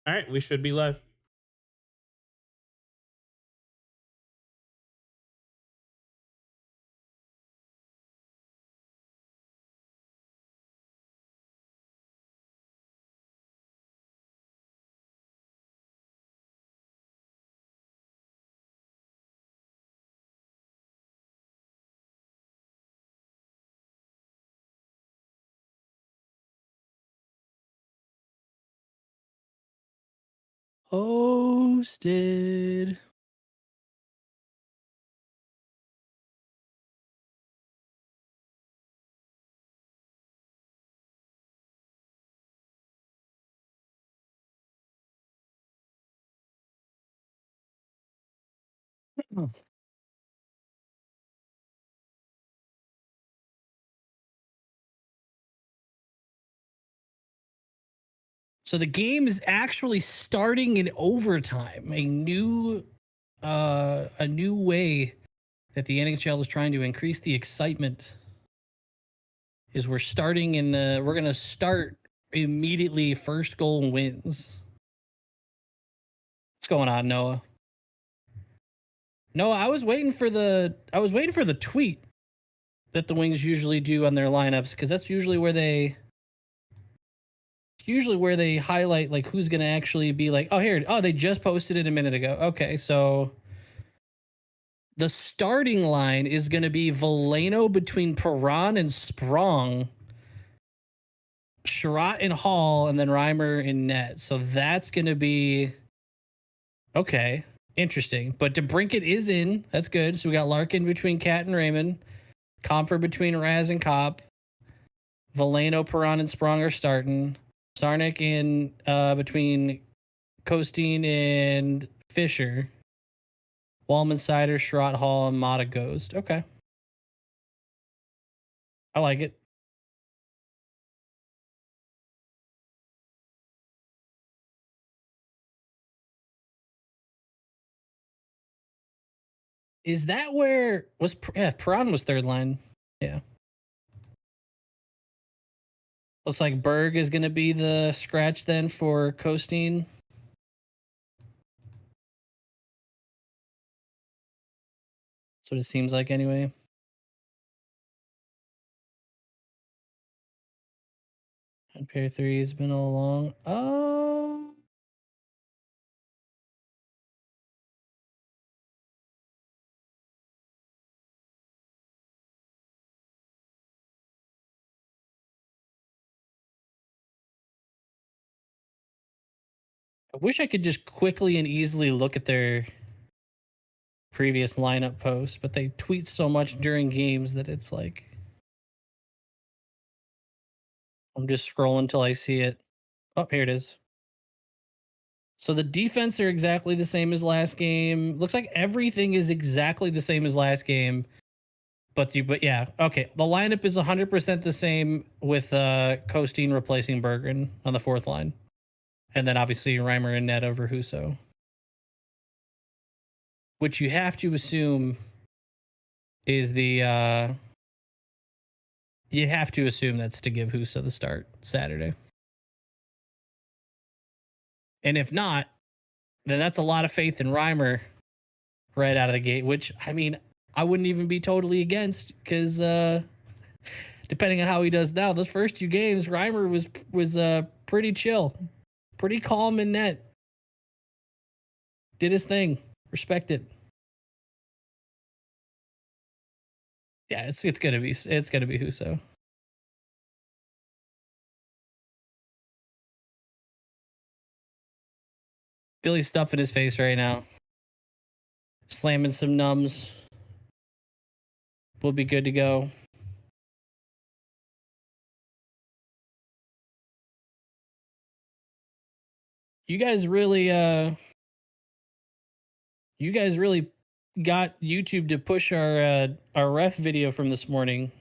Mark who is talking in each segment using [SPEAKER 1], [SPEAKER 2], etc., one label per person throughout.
[SPEAKER 1] All right, we should be live. Hosted. So the game is actually starting in overtime. A new way that the NHL is trying to increase the excitement is we're going to start immediately first goal wins. What's going on, Noah? Noah, I was waiting for the tweet that the Wings usually do on their lineups because that's usually where they highlight like who's going to actually be like, oh, here, oh, they just posted it a minute ago. Okay, so the starting line is going to be Veleno between Perron and Sprong, Sherratt and Hall, and then Reimer and Net. So that's going to be okay, interesting. But DeBrinket is in. That's good. So we got Larkin between Cat and Raymond, Comfort between Raz and Cop, Veleno, Perron, and Sprong are starting. Sarnik in between Costin and Fisher. Wallman, Sider, Sherratt, Hall, and Mata Ghost. Okay. I like it. Is that where was yeah, Perron was third line? Yeah. Looks like Berg is going to be the scratch then for Costin. That's what it seems like anyway. And pair three has been all along. I wish I could just quickly and easily look at their previous lineup posts, but they tweet so much during games that it's like I'm just scrolling till I see it. Oh, here it is. So the defense are exactly the same as last game. Looks like everything is exactly the same as last game. But yeah, okay. The lineup is 100% the same with Costin replacing Berggren on the fourth line. And then obviously Reimer and Net over Huso. Which you have to assume is the you have to assume that's to give Huso the start Saturday. And if not, then that's a lot of faith in Reimer right out of the gate, which I mean, I wouldn't even be totally against because depending on how he does now, those first two games, Reimer was pretty chill, pretty calm in net. Did his thing. Respect it. Yeah, it's gonna be Huso. Billy's stuffing his face right now, slamming some numbs. We'll be good to go. You guys really you guys really got YouTube to push our ref video from this morning.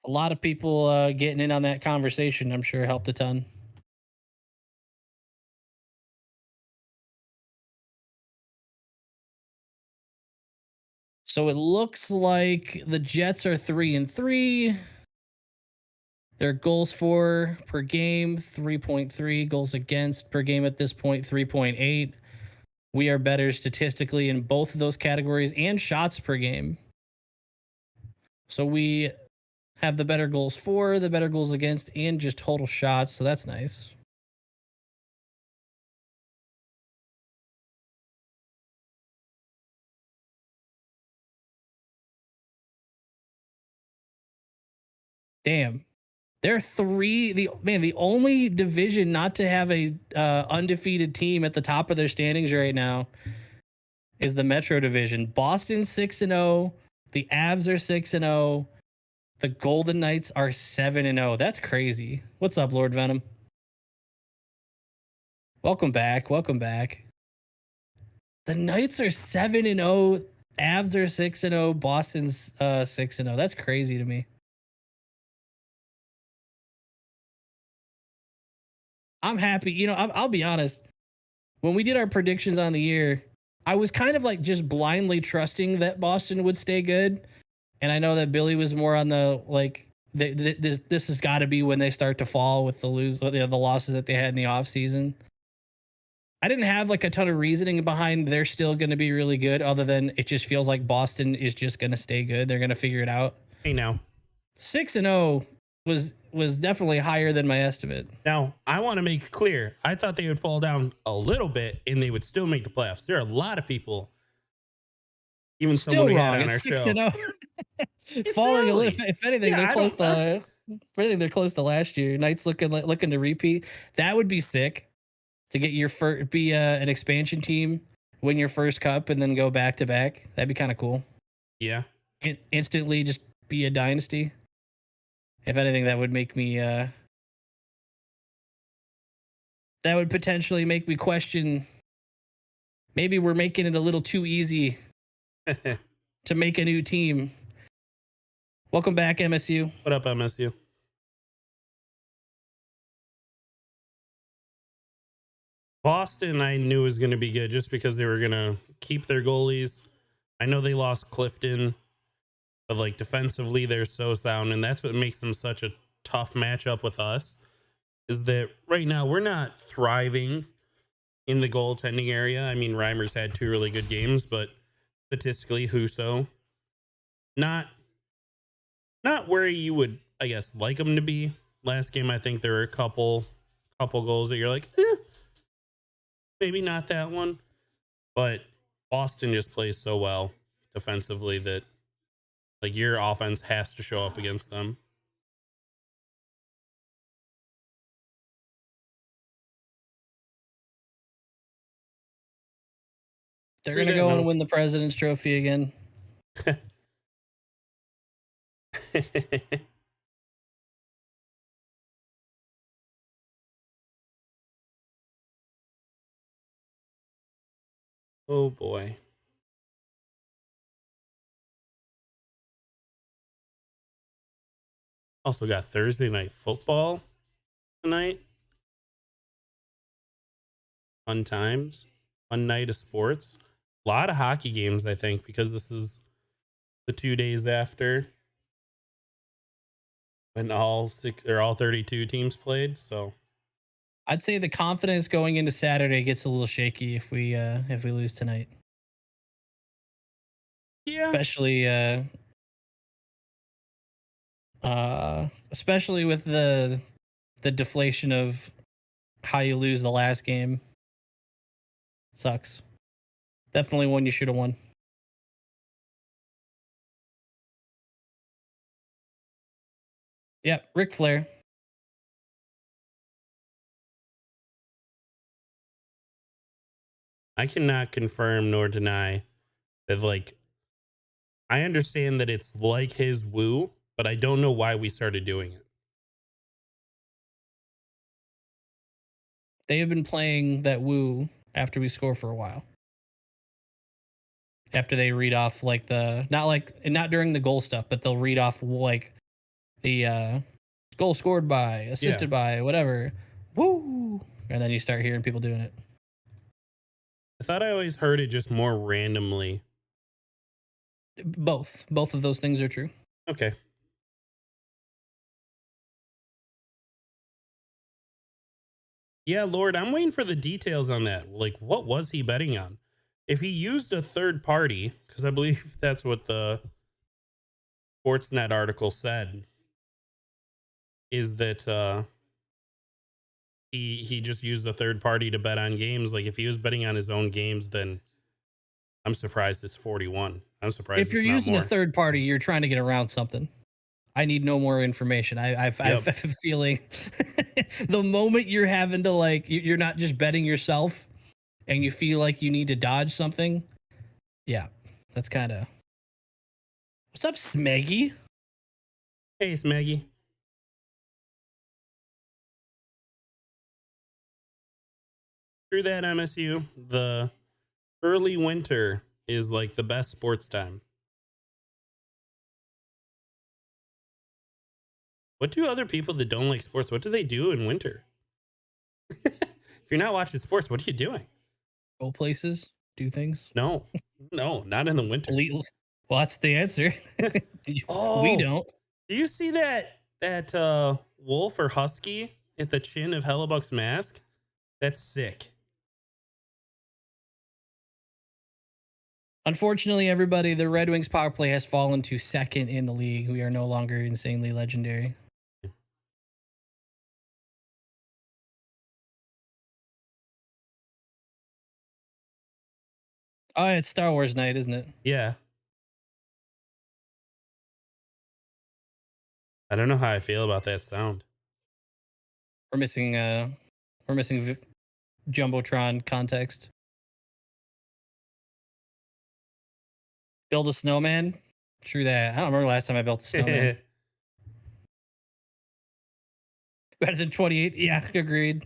[SPEAKER 1] A lot of people getting in on that conversation, I'm sure helped a ton. So it looks like the Jets are 3-3. Their goals for per game 3.3, goals against per game at this point 3.8. We are better statistically in both of those categories and shots per game. So we have the better goals for, the better goals against, and just total shots. So that's nice. Damn. They're the only division not to have a undefeated team at the top of their standings right now is the Metro Division. Boston 6-0, the Avs are 6-0, the Golden Knights are 7-0. That's crazy. What's up, Lord Venom? Welcome back. Welcome back. The Knights are 7-0, Avs are 6-0, Boston's 6-0. That's crazy to me. I'm happy. You know, I'll be honest. When we did our predictions on the year, I was kind of like just blindly trusting that Boston would stay good. And I know that Billy was more on the like, this has got to be when they start to fall with the losses that they had in the offseason. I didn't have like a ton of reasoning behind they're still going to be really good, other than it just feels like Boston is just going to stay good. They're going to figure it out.
[SPEAKER 2] Hey, now
[SPEAKER 1] 6-0 was definitely higher than my estimate.
[SPEAKER 2] Now, I want to make it clear. I thought they would fall down a little bit and they would still make the playoffs. There are a lot of people, even
[SPEAKER 1] Still
[SPEAKER 2] someone we
[SPEAKER 1] wrong.
[SPEAKER 2] had on
[SPEAKER 1] It's
[SPEAKER 2] our
[SPEAKER 1] 6-0. Falling a little. If anything, they're close to. If anything, they're close to last year. Knights looking to repeat. That would be sick. To get your first, be an expansion team, win your first cup, and then go back to back. That'd be kind of cool.
[SPEAKER 2] Yeah.
[SPEAKER 1] Instantly just be a dynasty. If anything, that would make me. That would potentially make me question. Maybe we're making it a little too easy to make a new team. Welcome back, MSU.
[SPEAKER 2] What up, MSU? Boston, I knew was going to be good just because they were going to keep their goalies. I know they lost Clifton, but like defensively, they're so sound, and that's what makes them such a tough matchup with us. Is that right now we're not thriving in the goaltending area. I mean, Reimer's had 2 really good games, but statistically, Husso, not where you would, I guess, like them to be. Last game, I think there were a couple goals that you're like, maybe not that one, but Boston just plays so well defensively that like your offense has to show up against them.
[SPEAKER 1] They're going to go and win the President's Trophy again.
[SPEAKER 2] Oh boy. Also got Thursday night football tonight. Fun times. Fun night of sports. A lot of hockey games, I think, because this is the 2 days after when all 32 teams played. So
[SPEAKER 1] I'd say the confidence going into Saturday gets a little shaky if we lose tonight.
[SPEAKER 2] Yeah.
[SPEAKER 1] Especially with the deflation of how you lose the last game. Sucks. Definitely one you should have won. Yep, Ric Flair.
[SPEAKER 2] I cannot confirm nor deny that, like, I understand that it's like his woo, but I don't know why we started doing it.
[SPEAKER 1] They have been playing that woo after we score for a while. After they read off like not during the goal stuff, but they'll read off like the goal scored by, assisted by, whatever. Woo! And then you start hearing people doing it.
[SPEAKER 2] I thought I always heard it just more randomly.
[SPEAKER 1] Both of those things are true.
[SPEAKER 2] Okay. Yeah, Lord, I'm waiting for the details on that. Like, what was he betting on? If he used a third party, because I believe that's what the Sportsnet article said, is that he just used a third party to bet on games. Like, if he was betting on his own games, then I'm surprised it's 41. I'm surprised
[SPEAKER 1] If you're
[SPEAKER 2] it's not
[SPEAKER 1] using
[SPEAKER 2] more.
[SPEAKER 1] a third party, you're trying to get around something. I need no more information. I have a feeling the moment you're having to like, you're not just betting yourself and you feel like you need to dodge something. Yeah, that's kind of. What's up, Smeggy?
[SPEAKER 2] Hey, Smeggy. Through that, MSU, the early winter is like the best sports time. What do other people that don't like sports, what do they do in winter? If you're not watching sports, what are you doing?
[SPEAKER 1] Go places, do things.
[SPEAKER 2] No, not in the winter.
[SPEAKER 1] Well, that's the answer.
[SPEAKER 2] Oh,
[SPEAKER 1] We don't.
[SPEAKER 2] Do you see that wolf or husky at the chin of Hellebuck's mask? That's sick.
[SPEAKER 1] Unfortunately, everybody, the Red Wings power play has fallen to second in the league. We are no longer insanely legendary. Oh, it's Star Wars night, isn't it?
[SPEAKER 2] Yeah. I don't know how I feel about that sound.
[SPEAKER 1] We're missing Jumbotron context. Build a snowman? True that. I don't remember last time I built a snowman. Better than 28? Yeah, agreed.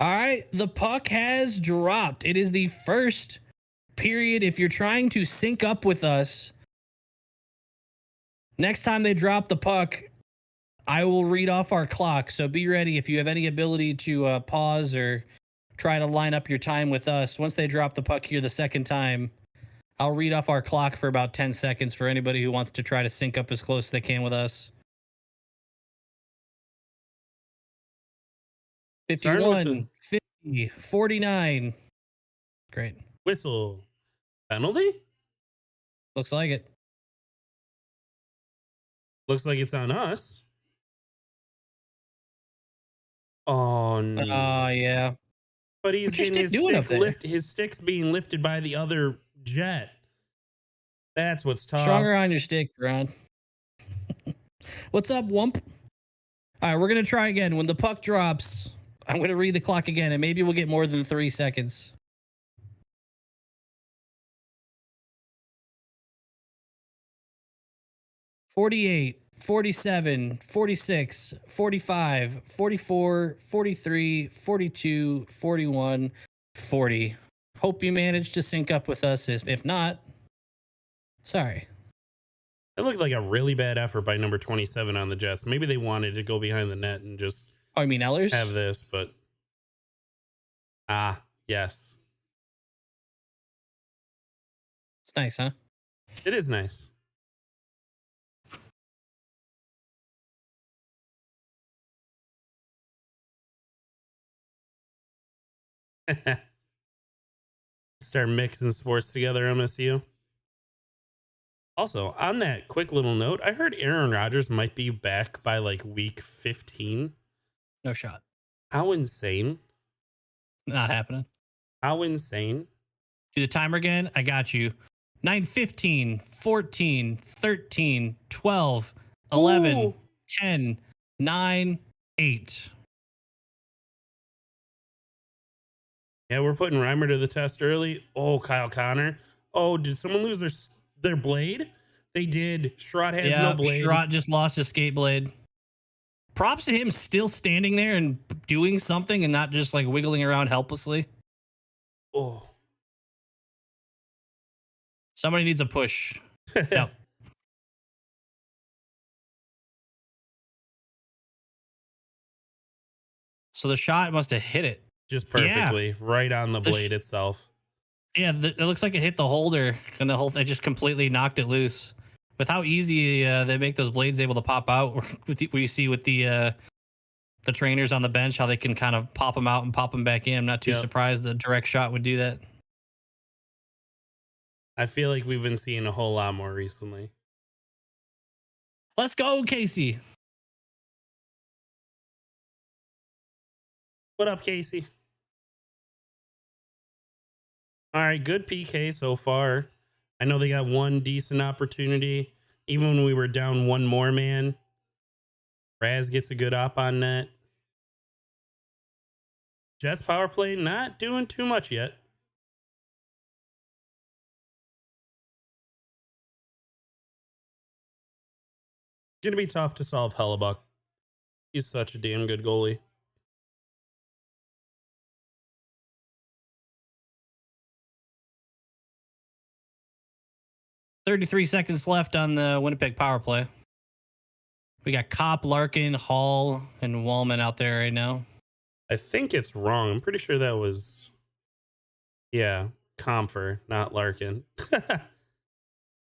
[SPEAKER 1] All right, the puck has dropped. It is the first period. If you're trying to sync up with us, next time they drop the puck, I will read off our clock. So be ready if you have any ability to pause or try to line up your time with us. Once they drop the puck here the second time, I'll read off our clock for about 10 seconds for anybody who wants to try to sync up as close as they can with us. 51, 50, 49. Great.
[SPEAKER 2] Whistle. Penalty?
[SPEAKER 1] Looks like it.
[SPEAKER 2] Looks like it's on us. Oh, no.
[SPEAKER 1] Yeah.
[SPEAKER 2] But he's
[SPEAKER 1] What's your
[SPEAKER 2] getting
[SPEAKER 1] stick doing up there?
[SPEAKER 2] his stick's being lifted by the other jet. That's what's tough.
[SPEAKER 1] Stronger on your stick, Ron. What's up, Wump? All right, we're going to try again. When the puck drops, I'm going to read the clock again, and maybe we'll get more than 3 seconds. $48, $47, $46, $45, $44, $43, $42, $41, $40. Hope you managed to sync up with us. If not, sorry.
[SPEAKER 2] That looked like a really bad effort by number 27 on the Jets. Maybe they wanted to go behind the net and just
[SPEAKER 1] Oh, you mean Ellers?
[SPEAKER 2] Have this, but yes.
[SPEAKER 1] It's nice, huh?
[SPEAKER 2] It is nice. Start mixing sports together, MSU. Also, on that quick little note, I heard Aaron Rodgers might be back by like week 15.
[SPEAKER 1] No shot.
[SPEAKER 2] How insane.
[SPEAKER 1] Not happening.
[SPEAKER 2] How insane.
[SPEAKER 1] Do the timer again. I got you. 9, 15, 14, 13, 12, 11,
[SPEAKER 2] Ooh.
[SPEAKER 1] 10, 9, 8.
[SPEAKER 2] Yeah, we're putting Reimer to the test early. Oh, Kyle Connor. Oh, did someone lose their blade? They did. Schrott has no blade.
[SPEAKER 1] Schrott just lost his skate blade. Props to him still standing there and doing something and not just like wiggling around helplessly.
[SPEAKER 2] Oh.
[SPEAKER 1] Somebody needs a push. Yep. So the shot must have hit it.
[SPEAKER 2] Just perfectly. Right on the blade itself.
[SPEAKER 1] Yeah, it looks like it hit the holder and the whole thing just completely knocked it loose. With how easy they make those blades able to pop out, what you see with the the trainers on the bench, how they can kind of pop them out and pop them back in. I'm not too
[SPEAKER 2] Yep.
[SPEAKER 1] surprised the direct shot would do that.
[SPEAKER 2] I feel like we've been seeing a whole lot more recently.
[SPEAKER 1] Let's go, Casey.
[SPEAKER 2] What up, Casey? All right, good PK so far. I know they got one decent opportunity. Even when we were down one more man, Raz gets a good op on net. Jets power play not doing too much yet. Gonna be tough to solve Hellebuck. He's such a damn good goalie.
[SPEAKER 1] $33 left on the Winnipeg power play. We got Kopp, Larkin, Hall, and Wallman out there right now.
[SPEAKER 2] I think it's wrong. I'm pretty sure that was, yeah, Comfer, not Larkin.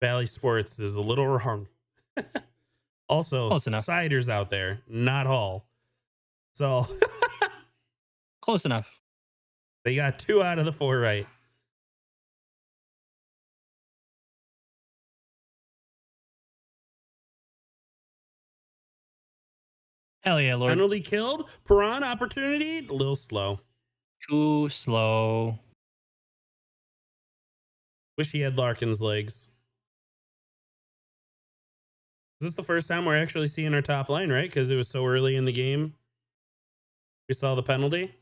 [SPEAKER 2] Valley Sports is a little wrong. Also,
[SPEAKER 1] Close enough.
[SPEAKER 2] Cider's out there, not Hall. So
[SPEAKER 1] Close enough.
[SPEAKER 2] they got 2 out of the 4 right.
[SPEAKER 1] Hell yeah, Lord.
[SPEAKER 2] Penalty killed. Perron opportunity, a little slow.
[SPEAKER 1] Too slow.
[SPEAKER 2] Wish he had Larkin's legs. Is this the first time we're actually seeing our top line, right? Because it was so early in the game. We saw the penalty.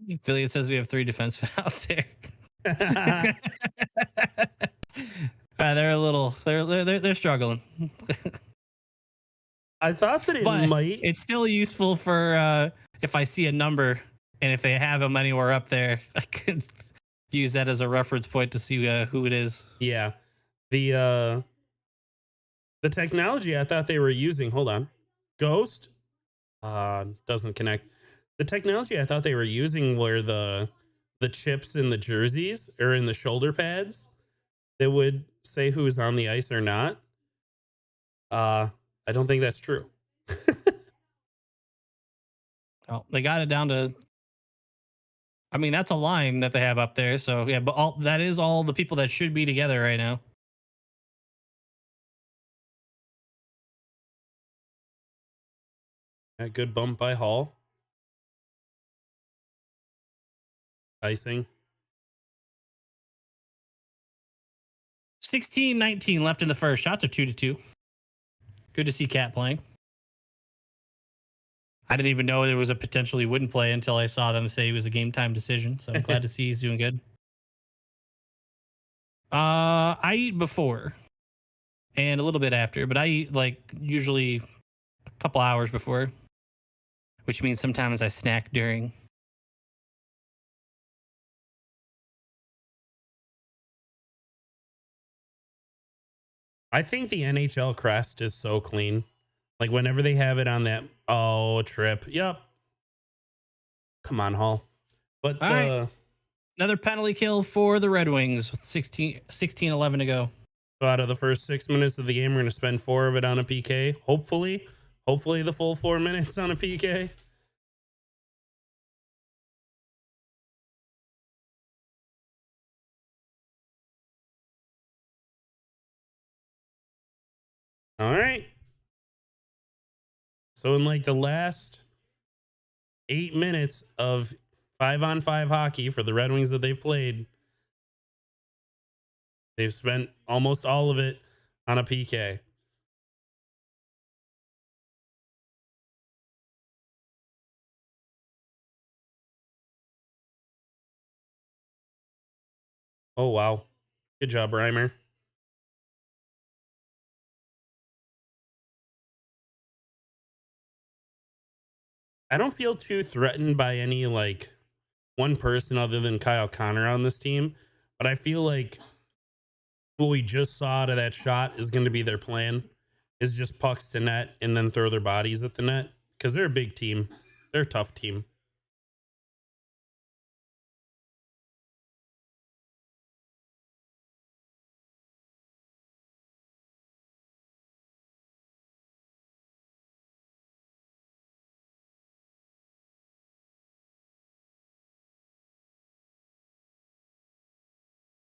[SPEAKER 1] Affiliate says we have 3 defensemen out there. They're a little. They're struggling.
[SPEAKER 2] I thought that it
[SPEAKER 1] But
[SPEAKER 2] might.
[SPEAKER 1] it's still useful for if I see a number and if they have them anywhere up there, I could use that as a reference point to see who it is.
[SPEAKER 2] Yeah. The technology I thought they were using, hold on. Ghost doesn't connect. The technology I thought they were using were the chips in the jerseys or in the shoulder pads that would say who's on the ice or not. I don't think that's true.
[SPEAKER 1] Oh, they got it down to. I mean, that's a line that they have up there. So yeah, but that is all the people that should be together right now.
[SPEAKER 2] A good bump by Hall. Icing.
[SPEAKER 1] 16-19 left in the first. Shots are 2-2. Good to see Cat playing. I didn't even know there was a potential he wouldn't play until I saw them say it was a game time decision. So I'm glad to see he's doing good. I eat before and a little bit after, but I eat like usually a couple hours before, which means sometimes I snack during.
[SPEAKER 2] I think the NHL crest is so clean. Like whenever they have it on that trip. Yep. Come on, Hall. But
[SPEAKER 1] All right. Another penalty kill for the Red Wings with 16-11 to go.
[SPEAKER 2] so out of the first 6 minutes of the game, we're going to spend 4 of it on a PK. Hopefully the full 4 minutes on a PK. All right. So in like the last 8 minutes of 5-on-5 hockey for the Red Wings that they've played, they've spent almost all of it on a PK. Oh, wow. Good job, Reimer. I don't feel too threatened by any like one person other than Kyle Connor on this team, but I feel like what we just saw out of that shot is going to be their plan, is just pucks to net and then throw their bodies at the net, because they're a big team. They're a tough team.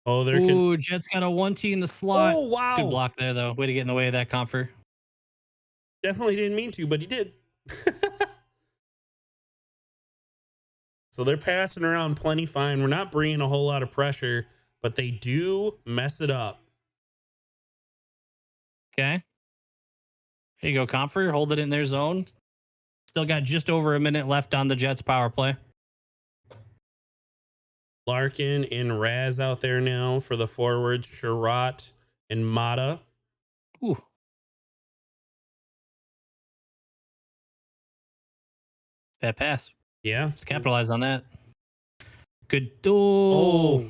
[SPEAKER 2] Oh, there can.
[SPEAKER 1] Ooh, Jets got a 1T in the slot.
[SPEAKER 2] Oh,
[SPEAKER 1] Good
[SPEAKER 2] wow.
[SPEAKER 1] block there, though. Way to get in the way of that Comfer.
[SPEAKER 2] Definitely didn't mean to, but he did. So they're passing around plenty fine. We're not bringing a whole lot of pressure, but they do mess it up.
[SPEAKER 1] Okay. Here you go, Comfer. Hold it in their zone. Still got just over a minute left on the Jets power play.
[SPEAKER 2] Larkin and Raz out there now for the forwards. Sherratt and Mata.
[SPEAKER 1] Ooh. Bad pass.
[SPEAKER 2] Yeah.
[SPEAKER 1] Let's capitalize on that. Good.
[SPEAKER 2] Oh, he's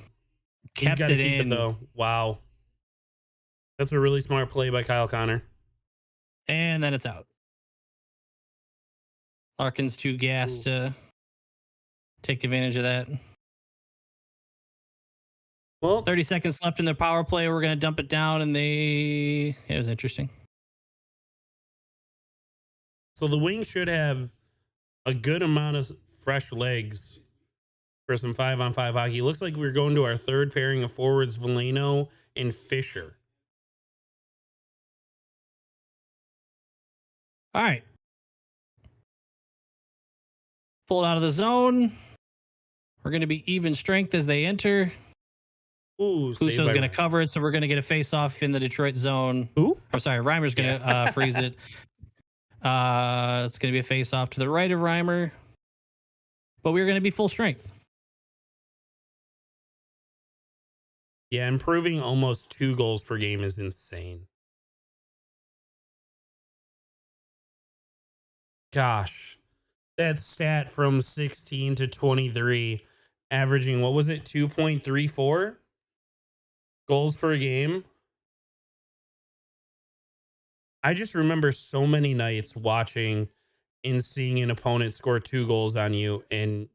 [SPEAKER 1] kept
[SPEAKER 2] got to
[SPEAKER 1] it
[SPEAKER 2] keep
[SPEAKER 1] in.
[SPEAKER 2] it though. Wow. That's a really smart play by Kyle Connor.
[SPEAKER 1] And then it's out. Larkin's too gassed to take advantage of that.
[SPEAKER 2] Well,
[SPEAKER 1] 30 seconds left in their power play. We're going to dump it down, and it was interesting.
[SPEAKER 2] so the Wings should have a good amount of fresh legs for some 5-on-5 hockey. Looks like we're going to our third pairing of forwards, Veleno and Fisher.
[SPEAKER 1] All right. Pull it out of the zone. We're going to be even strength as they enter.
[SPEAKER 2] Ooh,
[SPEAKER 1] Husso's going to cover it, so we're going to get a face-off in the Detroit zone.
[SPEAKER 2] Who?
[SPEAKER 1] I'm sorry, Reimer's going to freeze it. It's going to be a face-off to the right of Reimer. But we're going to be full strength.
[SPEAKER 2] Yeah, improving almost 2 goals per game is insane. Gosh, that stat from 16 to 23, averaging, what was it, 2.34 goals per game? I just remember so many nights watching and seeing an opponent score 2 goals on you, and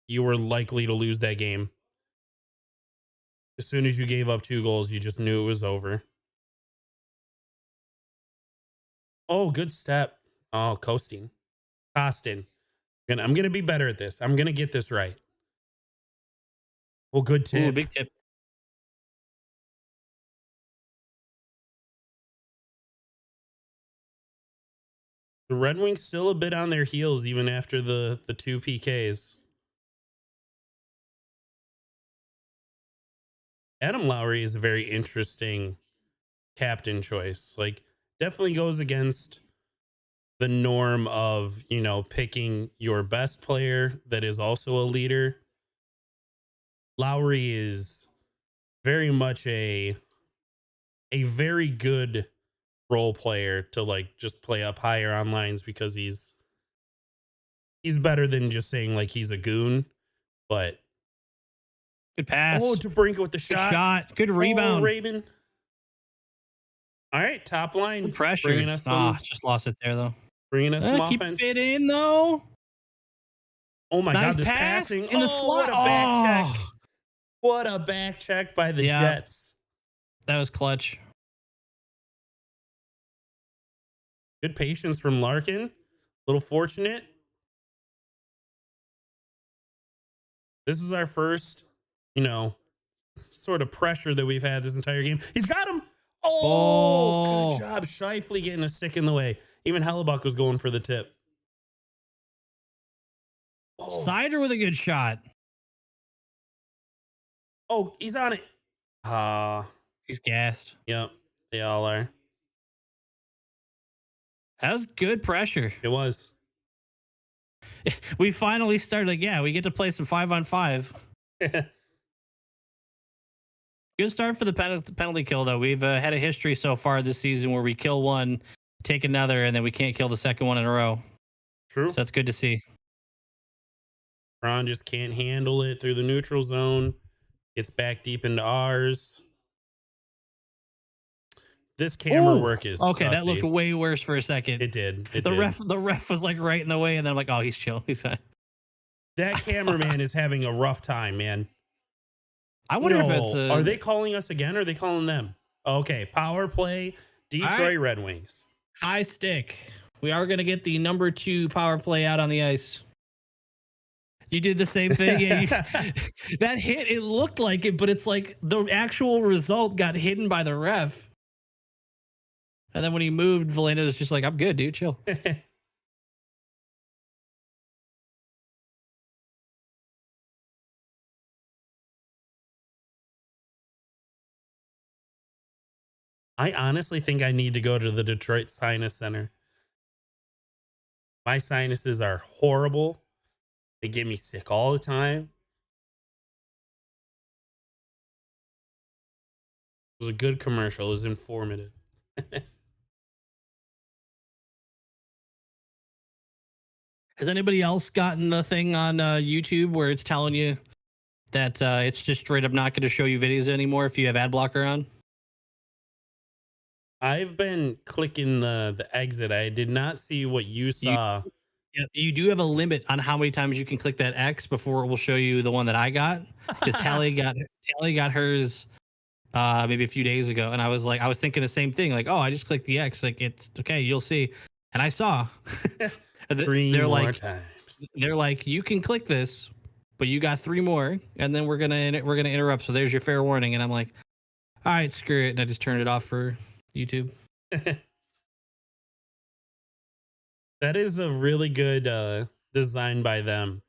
[SPEAKER 2] you were likely to lose that game. As soon as you gave up 2 goals, you just knew it was over. Oh, good step. Oh, Costin. I'm going to be better at this. I'm going to get this right. Oh, good tip.
[SPEAKER 1] Ooh, big tip.
[SPEAKER 2] The Red Wings still a bit on their heels even after the 2 PKs. Adam Lowry is a very interesting captain choice. Like, definitely goes against the norm of, picking your best player that is also a leader. Lowry is very much a very good role player to like just play up higher on lines because he's better than just saying like he's a goon. But
[SPEAKER 1] Good pass.
[SPEAKER 2] oh, DeBrincat with the
[SPEAKER 1] Good
[SPEAKER 2] shot.
[SPEAKER 1] shot. Good rebound.
[SPEAKER 2] Oh, Raven. All right, top line.
[SPEAKER 1] Good pressure.
[SPEAKER 2] Bringing us some,
[SPEAKER 1] just lost it there though.
[SPEAKER 2] bringing us some
[SPEAKER 1] Keep
[SPEAKER 2] offense.
[SPEAKER 1] it in though.
[SPEAKER 2] Oh my
[SPEAKER 1] Nice
[SPEAKER 2] God, this
[SPEAKER 1] pass
[SPEAKER 2] passing.
[SPEAKER 1] in the slot.
[SPEAKER 2] What a back check.
[SPEAKER 1] Oh.
[SPEAKER 2] What a back check by the
[SPEAKER 1] Yeah.
[SPEAKER 2] Jets.
[SPEAKER 1] That was clutch.
[SPEAKER 2] Good patience from Larkin. A little fortunate. This is our first, sort of pressure that we've had this entire game. He's got him. Oh, good job. Scheifele getting a stick in the way. Even Hellebuck was going for the tip. Oh.
[SPEAKER 1] Sider with a good shot.
[SPEAKER 2] Oh, he's on it.
[SPEAKER 1] He's gassed.
[SPEAKER 2] Yep, they all are.
[SPEAKER 1] That was good pressure.
[SPEAKER 2] It was.
[SPEAKER 1] We finally started we get to play some 5-on-5. Good start for the penalty kill, though. We've had a history so far this season where we kill one, take another, and then we can't kill the second one in a row.
[SPEAKER 2] True.
[SPEAKER 1] So that's good to see.
[SPEAKER 2] Ron just can't handle it through the neutral zone. Gets back deep into ours. This camera work is
[SPEAKER 1] okay.
[SPEAKER 2] sussy.
[SPEAKER 1] That looked way worse for a second.
[SPEAKER 2] It did.
[SPEAKER 1] The ref was like right in the way, and then I'm like, oh, he's chill. He's fine.
[SPEAKER 2] That cameraman is having a rough time, man.
[SPEAKER 1] I wonder if it's
[SPEAKER 2] are they calling us again or are they calling them? Okay, power play, Detroit Red Wings.
[SPEAKER 1] High stick. We are going to get the number 2 power play out on the ice. You did the same thing. Yeah, that hit, it looked like it, but it's like the actual result got hidden by the ref. And then when he moved, Valeno was just like, I'm good, dude. Chill.
[SPEAKER 2] I honestly think I need to go to the Detroit Sinus Center. My sinuses are horrible. They get me sick all the time. It was a good commercial. It was informative.
[SPEAKER 1] Has anybody else gotten the thing on YouTube where it's telling you that it's just straight up not going to show you videos anymore if you have ad blocker on?
[SPEAKER 2] I've been clicking the exit. I did not see what you saw.
[SPEAKER 1] You do have a limit on how many times you can click that X before it will show you the one that I got. Because Tally got hers maybe a few days ago, and I was thinking the same thing. Like, oh, I just clicked the X. Like, it's okay, you'll see. And I saw.
[SPEAKER 2] Three
[SPEAKER 1] they're
[SPEAKER 2] more
[SPEAKER 1] like,
[SPEAKER 2] times.
[SPEAKER 1] They're like, you can click this, but you got 3 more, and then we're gonna interrupt. So there's your fair warning. And I'm like, all right, screw it, and I just turned it off for YouTube.
[SPEAKER 2] That is a really good design by them.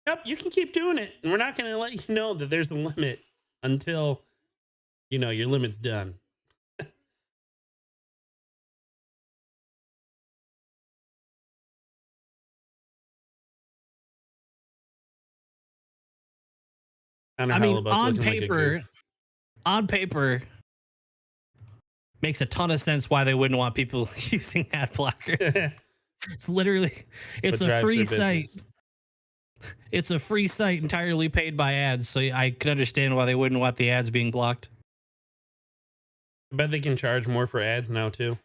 [SPEAKER 2] Yep, you can keep doing it. And we're not going to let you know that there's a limit until, your limit's done.
[SPEAKER 1] I mean, on paper, makes a ton of sense why they wouldn't want people using ad blocker. It's literally, it's a free site. It's a free site entirely paid by ads, so I can understand why they wouldn't want the ads being blocked.
[SPEAKER 2] I bet they can charge more for ads now too.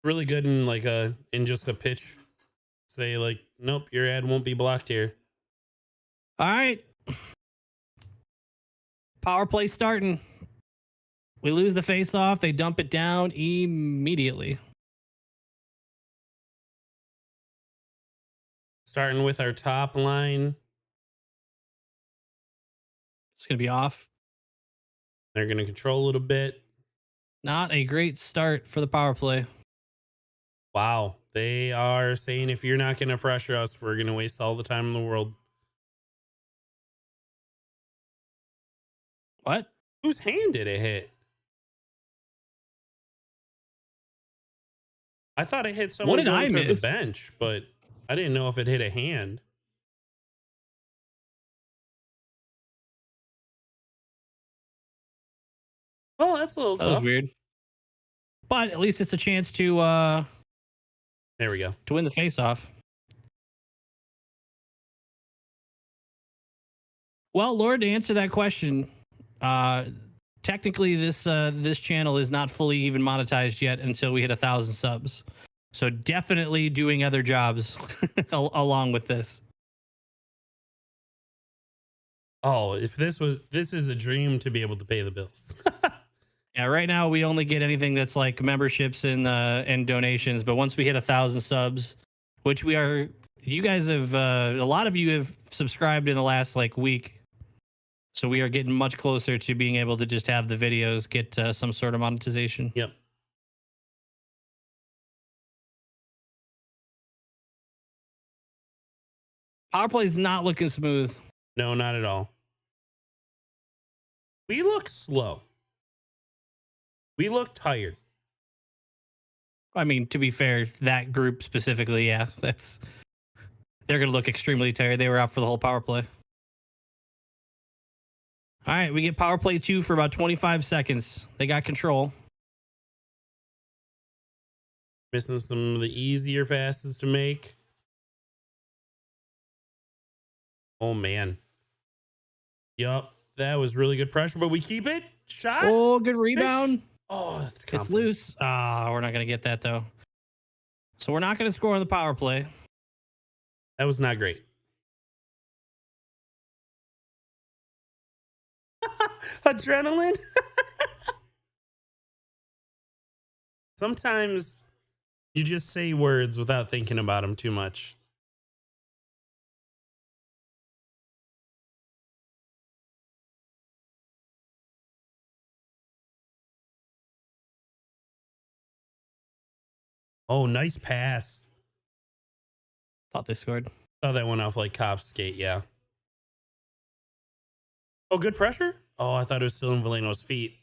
[SPEAKER 2] Really good in just a pitch. Say like, nope, your ad won't be blocked here.
[SPEAKER 1] All right. Power play starting. We lose the face off. They dump it down immediately.
[SPEAKER 2] Starting with our top line.
[SPEAKER 1] It's going to be off.
[SPEAKER 2] They're going to control it a bit.
[SPEAKER 1] Not a great start for the power play.
[SPEAKER 2] Wow. They are saying if you're not going to pressure us, we're going to waste all the time in the world.
[SPEAKER 1] What?
[SPEAKER 2] Whose hand did it hit? I thought it hit someone going to the bench, but I didn't know if it hit a hand. Well, that's a little tough.
[SPEAKER 1] That was weird. But at least it's a chance to
[SPEAKER 2] there we go.
[SPEAKER 1] To win the face-off. Well, Lord, to answer that question, technically this channel is not fully even monetized yet until we hit 1,000 subs. So definitely doing other jobs along with this.
[SPEAKER 2] Oh, if this is a dream to be able to pay the bills.
[SPEAKER 1] Yeah, right now we only get anything that's like memberships and donations. But once we hit 1,000 subs, which you guys have, a lot of you have subscribed in the last week. So we are getting much closer to being able to just have the videos get some sort of monetization.
[SPEAKER 2] Yep.
[SPEAKER 1] Power play is not looking smooth.
[SPEAKER 2] No, not at all. We look slow. We look tired.
[SPEAKER 1] I mean, to be fair, that group specifically, yeah, they're going to look extremely tired. They were out for the whole power play. All right, we get power play 2 for about 25 seconds. They got control.
[SPEAKER 2] Missing some of the easier passes to make. Oh, man. Yup, that was really good pressure, but we keep it. Shot.
[SPEAKER 1] Oh, good rebound.
[SPEAKER 2] Oh,
[SPEAKER 1] it's loose. We're not going to get that, though. So we're not going to score on the power play.
[SPEAKER 2] That was not great. Adrenaline. Sometimes You just say words without thinking about them too much. Oh, nice pass.
[SPEAKER 1] Thought they scored.
[SPEAKER 2] Oh, that went off like cop skate. Yeah. Oh, good pressure. Oh, I thought it was still in Valeno's feet.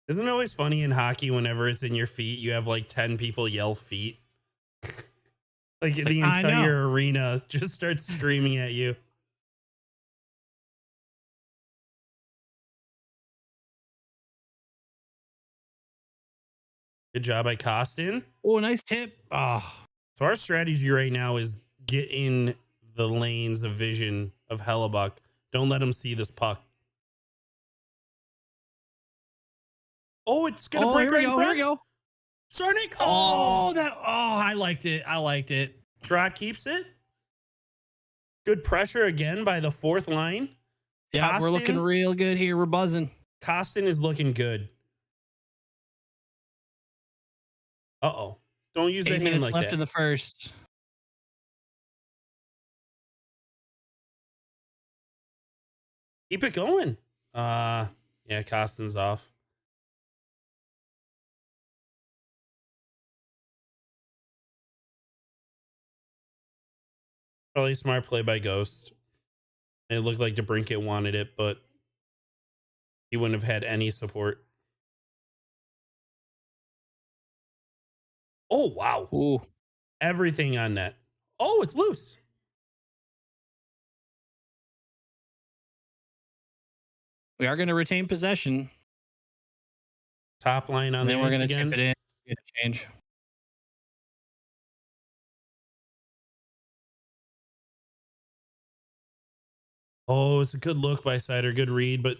[SPEAKER 2] Isn't it always funny in hockey whenever it's in your feet, you have like 10 people yell feet? Like the entire arena just starts screaming at you. Good job by Kostin.
[SPEAKER 1] Oh, nice tip. Oh.
[SPEAKER 2] So our strategy right now is get in the lanes of vision of Hellebuck. Don't let him see this puck. Oh, it's gonna break right in front.
[SPEAKER 1] Here we go.
[SPEAKER 2] Sarnik.
[SPEAKER 1] I liked it. I liked it.
[SPEAKER 2] Trot keeps it. Good pressure again by the fourth line.
[SPEAKER 1] Yeah, we're looking real good here. We're buzzing.
[SPEAKER 2] Kostin is looking good. Uh-oh. Don't use that hand like that. 8 minutes
[SPEAKER 1] left in the first.
[SPEAKER 2] Keep it going. Yeah, Kostin's off. Probably a smart play by Ghost. It looked like DeBrincat wanted it, but he wouldn't have had any support. Oh, wow.
[SPEAKER 1] Ooh.
[SPEAKER 2] Everything on net. Oh, it's loose.
[SPEAKER 1] We are going to retain possession.
[SPEAKER 2] Top line on the ice again.
[SPEAKER 1] Then we're going to chip it in. Get a change.
[SPEAKER 2] Oh, it's a good look by Seider. Good read, but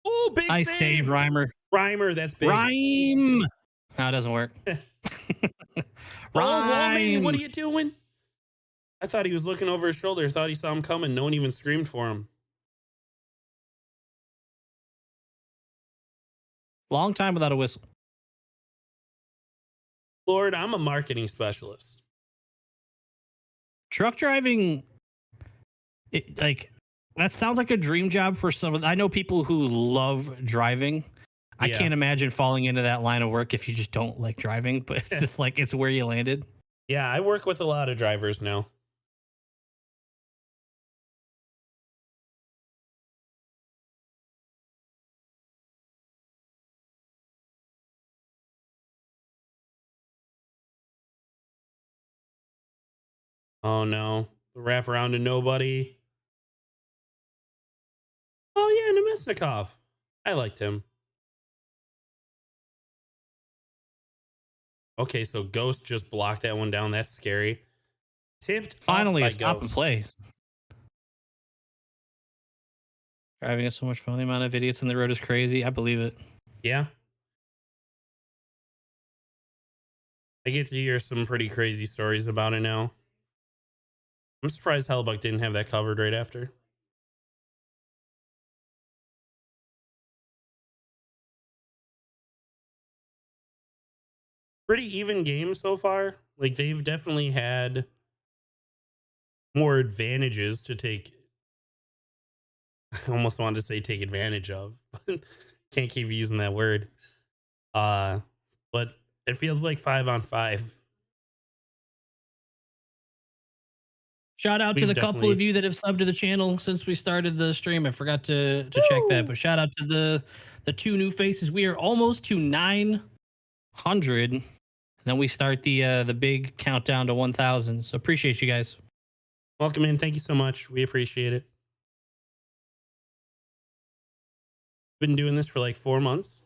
[SPEAKER 2] oh, big
[SPEAKER 1] I saved Reimer.
[SPEAKER 2] Reimer, that's big.
[SPEAKER 1] Rhyme. No, it doesn't work.
[SPEAKER 2] Wallman, what are you doing? I thought he was looking over his shoulder. Thought he saw him coming. No one even screamed for him.
[SPEAKER 1] Long time without a whistle.
[SPEAKER 2] Lord, I'm a marketing specialist.
[SPEAKER 1] Truck driving, that sounds like a dream job for some. I know people who love driving. I can't imagine falling into that line of work if you just don't like driving, but it's just like it's where you landed.
[SPEAKER 2] Yeah, I work with a lot of drivers now. Oh no, the wrap around to nobody. Oh yeah, Nemesnikov. I liked him. Okay, so Ghost just blocked that one down. That's scary. Tipped.
[SPEAKER 1] Finally,
[SPEAKER 2] a
[SPEAKER 1] stop and play. Driving is so much fun. The amount of idiots on the road is crazy. I believe it.
[SPEAKER 2] Yeah. I get to hear some pretty crazy stories about it now. I'm surprised Hellebuck didn't have that covered right after. Pretty even game so far. Like, they've definitely had more advantages to take. I almost wanted to say take advantage of, but can't keep using that word. But it feels like 5-on-5.
[SPEAKER 1] Shout out to the couple of you that have subbed to the channel since we started the stream. I forgot to check that, but shout out to the two new faces. We are almost to 900. Then we start the big countdown to 1,000. So appreciate you guys.
[SPEAKER 2] Welcome in. Thank you so much. We appreciate it. Been doing this for like 4 months.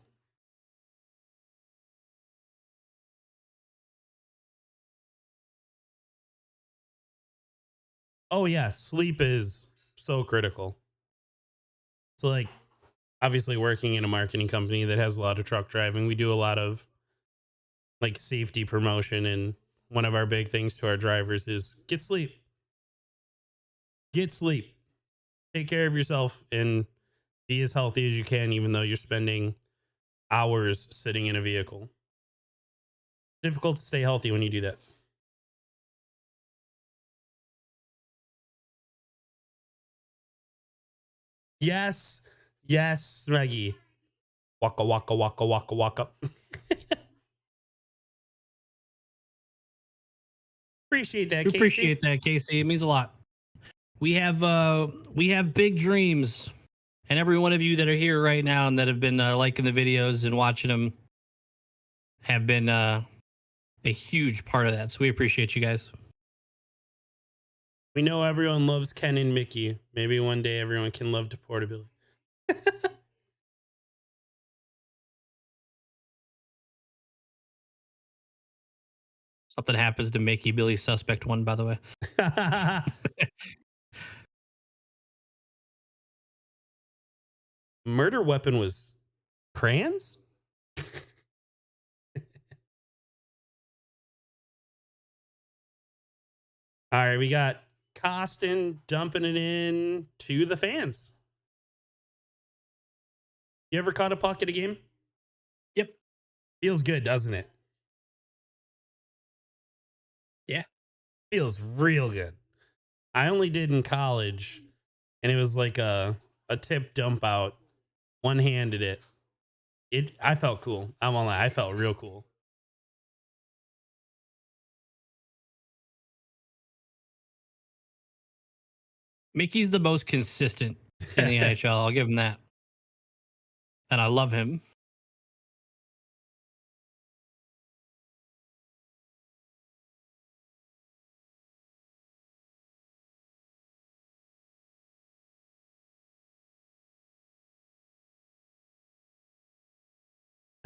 [SPEAKER 2] Oh yeah, sleep is so critical. So like, obviously working in a marketing company that has a lot of truck driving, we do a lot of like safety promotion, and one of our big things to our drivers is get sleep. Get sleep. Take care of yourself and be as healthy as you can, even though you're spending hours sitting in a vehicle. Difficult to stay healthy when you do that. Yes. Yes, Maggie. Waka, waka, waka, waka, waka. Appreciate that,
[SPEAKER 1] We
[SPEAKER 2] Casey.
[SPEAKER 1] appreciate that, Casey. It means a lot. We have big dreams, and every one of you that are here right now and that have been liking the videos and watching them have been a huge part of that. So we appreciate you guys.
[SPEAKER 2] We know everyone loves Ken and Mickey. Maybe one day everyone can love Deportability.
[SPEAKER 1] Something happens to Mickey, Billy's suspect one, by the way.
[SPEAKER 2] Murder weapon was crayons? All right, we got Costin dumping it in to the fans. You ever caught a puck at a game?
[SPEAKER 1] Yep.
[SPEAKER 2] Feels good, doesn't it?
[SPEAKER 1] Yeah.
[SPEAKER 2] Feels real good. I only did in college, and it was like a tip dump out. One-handed it. I felt cool. I won't lie. I felt real cool.
[SPEAKER 1] Mickey's the most consistent in the NHL. I'll give him that. And I love him.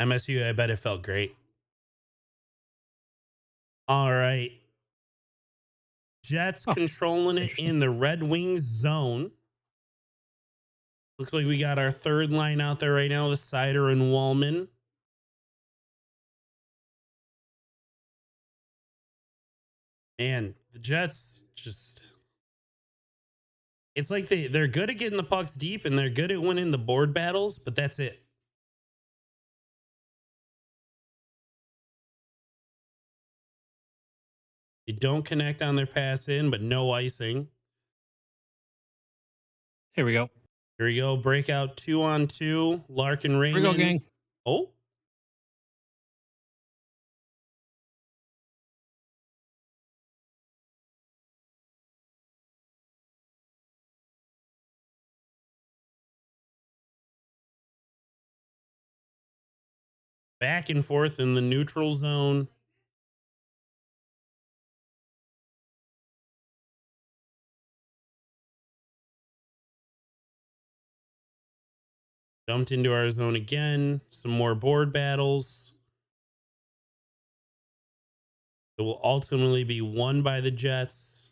[SPEAKER 2] MSU, I bet it felt great. All right. Jets controlling it in the Red Wings zone. Looks like we got our third line out there right now with Seider and Wallman. Man, the Jets just... It's like they're good at getting the pucks deep and they're good at winning the board battles, but that's it. They don't connect on their pass in, but no icing.
[SPEAKER 1] Here we go.
[SPEAKER 2] Here we go. Breakout 2-on-2. Larkin Raymond.
[SPEAKER 1] Here we go, gang.
[SPEAKER 2] Oh. Back and forth in the neutral zone. Dumped into our zone again. Some more board battles. It will ultimately be won by the Jets.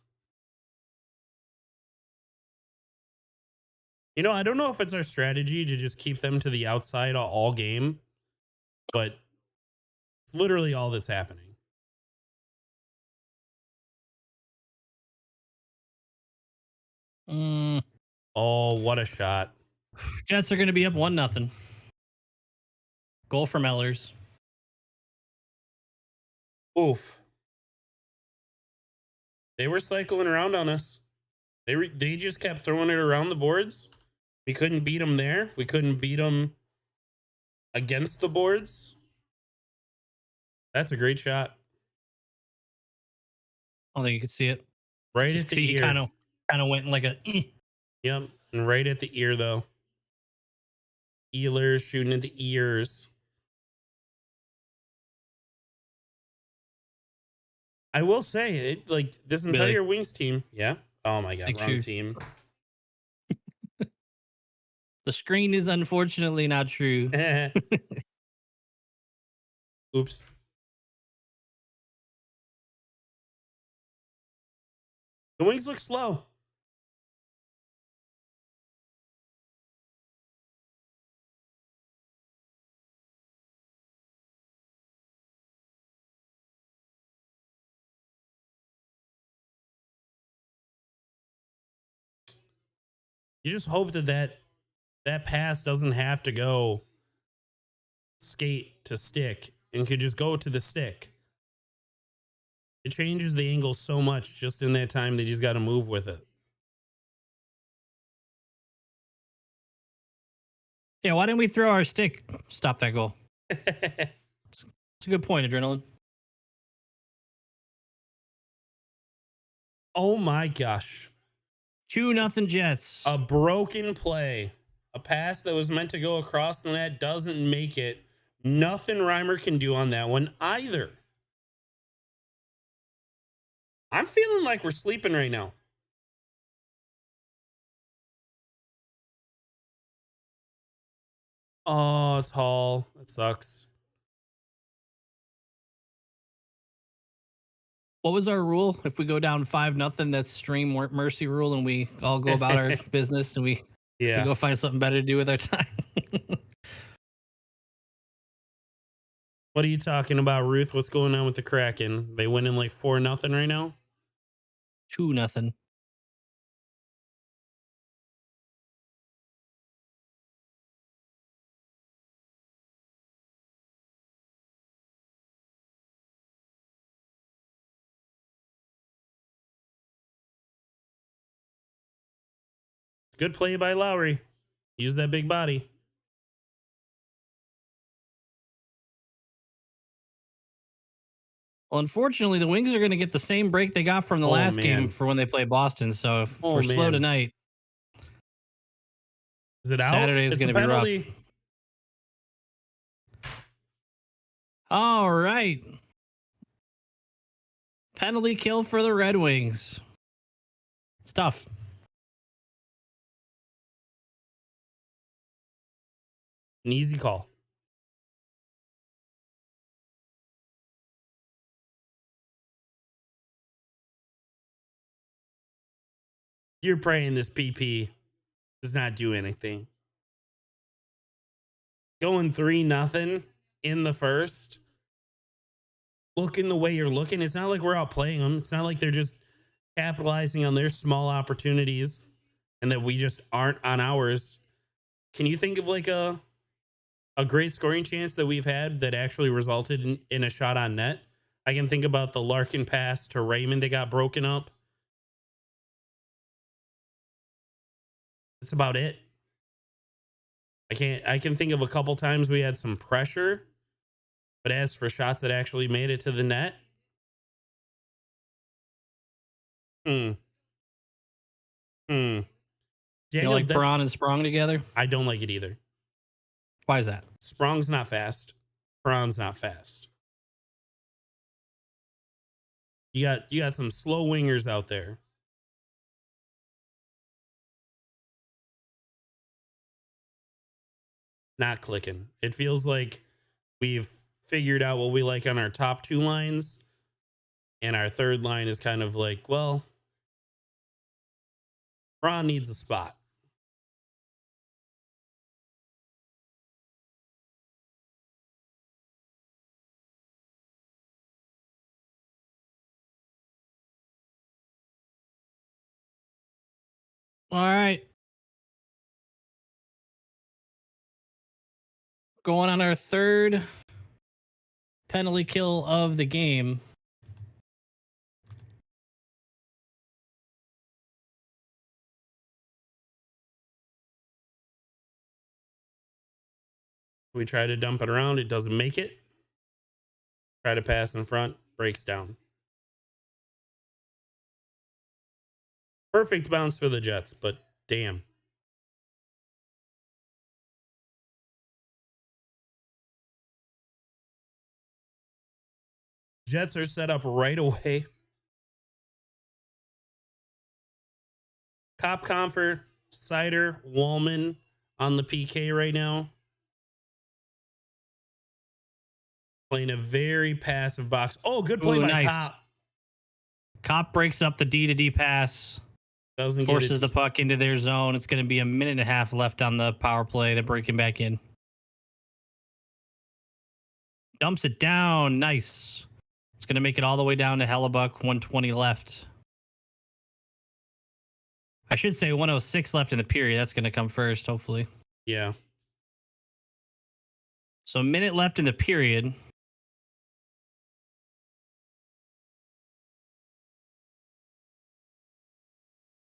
[SPEAKER 2] You know, I don't know if it's our strategy to just keep them to the outside all game, but it's literally all that's happening. Oh, what a shot.
[SPEAKER 1] Jets are going to be up 1-0. Goal from Ehlers.
[SPEAKER 2] Oof. They were cycling around on us. They just kept throwing it around the boards. We couldn't beat them there. We couldn't beat them against the boards. That's a great shot.
[SPEAKER 1] I don't think you could see it.
[SPEAKER 2] Right
[SPEAKER 1] Just
[SPEAKER 2] at the
[SPEAKER 1] he
[SPEAKER 2] ear.
[SPEAKER 1] kind of went like a.
[SPEAKER 2] Yep, and right at the ear though. Ehlers shooting at the ears. I will say it, like this entire
[SPEAKER 1] Billy.
[SPEAKER 2] Wings team. Yeah. Oh my god, wrong team.
[SPEAKER 1] The screen is unfortunately not true.
[SPEAKER 2] Oops. The Wings look slow. You just hope that pass doesn't have to go skate to stick and could just go to the stick. It changes the angle so much just in that time. They just got to move with it.
[SPEAKER 1] Yeah, why didn't we throw our stick? Stop that goal. It's a good point, Adrenaline.
[SPEAKER 2] Oh my gosh.
[SPEAKER 1] 2-0 Jets.
[SPEAKER 2] A broken play. A pass that was meant to go across the net doesn't make it. Nothing Reimer can do on that one either. I'm feeling like we're sleeping right now. Oh, it's Hall. That sucks.
[SPEAKER 1] What was our rule? If we go down 5-0, that's stream mercy rule, and we all go about our business, and we go find something better to do with our time.
[SPEAKER 2] What are you talking about, Ruth? What's going on with the Kraken? They winning like 4-0 right now?
[SPEAKER 1] 2-0.
[SPEAKER 2] Good play by Lowry. Use that big body.
[SPEAKER 1] Well, unfortunately, the Wings are going to get the same break they got from the last game for when they play Boston. So if we're slow tonight,
[SPEAKER 2] is it out?
[SPEAKER 1] Saturday is going to be rough. All right. Penalty kill for the Red Wings. It's tough.
[SPEAKER 2] An easy call. You're praying this PP does not do anything. Going 3-0 in the first. Looking the way you're looking. It's not like we're outplaying them. It's not like they're just capitalizing on their small opportunities and that we just aren't on ours. Can you think of like a great scoring chance that we've had that actually resulted in a shot on net? I can think about the Larkin pass to Raymond that got broken up. That's about it. I can think of a couple times we had some pressure, but as for shots that actually made it to the net,
[SPEAKER 1] You like Braun and Sprong together?
[SPEAKER 2] I don't like it either.
[SPEAKER 1] Why is that?
[SPEAKER 2] Sprong's not fast. Braun's not fast. You got some slow wingers out there. Not clicking. It feels like we've figured out what we like on our top two lines, and our third line is kind of like, well, Braun needs a spot.
[SPEAKER 1] All right. Going on our third penalty kill of the game.
[SPEAKER 2] We try to dump it around. It doesn't make it. Try to pass in front. Breaks down. Perfect bounce for the Jets, but damn. Jets are set up right away. Cop Comfort, Sider, Wallman on the PK right now. Playing a very passive box. Oh, good play by Cop.
[SPEAKER 1] Cop breaks up the D-to-D pass. Forces the puck into their zone. It's going to be a minute and a half left on the power play. They're breaking back in. Dumps it down. Nice. It's going to make it all the way down to Hellebuck. 120 left. I should say 106 left in the period. That's going to come first, hopefully.
[SPEAKER 2] Yeah.
[SPEAKER 1] So a minute left in the period.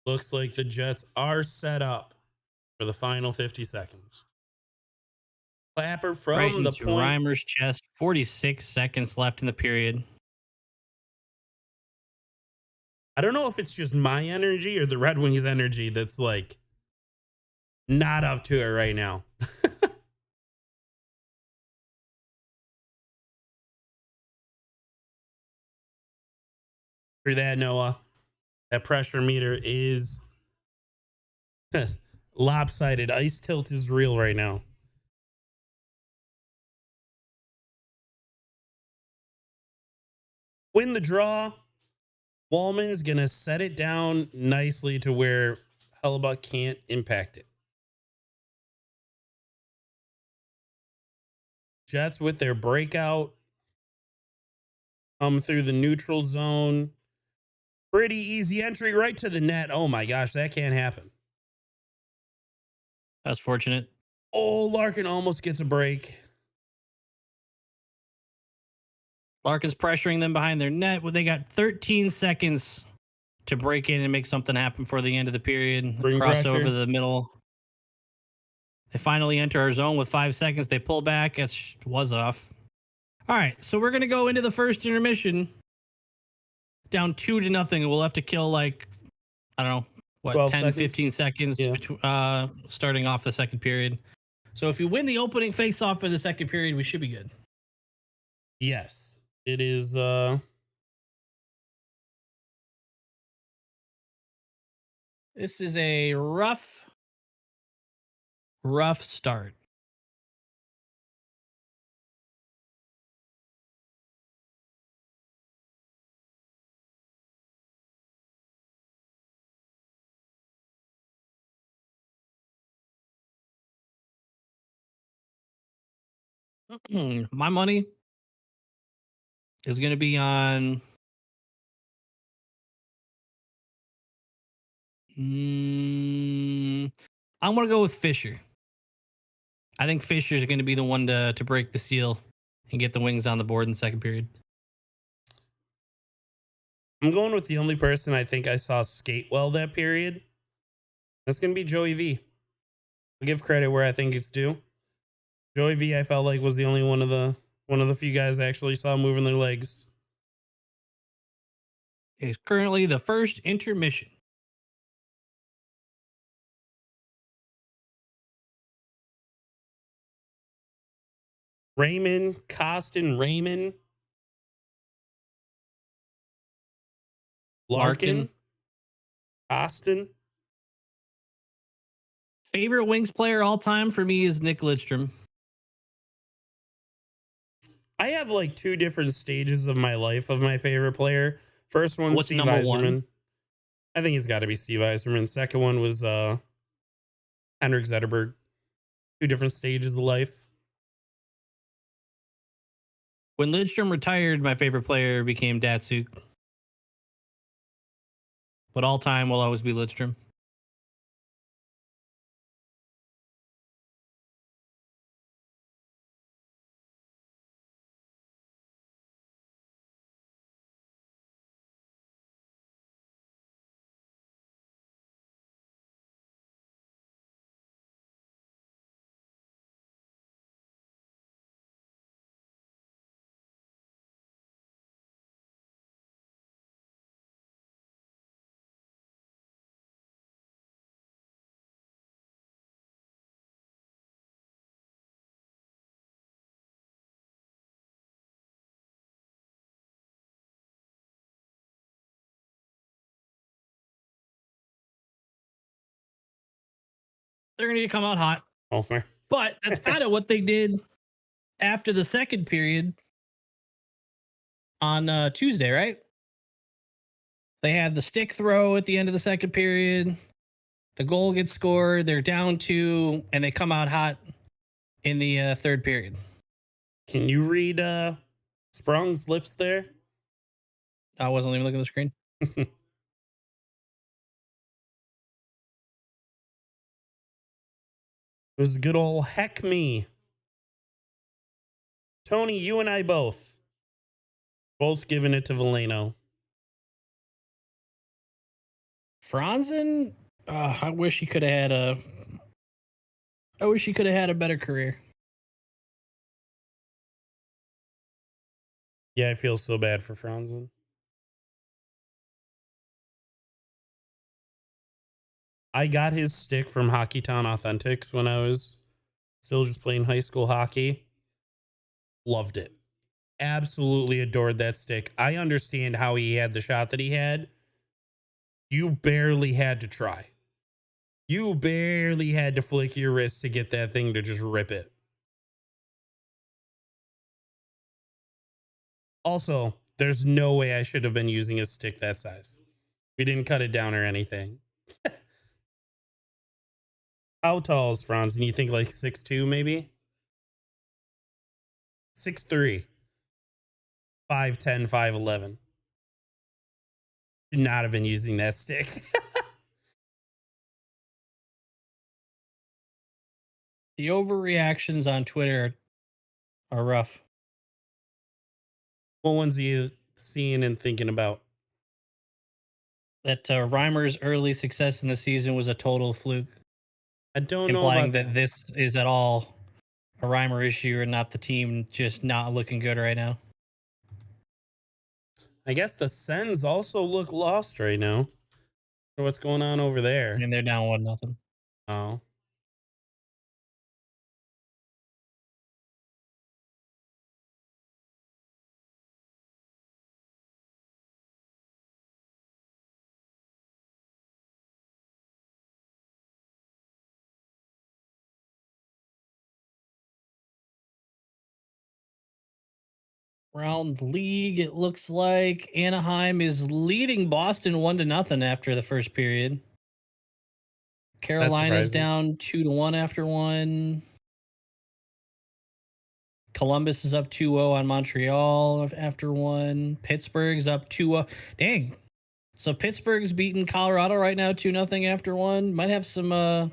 [SPEAKER 2] Looks like the Jets are set up for the final 50 seconds. Clapper
[SPEAKER 1] Right
[SPEAKER 2] from the
[SPEAKER 1] into
[SPEAKER 2] point.
[SPEAKER 1] Reimer's chest. 46 seconds left in the period.
[SPEAKER 2] I don't know if it's just my energy or the Red Wings energy that's like not up to it right now. For that, Noah, that pressure meter is lopsided. Ice tilt is real right now. Win the draw. Wallman's going to set it down nicely to where Hellebuyck can't impact it. Jets with their breakout come through the neutral zone. Pretty easy entry right to the net. Oh my gosh, that can't happen.
[SPEAKER 1] That's fortunate.
[SPEAKER 2] Oh, Larkin almost gets a break.
[SPEAKER 1] Larkin's pressuring them behind their net. Well, they got 13 seconds to break in and make something happen for the end of the period.
[SPEAKER 2] Bring
[SPEAKER 1] Cross
[SPEAKER 2] pressure.
[SPEAKER 1] over the middle. They finally enter our zone with 5 seconds. They pull back. It was off. All right, so we're going to go into the first intermission down 2-0. We'll have to kill like, I don't know, what,
[SPEAKER 2] 12
[SPEAKER 1] 10,
[SPEAKER 2] seconds?
[SPEAKER 1] 15 seconds
[SPEAKER 2] Yeah.
[SPEAKER 1] starting off the second period. So if you win the opening face-off for the second period, we should be good.
[SPEAKER 2] Yes, it is.
[SPEAKER 1] This is a rough start. My money is going to be on I'm going to go with Fisher. I think Fisher's going to be the one to break the seal and get the Wings on the board in the second period.
[SPEAKER 2] I'm going with the only person I think I saw skate well that period. That's going to be Joey V. I'll give credit where I think it's due. Joey V, I felt like was the only one of the few guys I actually saw moving their legs.
[SPEAKER 1] It's currently the first intermission.
[SPEAKER 2] Raymond, Costin, Raymond, Larkin, Costin.
[SPEAKER 1] Favorite Wings player all time for me is Nick Lidstrom.
[SPEAKER 2] I have like two different stages of my life of my favorite player. First one,
[SPEAKER 1] What's
[SPEAKER 2] Steve
[SPEAKER 1] number
[SPEAKER 2] Yzerman.
[SPEAKER 1] one?
[SPEAKER 2] I think it's got to be Steve Yzerman. Second one was Henrik Zetterberg. Two different stages of life.
[SPEAKER 1] When Lidstrom retired, my favorite player became Datsuk. But all time will always be Lidstrom. They're going to come out hot.
[SPEAKER 2] Oh, man.
[SPEAKER 1] But that's kind of what they did after the second period on Tuesday, right? They had the stick throw at the end of the second period. The goal gets scored. They're down 2, and they come out hot in the third period.
[SPEAKER 2] Can you read Sprung's lips there?
[SPEAKER 1] I wasn't even looking at the screen.
[SPEAKER 2] It was good old heck me. Tony, you and I both giving it to Veleno.
[SPEAKER 1] Franzen, I wish he could have had a. I wish he could have had a better career.
[SPEAKER 2] Yeah, I feel so bad for Franzen. I got his stick from Hockeytown Authentics when I was still just playing high school hockey. Loved it. Absolutely adored that stick. I understand how he had the shot that he had. You barely had to try. You barely had to flick your wrist to get that thing to just rip it. Also, there's no way I should have been using a stick that size. We didn't cut it down or anything. How tall is Franz? And you think like 6'2", maybe? 6'3". 5'10", 5'11". Should not have been using that stick.
[SPEAKER 1] The overreactions on Twitter are rough.
[SPEAKER 2] What ones are you seeing and thinking about?
[SPEAKER 1] That Reimer's early success in the season was a total fluke.
[SPEAKER 2] I don't know
[SPEAKER 1] Implying
[SPEAKER 2] about
[SPEAKER 1] that this is at all a Reimer issue and not the team just not looking good right now.
[SPEAKER 2] I guess the Sens also look lost right now. What's going on over there?
[SPEAKER 1] I mean, they're down 1-0.
[SPEAKER 2] Oh.
[SPEAKER 1] Around the league, it looks like Anaheim is leading Boston 1-0 after the first period. Carolina's
[SPEAKER 2] surprising.
[SPEAKER 1] down 2-1 after one. Columbus is up 2-0 on Montreal after one. Pittsburgh's up 2-0. Dang. So Pittsburgh's beating Colorado right now 2-0 after one. Might have some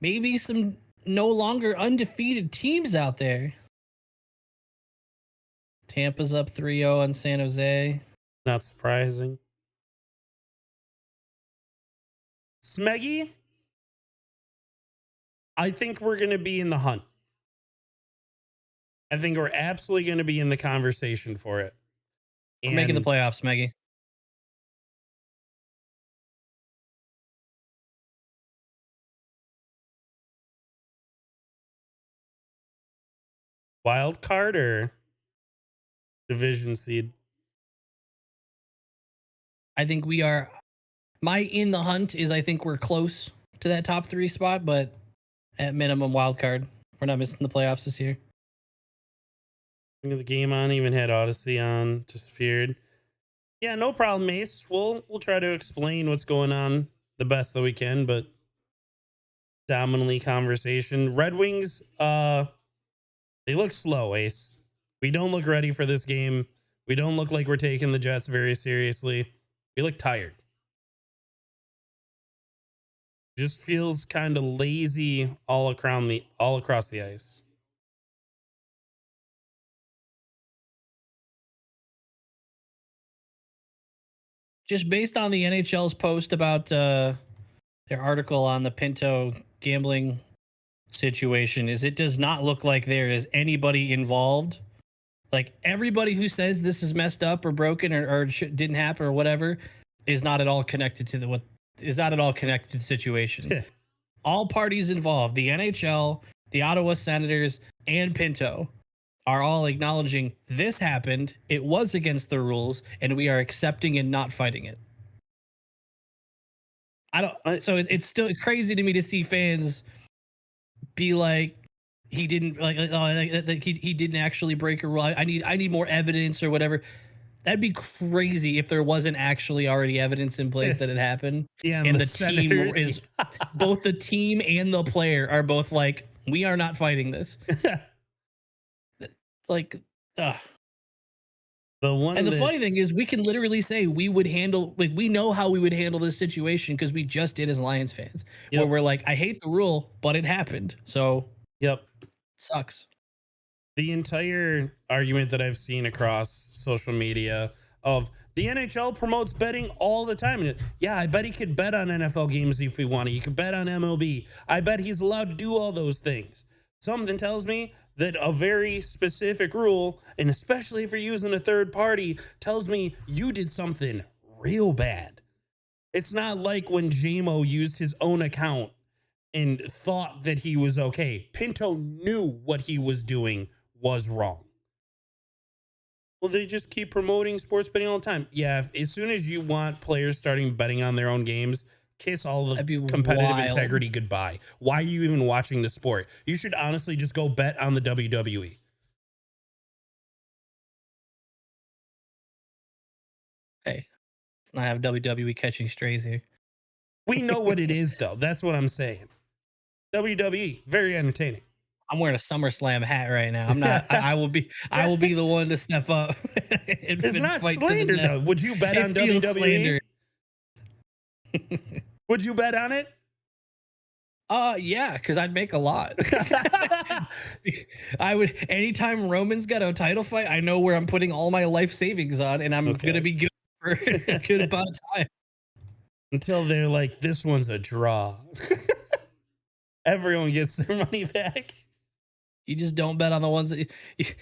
[SPEAKER 1] maybe some no longer undefeated teams out there. Tampa's up 3-0 on San Jose.
[SPEAKER 2] Not surprising. Smeggy, I think we're going to be in the hunt. I think we're absolutely going to be in the conversation for it.
[SPEAKER 1] We're making the playoffs, Meggy.
[SPEAKER 2] Wild card or division seed?
[SPEAKER 1] I think we are. My in the hunt is I think we're close to that top 3 spot, but at minimum wild card. We're not missing the playoffs this year.
[SPEAKER 2] The game on, even had Odyssey on, disappeared. Yeah, no problem, Ace. We'll try to explain what's going on the best that we can, but dominantly conversation. Red Wings, they look slow, Ace. We don't look ready for this game. We don't look like we're taking the Jets very seriously. We look tired. Just feels kind of lazy all across the ice.
[SPEAKER 1] Just based on the NHL's post about their article on the Pinto gambling situation, is it does not look like there is anybody involved. Like everybody who says this is messed up or broken or didn't happen or whatever is not at all connected to the situation. All parties involved, the NHL, the Ottawa Senators, and Pinto, are all acknowledging this happened, it was against the rules, and we are accepting and not fighting it. So it's still crazy to me to see fans be like, he didn't he didn't actually break a rule. I need more evidence or whatever. That'd be crazy if there wasn't actually already evidence in place that it happened.
[SPEAKER 2] Yeah,
[SPEAKER 1] and the
[SPEAKER 2] Senators,
[SPEAKER 1] team is both the team and the player are both like, we are not fighting this. Like,
[SPEAKER 2] the one.
[SPEAKER 1] And the funny thing is, we can literally say we would handle, like, we know how we would handle this situation because we just did as Lions fans, where we're like, I hate the rule, but it happened, so
[SPEAKER 2] yep,
[SPEAKER 1] sucks.
[SPEAKER 2] The entire argument that I've seen across social media of the NHL promotes betting all the time. Yeah, I bet he could bet on NFL games if he wanted. He could bet on MLB. I bet he's allowed to do all those things. Something tells me that a very specific rule, and especially if you're using a third party, tells me you did something real bad. It's not like when JMO used his own account and thought that he was okay. Pinto knew what he was doing was wrong. Well, they just keep promoting sports betting all the time. Yeah, as soon as you want players starting betting on their own games, kiss all the competitive integrity goodbye. Why are you even watching the sport? You should honestly just go bet on the WWE.
[SPEAKER 1] Hey, let's not have WWE catching strays here.
[SPEAKER 2] We know what it is, though. That's what I'm saying. WWE, very entertaining.
[SPEAKER 1] I'm wearing a SummerSlam hat right now. I'm not. I will be the one to step up.
[SPEAKER 2] It's not slander, though. Would you bet on WWE? Would you bet on it?
[SPEAKER 1] Yeah, because I'd make a lot. I would. Anytime Roman's got a title fight, I know where I'm putting all my life savings on, and I'm gonna be good for a good amount of time.
[SPEAKER 2] Until they're like, this one's a draw. Everyone gets their money back.
[SPEAKER 1] You just don't bet on the ones that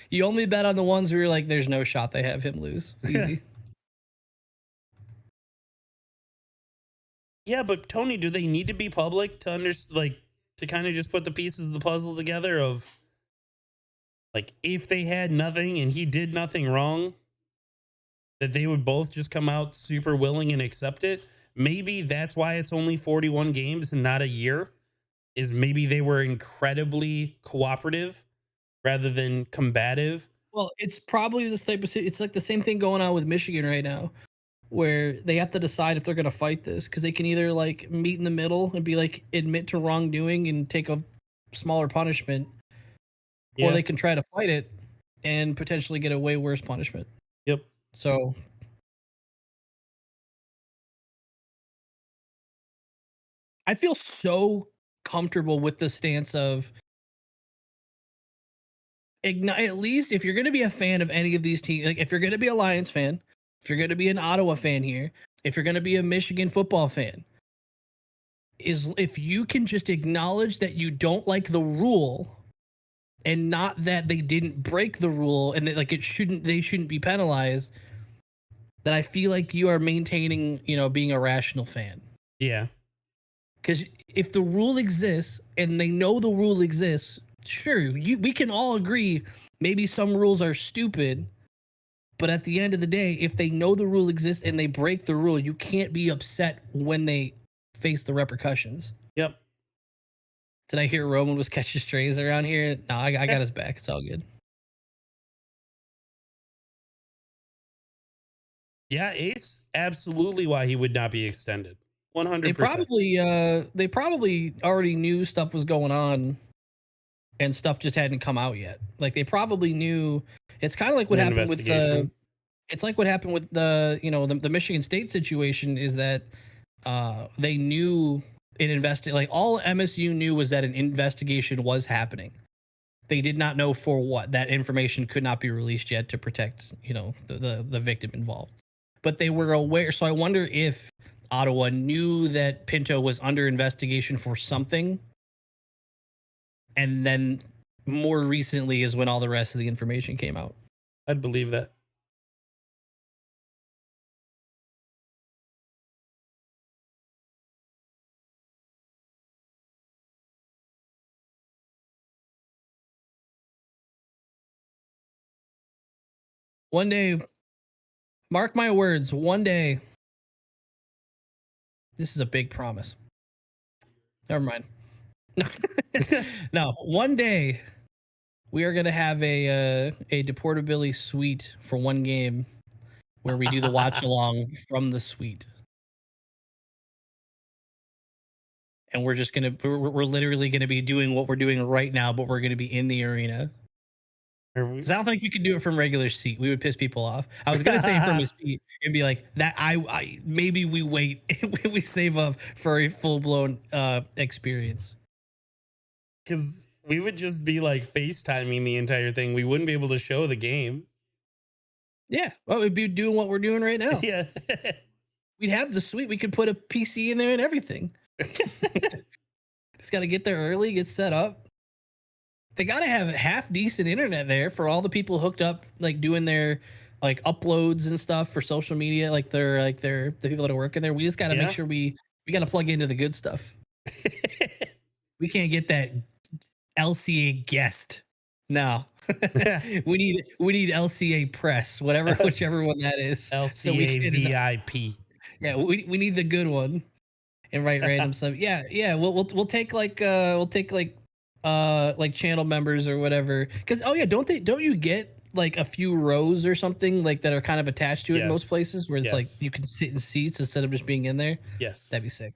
[SPEAKER 1] you only bet on the ones where you're like, there's no shot they have him lose. Easy.
[SPEAKER 2] Yeah, but Tony, do they need to be public to to kind of just put the pieces of the puzzle together of like if they had nothing and he did nothing wrong, that they would both just come out super willing and accept it? Maybe that's why it's only 41 games and not a year. Is maybe they were incredibly cooperative rather than combative.
[SPEAKER 1] Well, it's probably the type of it's like the same thing going on with Michigan right now, where they have to decide if they're going to fight this, because they can either like meet in the middle and be like admit to wrongdoing and take a smaller punishment, or they can try to fight it and potentially get a way worse punishment.
[SPEAKER 2] Yep.
[SPEAKER 1] So I feel so comfortable with the stance of at least if you're going to be a fan of any of these teams, like if you're going to be a Lions fan, if you're going to be an Ottawa fan here, if you're going to be a Michigan football fan, is if you can just acknowledge that you don't like the rule and not that they didn't break the rule and that like they shouldn't be penalized, then I feel like you are maintaining, being a rational fan.
[SPEAKER 2] Yeah.
[SPEAKER 1] Because if the rule exists and they know the rule exists, sure, we can all agree maybe some rules are stupid, but at the end of the day, if they know the rule exists and they break the rule, you can't be upset when they face the repercussions.
[SPEAKER 2] Yep.
[SPEAKER 1] Did I hear Roman was catching strays around here? No, I got his back. It's all good.
[SPEAKER 2] Yeah, Ace, absolutely why he would not be extended. 100%.
[SPEAKER 1] They probably already knew stuff was going on and stuff just hadn't come out yet. Like they probably knew. It's kind of like what happened with the the Michigan State situation is that they knew like all MSU knew was that an investigation was happening. They did not know for what. That information could not be released yet to protect, the victim involved. But they were aware. So I wonder if Ottawa knew that Pinto was under investigation for something. And then more recently is when all the rest of the information came out.
[SPEAKER 2] I'd believe that.
[SPEAKER 1] One day, mark my words, one day, this is a big promise. Never mind. No, one day we are going to have a deportability suite for one game where we do the watch along from the suite. And we're just going to, we're literally going to be doing what we're doing right now, but we're going to be in the arena. Because I don't think you could do it from regular seat. We would piss people off. I was gonna say from a seat and be like that. I maybe we wait. We save up for a full blown experience.
[SPEAKER 2] Because We would just be like FaceTiming the entire thing. We wouldn't be able to show the game.
[SPEAKER 1] Yeah. Well, we'd be doing what we're doing right now.
[SPEAKER 2] Yeah.
[SPEAKER 1] We'd have the suite. We could put a PC in there and everything. Just got to get there early, get set up. They got to have half decent internet there for all the people hooked up, like doing their like uploads and stuff for social media. The people that are working there. We just got to
[SPEAKER 2] Yeah.
[SPEAKER 1] make sure we got to plug into the good stuff. We can't get that LCA guest. No. we need LCA press, whichever one that is.
[SPEAKER 2] LCA VIP.
[SPEAKER 1] Yeah, we need the good one. And write random stuff. Yeah. We'll take like channel members or whatever. Because don't you get like a few rows or something like that are kind of attached to it in most
[SPEAKER 2] Yes.
[SPEAKER 1] places where it's like
[SPEAKER 2] Yes.
[SPEAKER 1] you can sit in seats instead of just being in there?
[SPEAKER 2] Yes.
[SPEAKER 1] That'd be sick.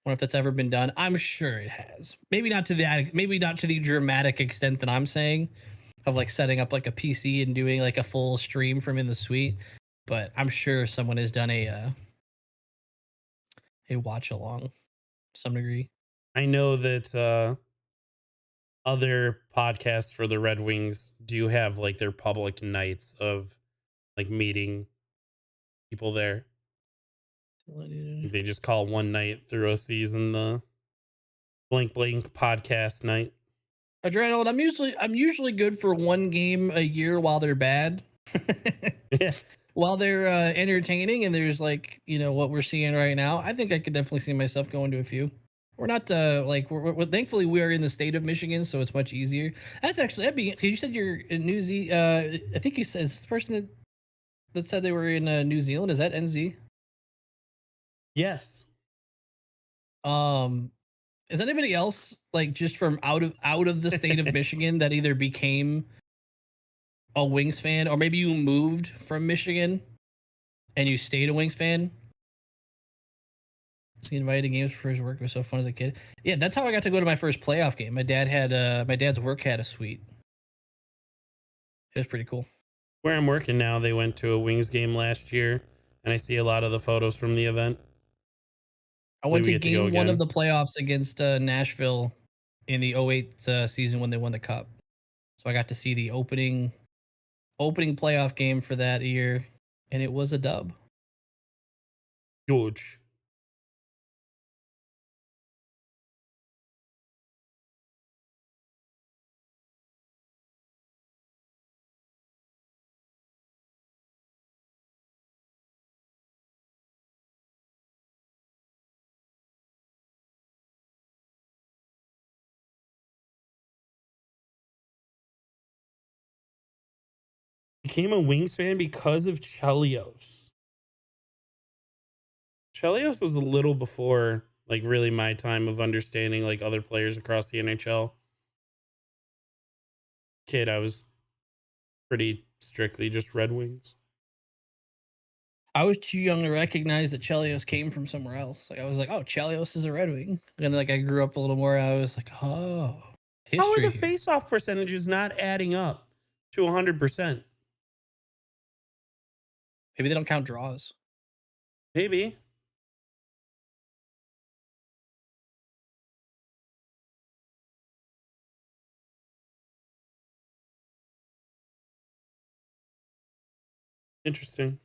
[SPEAKER 1] Wonder if that's ever been done. I'm sure it has. Maybe not to the dramatic extent that I'm saying, of like setting up like a PC and doing like a full stream from in the suite. But I'm sure someone has done a watch along to some degree.
[SPEAKER 2] I know that other podcasts for the Red Wings do have like their public nights of like meeting people there. They just call one night through a season the blank podcast night.
[SPEAKER 1] Adrenaline, I'm usually good for one game a year while they're bad.
[SPEAKER 2] Yeah.
[SPEAKER 1] While they're entertaining and there's like, what we're seeing right now, I think I could definitely see myself going to a few. We're not we're thankfully we are in the state of Michigan, so it's much easier. That'd be, you said you're in New Zealand. I think you said, is this person that said they were in New Zealand, is that NZ?
[SPEAKER 2] Yes.
[SPEAKER 1] Is anybody else like just from out of the state of Michigan that either became a Wings fan, or maybe you moved from Michigan and you stayed a Wings fan? He invited to games for his work. It was so fun as a kid. Yeah, that's how I got to go to my first playoff game. My dad's work had a suite. It was pretty cool.
[SPEAKER 2] Where I'm working now, they went to a Wings game last year, and I see a lot of the photos from the event.
[SPEAKER 1] I went to game one of the playoffs against Nashville in the 08 season when they won the cup. So I got to see the opening playoff game for that year, and it was a dub.
[SPEAKER 2] Huge. Became a Wings fan because of Chelios. Chelios was a little before like really my time of understanding like other players across the NHL. Kid, I was pretty strictly just Red Wings.
[SPEAKER 1] I was too young to recognize that Chelios came from somewhere else. Like I was like, oh, Chelios is a Red Wing. And like I grew up a little more. I was like, oh,
[SPEAKER 2] How are the
[SPEAKER 1] here.
[SPEAKER 2] face-off percentages not adding up to 100%?
[SPEAKER 1] Maybe they don't count draws.
[SPEAKER 2] Maybe. Interesting.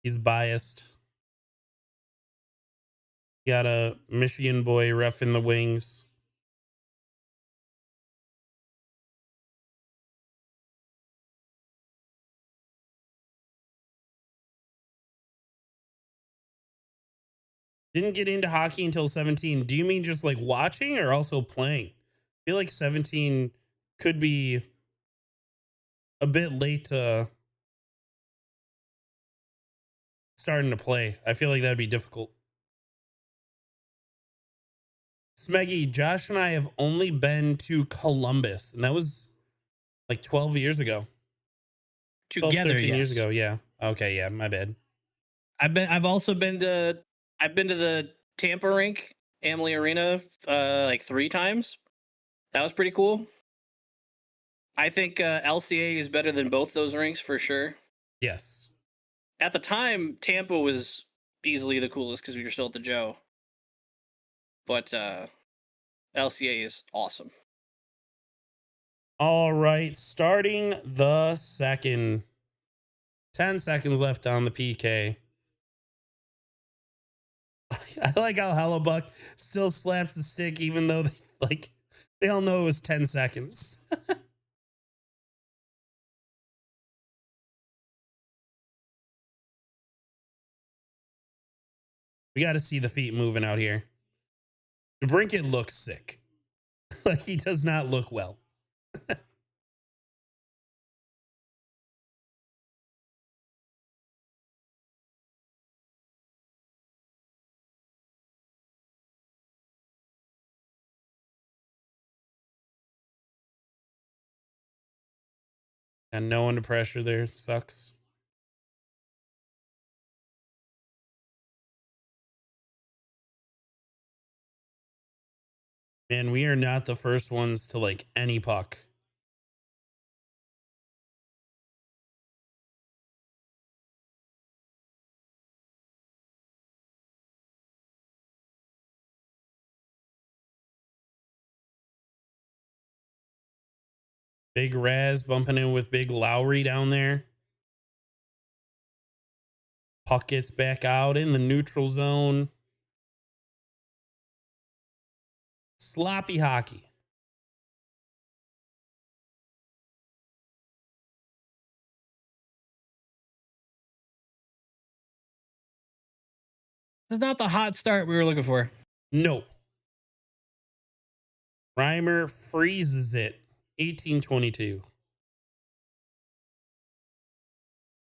[SPEAKER 2] He's biased. Got a Michigan boy ref in the Wings. Didn't get into hockey until 17. Do you mean just like watching or also playing? I feel like 17 could be a bit late to starting to play. I feel like that'd be difficult. Smeggy, Josh and I have only been to Columbus, and that was like 12 years ago. 12,
[SPEAKER 1] Together,
[SPEAKER 2] 13 years
[SPEAKER 1] yes.
[SPEAKER 2] ago, yeah. Okay, yeah, my bad.
[SPEAKER 1] I've been to the Tampa rink Amalie Arena like 3 times. That was pretty cool. I think LCA is better than both those rinks for sure.
[SPEAKER 2] Yes.
[SPEAKER 1] At the time, Tampa was easily the coolest because we were still at the Joe. But LCA is awesome.
[SPEAKER 2] All right, starting the second. 10 seconds left on the PK. I like how Hellebuck still slaps the stick even though they all know it was 10 seconds. We got to see the feet moving out here. DeBrincat looks sick. Like he does not look well. And no one to pressure there. Sucks. Man, we are not the first ones to like any puck. Big Raz bumping in with Big Lowry down there. Puck gets back out in the neutral zone. Sloppy hockey.
[SPEAKER 1] It's not the hot start we were looking for.
[SPEAKER 2] No. Reimer freezes it. 18-22.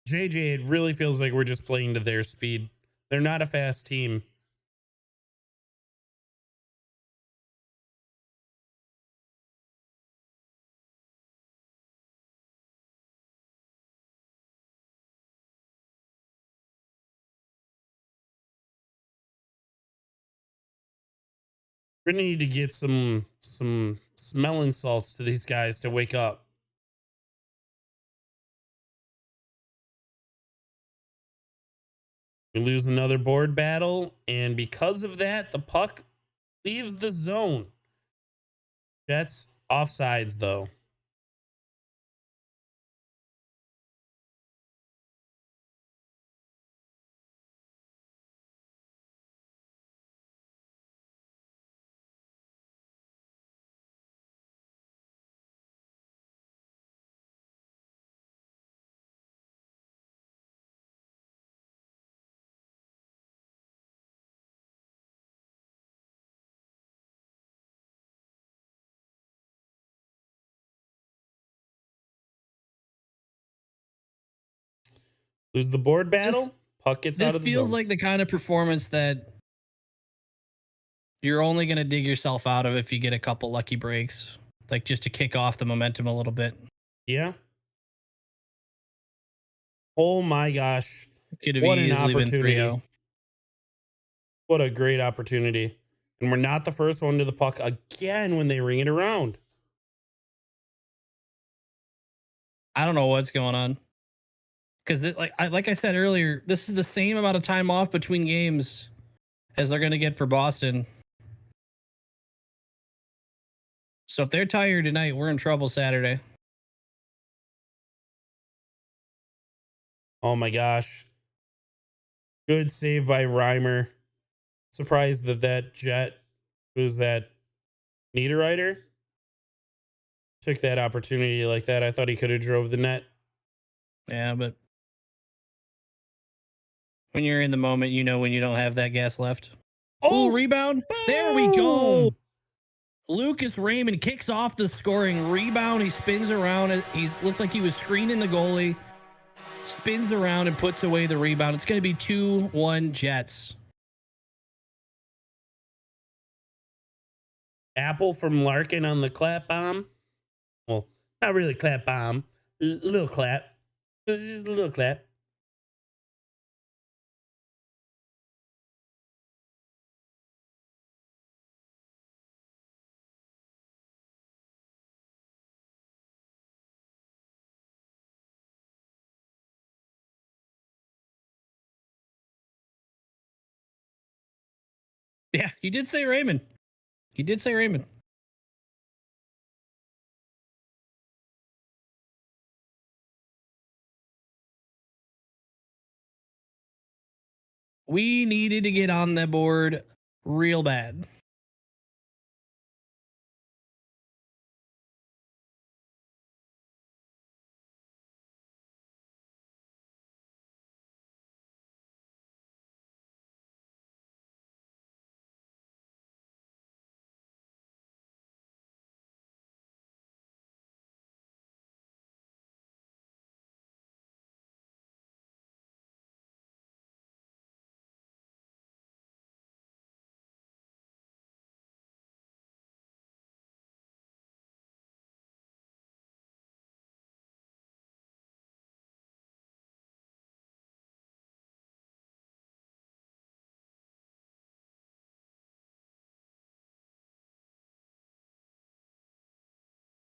[SPEAKER 2] JJ, it really feels like we're just playing to their speed. They're not a fast team. We're gonna need to get some smelling salts to these guys to wake up. We lose another board battle, and because of that, the puck leaves the zone. Jets offsides though. Lose the board battle. Puck gets out
[SPEAKER 1] This
[SPEAKER 2] of the
[SPEAKER 1] feels
[SPEAKER 2] zone.
[SPEAKER 1] like the kind of performance that you're only going to dig yourself out of if you get a couple lucky breaks, like just to kick off the momentum a little bit.
[SPEAKER 2] Yeah. Oh my gosh.
[SPEAKER 1] Could have
[SPEAKER 2] What an
[SPEAKER 1] easily been
[SPEAKER 2] opportunity.
[SPEAKER 1] 3-0.
[SPEAKER 2] What a great opportunity. And we're not the first one to the puck again when they ring it around.
[SPEAKER 1] I don't know what's going on. Because like I said earlier, this is the same amount of time off between games as they're going to get for Boston. So if they're tired tonight, we're in trouble Saturday.
[SPEAKER 2] Oh my gosh. Good save by Reimer. Surprised that Jet, who's that Niederreiter, took that opportunity like that. I thought he could have drove the net.
[SPEAKER 1] Yeah, but when you're in the moment, you know when you don't have that gas left. Oh, rebound.
[SPEAKER 2] Boom!
[SPEAKER 1] There we go. Lucas Raymond kicks off the scoring rebound. He spins around. He looks like he was screening the goalie. Spins around and puts away the rebound. It's going to be 2-1 Jets.
[SPEAKER 2] Apple from Larkin on the clap bomb. Well, not really clap bomb. Little clap. It was just a little clap.
[SPEAKER 1] Yeah, you did say Raymond. You did say Raymond. We needed to get on the board real bad.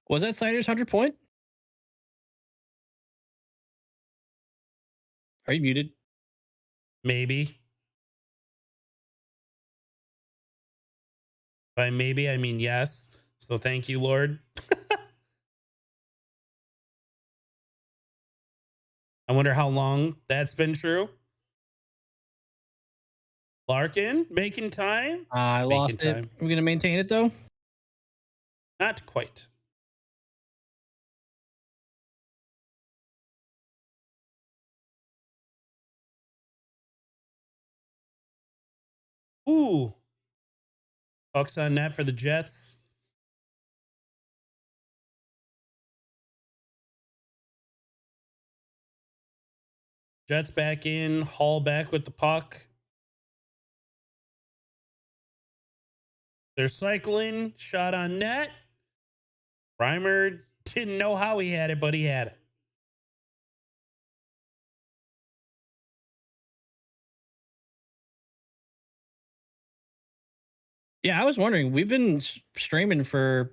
[SPEAKER 1] Was that Cider's 100 point? Are you muted?
[SPEAKER 2] Maybe. By maybe, I mean yes. So thank you, Lord. I wonder how long that's been true. Larkin making time?
[SPEAKER 1] I
[SPEAKER 2] Making
[SPEAKER 1] lost it.
[SPEAKER 2] time.
[SPEAKER 1] We're going to maintain it though.
[SPEAKER 2] Not quite. Ooh. Bucks on net for the Jets. Jets back in. Hall back with the puck. They're cycling. Shot on net. Reimer didn't know how he had it, but he had it.
[SPEAKER 1] Yeah, I was wondering. We've been streaming for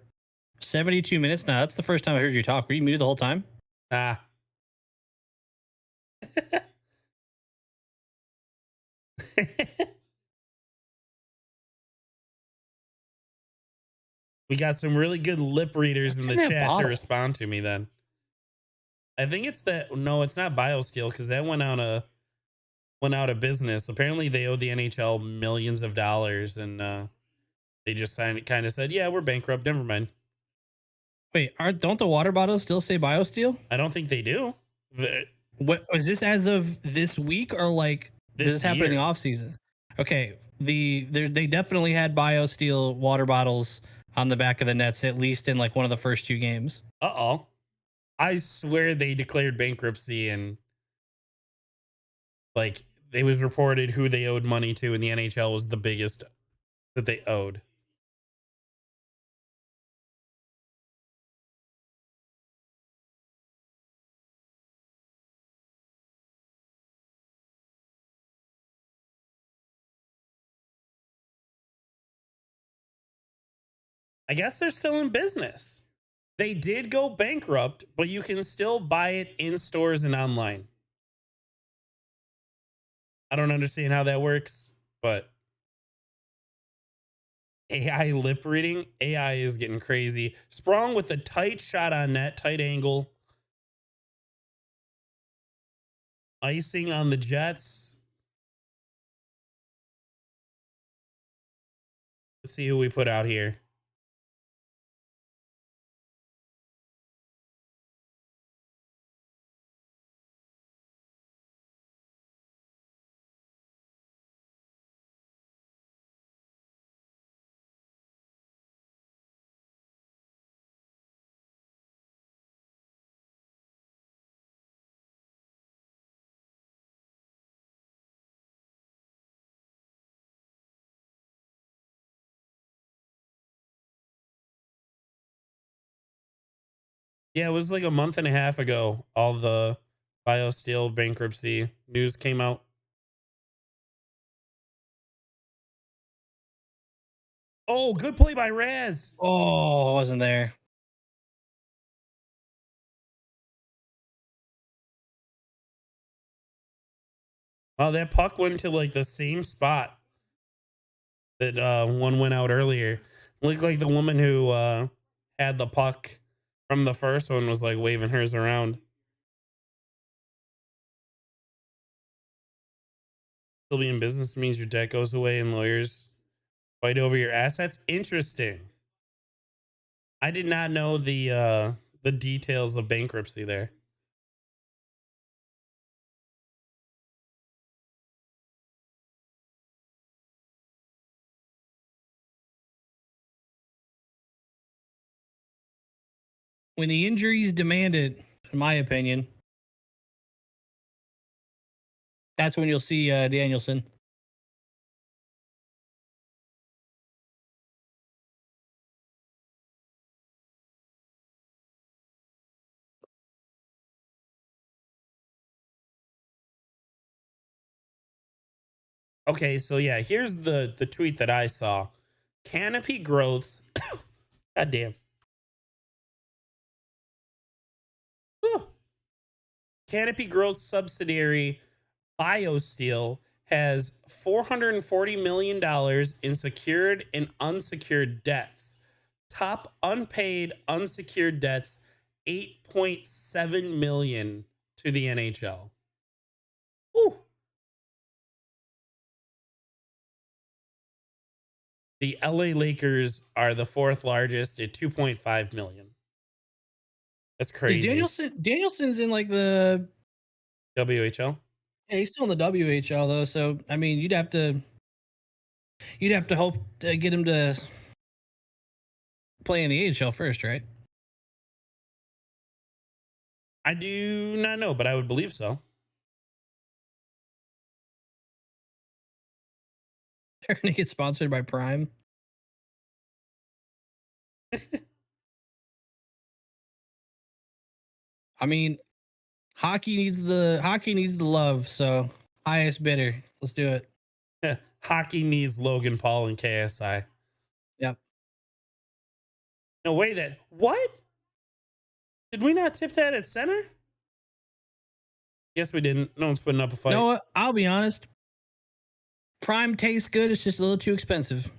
[SPEAKER 1] 72 minutes now. That's the first time I heard you talk. Were you muted the whole time?
[SPEAKER 2] Ah. We got some really good lip readers
[SPEAKER 1] What's
[SPEAKER 2] in
[SPEAKER 1] in
[SPEAKER 2] the
[SPEAKER 1] that
[SPEAKER 2] chat to
[SPEAKER 1] bottle?
[SPEAKER 2] respond to me then. I think it's that no, it's not BioSteel because that went out of business. Apparently they owed the NHL millions of dollars and they just kind of said, "Yeah, we're bankrupt. Never mind."
[SPEAKER 1] Wait, don't the water bottles still say BioSteel?
[SPEAKER 2] I don't think they do.
[SPEAKER 1] What is this as of this week or like does
[SPEAKER 2] This
[SPEAKER 1] this happen in the
[SPEAKER 2] year.
[SPEAKER 1] off season? Okay, they definitely had BioSteel water bottles on the back of the nets at least in like one of the first two games.
[SPEAKER 2] Uh-oh. I swear they declared bankruptcy and like it was reported who they owed money to and the NHL was the biggest that they owed. I guess they're still in business. They did go bankrupt, but you can still buy it in stores and online. I don't understand how that works, but AI lip reading, AI is getting crazy. Sprong with a tight shot on net, tight angle. Icing on the Jets. Let's see who we put out here. Yeah, it was like a month and a half ago. All the BioSteel bankruptcy news came out. Oh, good play by Raz.
[SPEAKER 1] Oh, I wasn't there.
[SPEAKER 2] Oh, that puck went to like the same spot. that one went out earlier. Looked like the woman who had the puck from the first one was like waving hers around. Still be in business means your debt goes away and lawyers fight over your assets. Interesting. I did not know the details of bankruptcy there.
[SPEAKER 1] When the injuries demand it, in my opinion, that's when you'll see Danielson.
[SPEAKER 2] Okay, so yeah, here's the tweet that I saw. Canopy Growth's God damn. Whew. Canopy Growth subsidiary BioSteel has $440 million in secured and unsecured debts. Top unpaid unsecured debts, 8.7 million to the NHL. Whew. The LA Lakers are the fourth largest at 2.5 million. That's
[SPEAKER 1] Is
[SPEAKER 2] crazy.
[SPEAKER 1] Danielson's in like the
[SPEAKER 2] WHL?
[SPEAKER 1] yeah, he's still in the WHL though, so I mean you'd have to hope to get him to play in the AHL first, right?
[SPEAKER 2] I do not know, but I would believe so.
[SPEAKER 1] They're gonna get sponsored by Prime. I mean, hockey needs the love, so highest bidder. Let's do it.
[SPEAKER 2] Hockey needs Logan Paul and KSI.
[SPEAKER 1] Yep.
[SPEAKER 2] No way that. What? Did we not tip that at center? Yes, we didn't. No one's putting up a fight.
[SPEAKER 1] You know what? I'll be honest. Prime tastes good. It's just a little too expensive.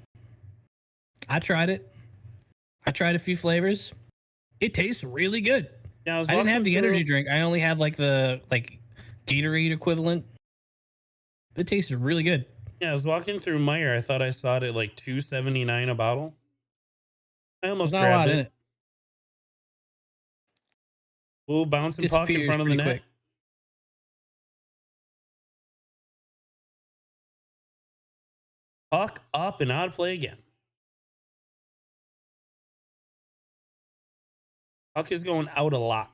[SPEAKER 1] I tried it. I tried a few flavors. It tastes really good.
[SPEAKER 2] Yeah,
[SPEAKER 1] I didn't have the energy drink. I only had like the Gatorade equivalent. It tasted really good.
[SPEAKER 2] Yeah, I was walking through Meyer. I thought I saw it at like $2.79 a bottle. I
[SPEAKER 1] There's
[SPEAKER 2] almost
[SPEAKER 1] not a lot
[SPEAKER 2] grabbed
[SPEAKER 1] in
[SPEAKER 2] it.
[SPEAKER 1] it.
[SPEAKER 2] Ooh, bouncing puck in
[SPEAKER 1] Disappears
[SPEAKER 2] front of the
[SPEAKER 1] pretty
[SPEAKER 2] net.
[SPEAKER 1] quick.
[SPEAKER 2] Puck up and out of play again. Puck is going out a lot.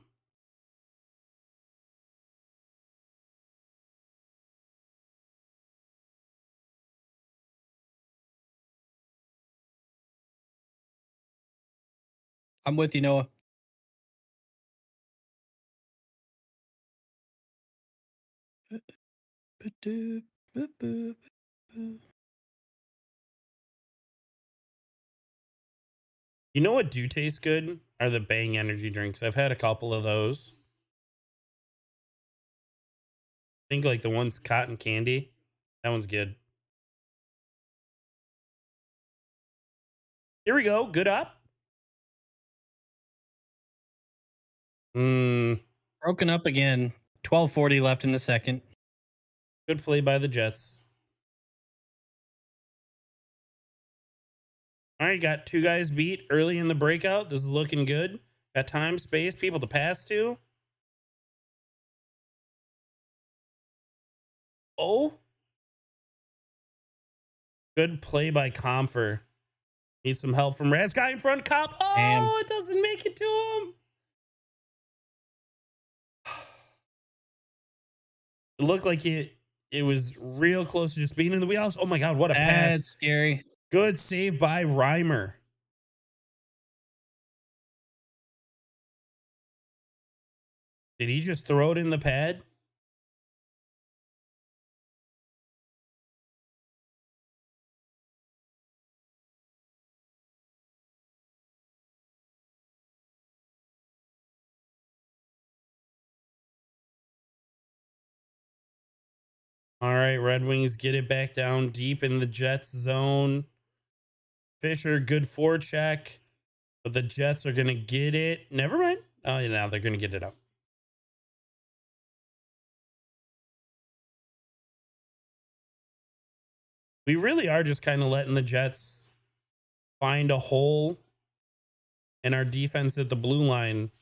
[SPEAKER 1] I'm with you, Noah.
[SPEAKER 2] You know what do taste good? Are the Bang energy drinks. I've had a couple of those. I think like the one's cotton candy. That one's good. Here we go. Good up.
[SPEAKER 1] Broken up again. 12:40 left in the second.
[SPEAKER 2] Good play by the Jets. All right, got two guys beat early in the breakout. This is looking good. Got time, space, people to pass to. Oh. Good play by Comfer. Need some help from Raz. Guy in front, Cop. Oh,
[SPEAKER 1] Damn.
[SPEAKER 2] it doesn't make it to him. It looked like it was real close to just being in the wheelhouse. Oh my God, what a pass.
[SPEAKER 1] That's scary.
[SPEAKER 2] Good save by Reimer. Did he just throw it in the pad? All right, Red Wings get it back down deep in the Jets zone. Fisher, good forecheck, but the Jets are going to get it. Never mind. Oh, yeah, now they're going to get it up. We really are just kind of letting the Jets find a hole in our defense at the blue line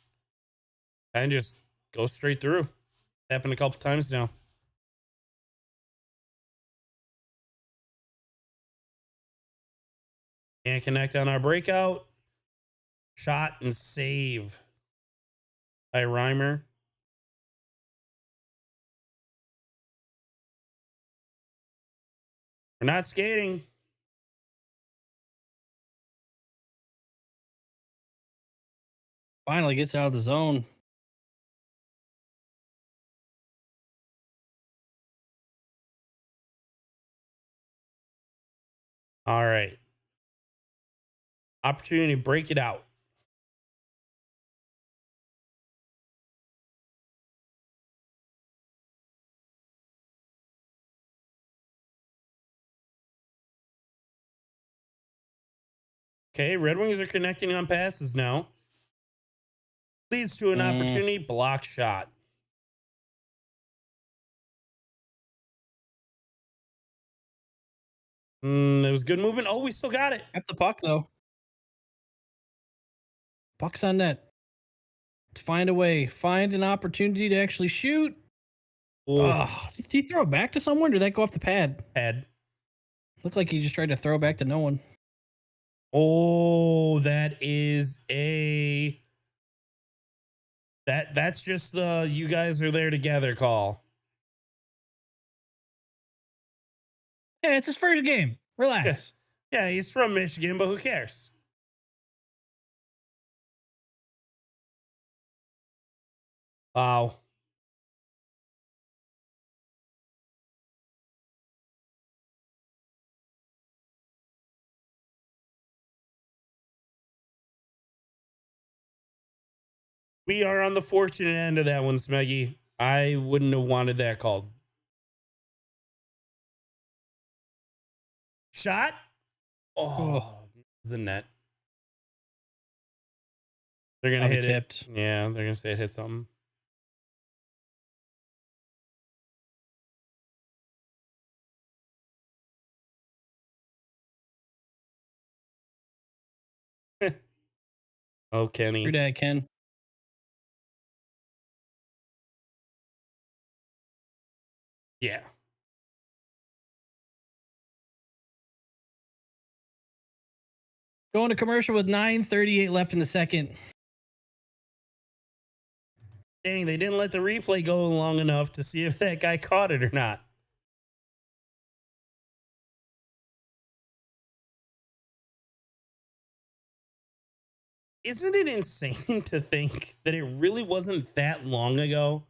[SPEAKER 2] and just go straight through. Happened a couple times now. Can't connect on our breakout. Shot and save by Reimer. We're not skating.
[SPEAKER 1] Finally gets out of the zone.
[SPEAKER 2] All right. Opportunity to break it out. Okay, Red Wings are connecting on passes now. Leads to an opportunity, block shot. It was good moving. Oh, we still got it.
[SPEAKER 1] Kept the puck, though. Puck's on net. Find a way. Find an opportunity to actually shoot. Oh, did he throw it back to someone? Or did that go off the pad?
[SPEAKER 2] Pad.
[SPEAKER 1] Looked like he just tried to throw it back to no one.
[SPEAKER 2] Oh, that is a... That's just the you guys are there together call.
[SPEAKER 1] Yeah, it's his first game. Relax.
[SPEAKER 2] Yeah, he's from Michigan, but who cares? Wow. We are on the fortunate end of that one, Smeggy. I wouldn't have wanted that called. Shot? Oh, the net. They're going to hit
[SPEAKER 1] tipped.
[SPEAKER 2] it. Yeah, they're going to say it hit something. Oh, Kenny.
[SPEAKER 1] Your dad, Ken.
[SPEAKER 2] Yeah.
[SPEAKER 1] Going to commercial with 9:38 left in the second.
[SPEAKER 2] Dang, they didn't let the replay go long enough to see if that guy caught it or not. Isn't it insane to think that it really wasn't that long ago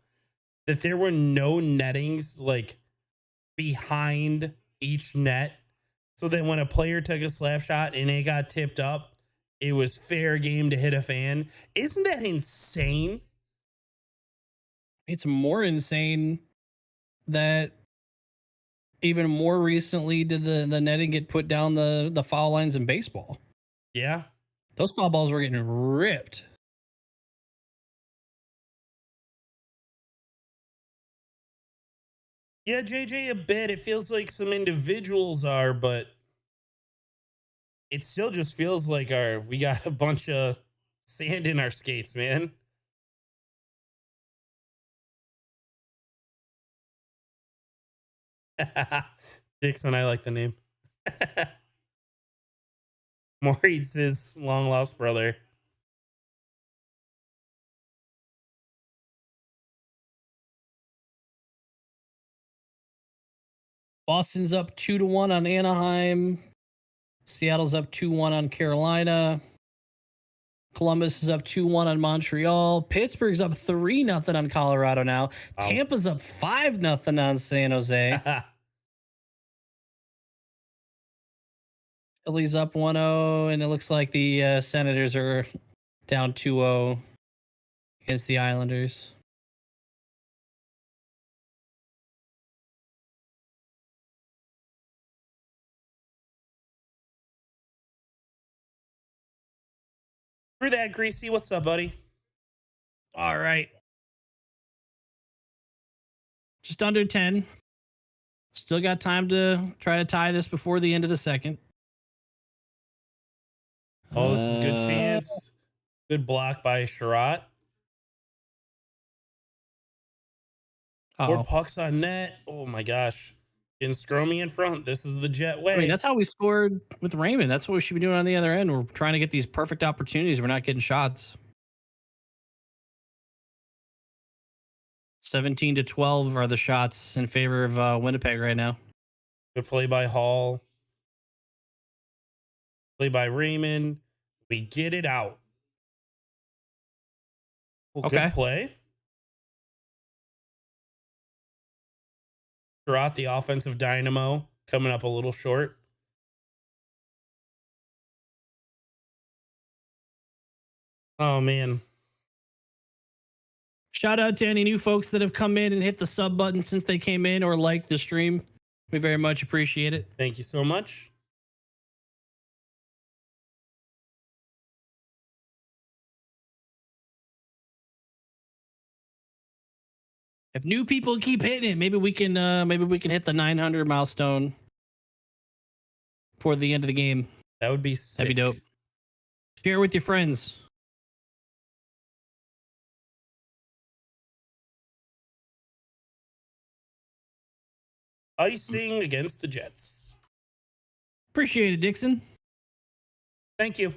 [SPEAKER 2] that there were no nettings like behind each net, so that when a player took a slap shot and it got tipped up, it was fair game to hit a fan? Isn't that insane?
[SPEAKER 1] It's more insane that even more recently did the netting get put down the foul lines in baseball.
[SPEAKER 2] Yeah.
[SPEAKER 1] Those foul balls were getting ripped.
[SPEAKER 2] Yeah, JJ, a bit. It feels like some individuals are, but it still just feels like we got a bunch of sand in our skates, man. Dixon, I like the name. Maurice's long lost brother.
[SPEAKER 1] Boston's up 2-1 on Anaheim. Seattle's up 2-1 on Carolina. Columbus is up 2-1 on Montreal. Pittsburgh's up 3-0 on Colorado now.
[SPEAKER 2] Wow.
[SPEAKER 1] Tampa's up 5-0 on San Jose. Philly's up 1-0, and it looks like the Senators are down 2-0 against the Islanders.
[SPEAKER 2] Screw that, Greasy. What's up, buddy?
[SPEAKER 1] All right. Just under 10. Still got time to try to tie this before the end of the second.
[SPEAKER 2] Oh, this is a good chance. Good block by Sherratt. More pucks on net. Oh my gosh. Getting Stromey in front. This is the Jet way.
[SPEAKER 1] I mean, that's how we scored with Raymond. That's what we should be doing on the other end. We're trying to get these perfect opportunities. We're not getting shots. 17-12 are the shots in favor of Winnipeg right now.
[SPEAKER 2] Good play by Hall. Play by Raymond. We get it out. Well,
[SPEAKER 1] Okay.
[SPEAKER 2] good play. Sherratt, the offensive dynamo, coming up a little short. Oh, man.
[SPEAKER 1] Shout out to any new folks that have come in and hit the sub button since they came in or liked the stream. We very much appreciate it.
[SPEAKER 2] Thank you so much.
[SPEAKER 1] If new people keep hitting it, maybe we can hit the 900 milestone for the end of the game.
[SPEAKER 2] That would be sick.
[SPEAKER 1] That'd be dope. Share it with your friends.
[SPEAKER 2] Icing against the Jets.
[SPEAKER 1] Appreciate it, Dixon.
[SPEAKER 2] Thank you.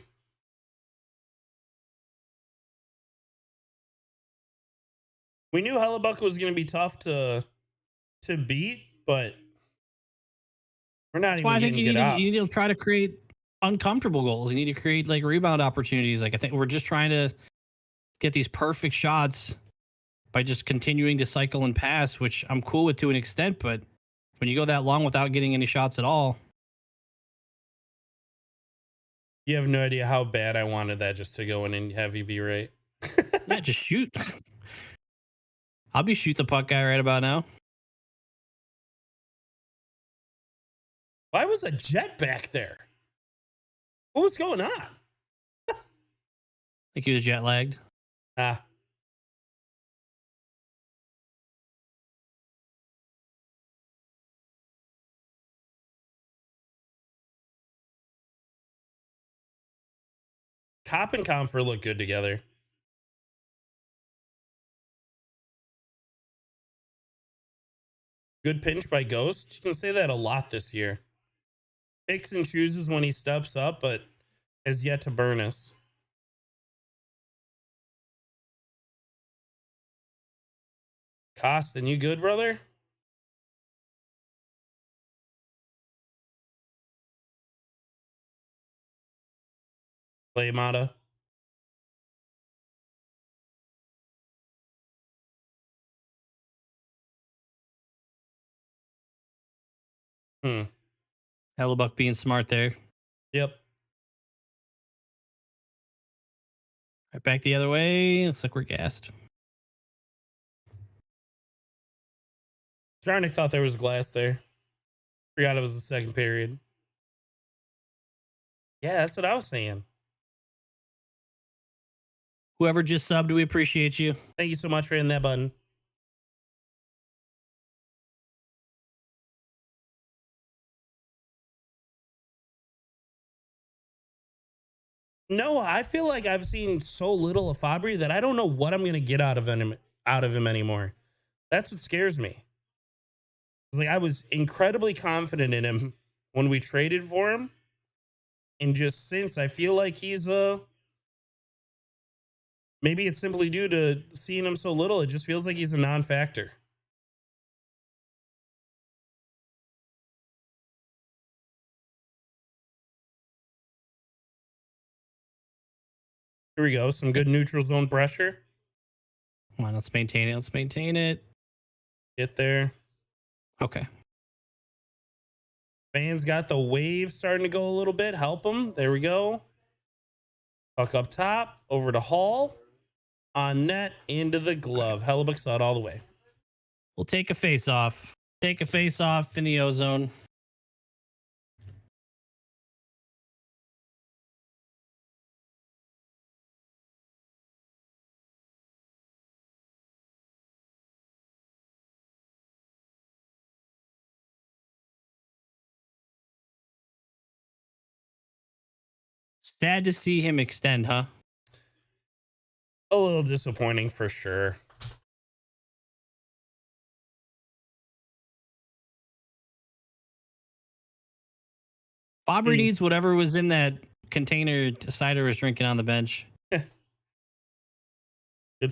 [SPEAKER 2] We knew Hellebuck was going to be tough to beat, but we're not
[SPEAKER 1] That's
[SPEAKER 2] even
[SPEAKER 1] why I think
[SPEAKER 2] getting good ops.
[SPEAKER 1] you need to try to create uncomfortable goals. You need to create like rebound opportunities. Like I think we're just trying to get these perfect shots by just continuing to cycle and pass, which I'm cool with to an extent, but when you go that long without getting any shots at all.
[SPEAKER 2] You have no idea how bad I wanted that just to go in and have you be right.
[SPEAKER 1] Yeah, just shoot. I'll be shoot the puck guy right about now.
[SPEAKER 2] Why was a Jet back there? What was going on?
[SPEAKER 1] I think he was jet lagged.
[SPEAKER 2] Ah. Cop and Comfer look good together. Good pinch by Ghost. You can say that a lot this year. Picks and chooses when he steps up, but has yet to burn us. Costin, you good, brother? Play Mata.
[SPEAKER 1] Hellebuck being smart there.
[SPEAKER 2] Yep.
[SPEAKER 1] Right back the other way. Looks like we're gassed.
[SPEAKER 2] Jarnik thought there was glass there. Forgot it was the second period. Yeah, that's what I was saying.
[SPEAKER 1] Whoever just subbed, we appreciate you.
[SPEAKER 2] Thank you so much for hitting that button. No, I feel like I've seen so little of Fabry that I don't know what I'm gonna get out of him anymore. That's what scares me. It's like I was incredibly confident in him when we traded for him, and just since I feel like he's maybe it's simply due to seeing him so little. It just feels like he's a non-factor. Here we go. Some good neutral zone pressure.
[SPEAKER 1] Come on, let's maintain it. Let's maintain it.
[SPEAKER 2] Get there.
[SPEAKER 1] Okay.
[SPEAKER 2] Fans got the wave starting to go a little bit. Help them. There we go. Puck up top. Over to Hall. On net. Into the glove. Hellebuck saw it all the way.
[SPEAKER 1] We'll take a face off. Take a face off in the ozone. Sad to see him extend, huh?
[SPEAKER 2] A little disappointing for sure.
[SPEAKER 1] Bobber
[SPEAKER 2] Hey,
[SPEAKER 1] needs whatever was in that container cider was drinking on the bench.
[SPEAKER 2] good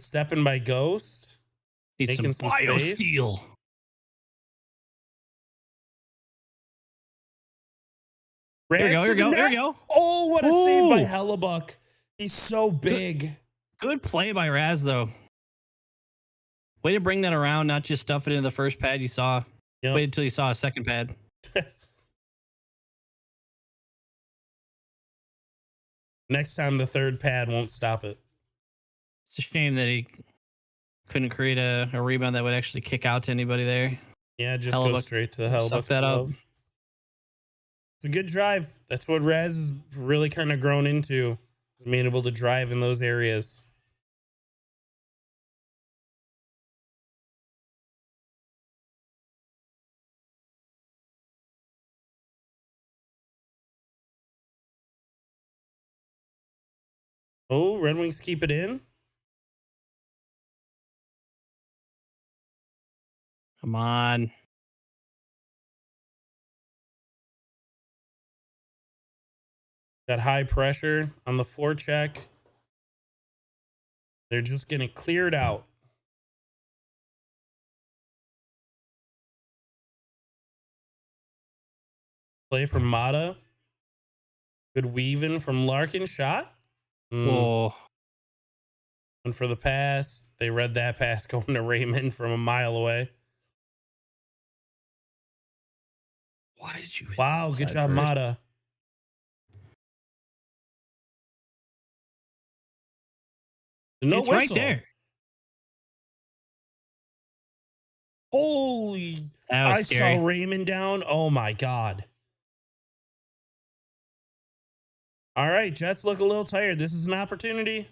[SPEAKER 2] stepping by Ghost,
[SPEAKER 1] Needs
[SPEAKER 2] making
[SPEAKER 1] some
[SPEAKER 2] some
[SPEAKER 1] bio
[SPEAKER 2] space.
[SPEAKER 1] steel. Here we
[SPEAKER 2] Raz
[SPEAKER 1] go.
[SPEAKER 2] to
[SPEAKER 1] Here we
[SPEAKER 2] the
[SPEAKER 1] go. Here
[SPEAKER 2] net.
[SPEAKER 1] we go.
[SPEAKER 2] Oh, what a save by
[SPEAKER 1] Ooh,
[SPEAKER 2] Hellebuck. He's so
[SPEAKER 1] good,
[SPEAKER 2] big.
[SPEAKER 1] good play by Raz though. Way to bring that around, not just stuff it into the first pad you saw.
[SPEAKER 2] Yep.
[SPEAKER 1] Wait until you saw a second pad.
[SPEAKER 2] Next time the third pad won't stop it.
[SPEAKER 1] It's a shame that he couldn't create a rebound that would actually kick out to anybody there.
[SPEAKER 2] Yeah, just go
[SPEAKER 1] Hellebuck
[SPEAKER 2] straight to
[SPEAKER 1] sucked
[SPEAKER 2] Hellebuck's
[SPEAKER 1] that up.
[SPEAKER 2] glove. It's a good drive. That's what Raz has really kind of grown into. Is being able to drive in those areas. Oh, Red Wings keep it in.
[SPEAKER 1] Come on.
[SPEAKER 2] Got high pressure on the forecheck. They're just getting cleared out. Play from Mata. Good weaving from Larkin. Shot.
[SPEAKER 1] Whoa.
[SPEAKER 2] And for the pass, they read that pass going to Raymond from a mile away.
[SPEAKER 1] Why did you hit
[SPEAKER 2] Wow,
[SPEAKER 1] that
[SPEAKER 2] good
[SPEAKER 1] side
[SPEAKER 2] job,
[SPEAKER 1] first?
[SPEAKER 2] Mata. No
[SPEAKER 1] It's
[SPEAKER 2] whistle.
[SPEAKER 1] right there.
[SPEAKER 2] Holy.
[SPEAKER 1] That was
[SPEAKER 2] I
[SPEAKER 1] scary.
[SPEAKER 2] saw Raymond down. Oh my God. All right, Jets look a little tired. This is an opportunity.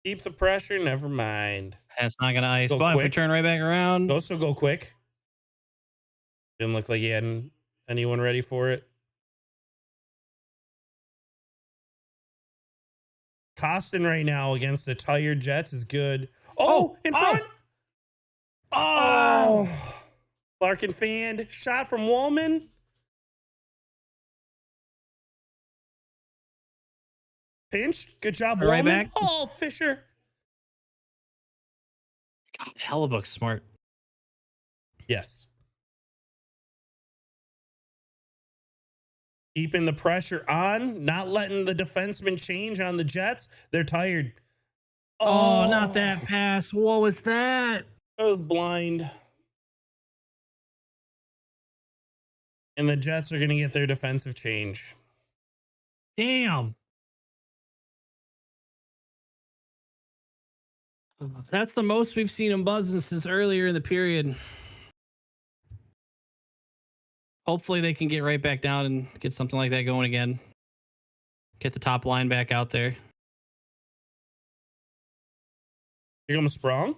[SPEAKER 2] Keep the pressure. Never mind.
[SPEAKER 1] That's not gonna ice.
[SPEAKER 2] Go
[SPEAKER 1] But if we
[SPEAKER 2] quick.
[SPEAKER 1] turn right back around,
[SPEAKER 2] Go quick. Didn't look like he had anyone ready for it. Costin right now against the tired Jets is good. Oh, in front. Oh. Larkin fanned. Shot from Wallman. Pinch. Good job,
[SPEAKER 1] right
[SPEAKER 2] Wallman.
[SPEAKER 1] back.
[SPEAKER 2] Oh, Fisher.
[SPEAKER 1] God, Hellebuck's smart.
[SPEAKER 2] Yes. Keeping the pressure on, not letting the defenseman change on the Jets. They're tired.
[SPEAKER 1] Oh, not that pass. What was that?
[SPEAKER 2] I was blind. And the Jets are going to get their defensive change.
[SPEAKER 1] Damn. That's the most we've seen him buzzing since earlier in the period. Hopefully they can get right back down and get something like that going again. Get the top line back out there.
[SPEAKER 2] Here comes Sprong.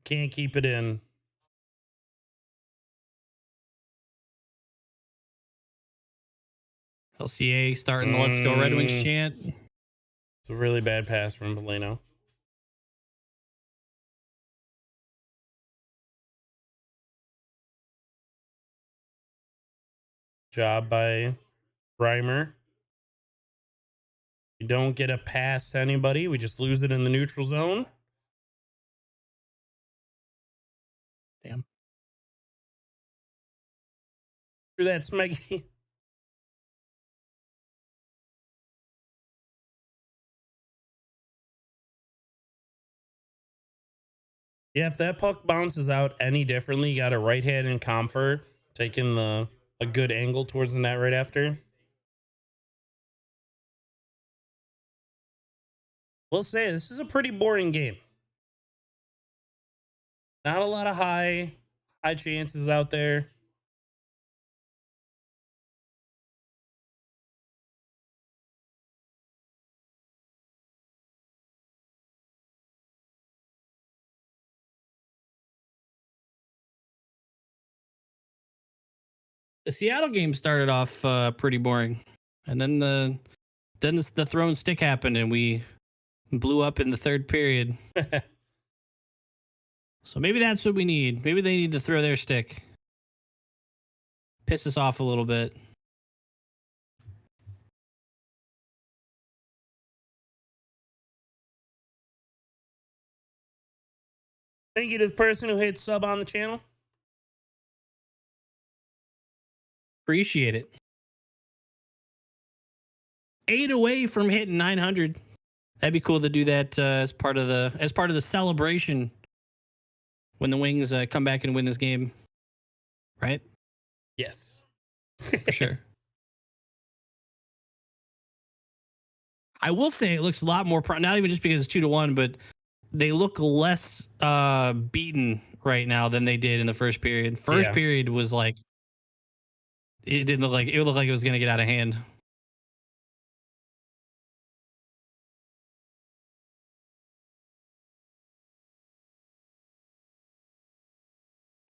[SPEAKER 2] Can't keep it in.
[SPEAKER 1] LCA starting the Let's Go Red Wings chant.
[SPEAKER 2] It's a really bad pass from Polino. Job by Reimer. We don't get a pass to anybody. We just lose it in the neutral zone.
[SPEAKER 1] Damn.
[SPEAKER 2] Through that, Smeggy. Yeah, if that puck bounces out any differently, you got a right hand in comfort, taking a good angle towards the net right after. We'll say this is a pretty boring game. Not a lot of high chances out there.
[SPEAKER 1] The Seattle game started off pretty boring, and then the thrown stick happened, and we blew up in the third period. So maybe that's what we need. Maybe they need to throw their stick, piss us off a little bit.
[SPEAKER 2] Thank you to the person who hit sub on the channel.
[SPEAKER 1] Appreciate it. 8 away from hitting 900. That'd be cool to do that as part of the celebration when the Wings come back and win this game, right?
[SPEAKER 2] Yes,
[SPEAKER 1] For sure. I will say it looks a lot more not even just because it's 2-1, but they look less beaten right now than they did in the first period. First period was like it looked like it was going to get out of hand.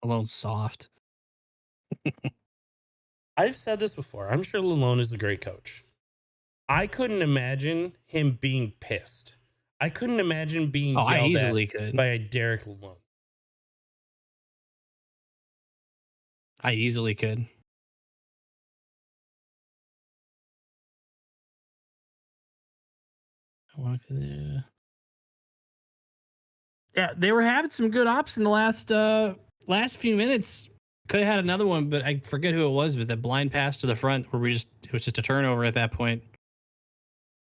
[SPEAKER 1] Alone soft.
[SPEAKER 2] I've said this before. I'm sure Lalone is a great coach. I couldn't imagine him being pissed. I couldn't imagine being
[SPEAKER 1] I
[SPEAKER 2] yelled
[SPEAKER 1] easily
[SPEAKER 2] at
[SPEAKER 1] could.
[SPEAKER 2] by a Derek Lalone.
[SPEAKER 1] I easily could. Yeah, they were having some good ops in the last few minutes. Could have had another one, but I forget who it was. But that blind pass to the front, where it was just a turnover at that point.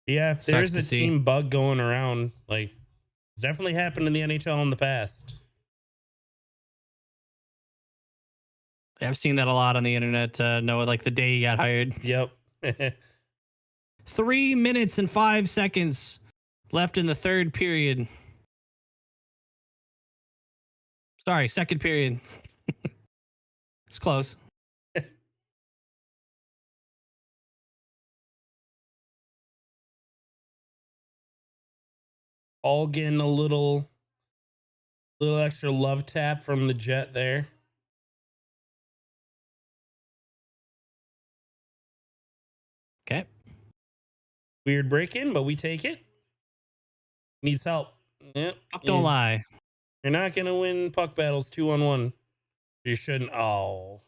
[SPEAKER 2] Yeah, if there's a team bug going around, like it's definitely happened in the NHL in the past.
[SPEAKER 1] I've seen that a lot on the internet. Noah, like the day he got hired.
[SPEAKER 2] Yep.
[SPEAKER 1] 3 minutes and 5 seconds left in the third period. Sorry, second period. It's close.
[SPEAKER 2] All getting a little extra love tap from the Jet there.
[SPEAKER 1] Okay.
[SPEAKER 2] Weird break in, but we take it. Needs help. Yep.
[SPEAKER 1] Don't lie.
[SPEAKER 2] You're not going to win puck battles 2-on-1. You shouldn't. Oh.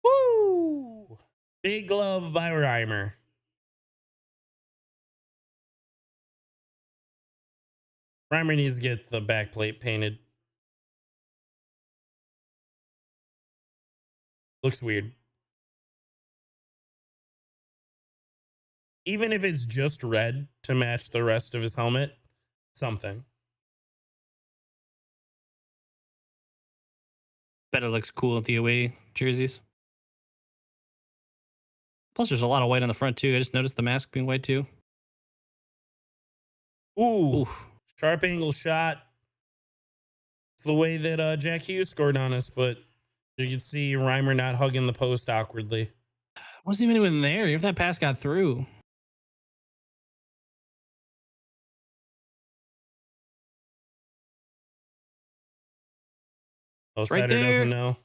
[SPEAKER 2] Woo! Big glove by Reimer. Reimer needs to get the back plate painted. Looks weird. Even if it's just red to match the rest of his helmet, something.
[SPEAKER 1] Bet it looks cool at the away jerseys. Plus, there's a lot of white on the front, too. I just noticed the mask being white, too.
[SPEAKER 2] Ooh. Sharp angle shot. It's the way that Jack Hughes scored on us, but you can see Reimer not hugging the post awkwardly.
[SPEAKER 1] Wasn't even anyone there. If that pass got through.
[SPEAKER 2] Oh, Sider doesn't know.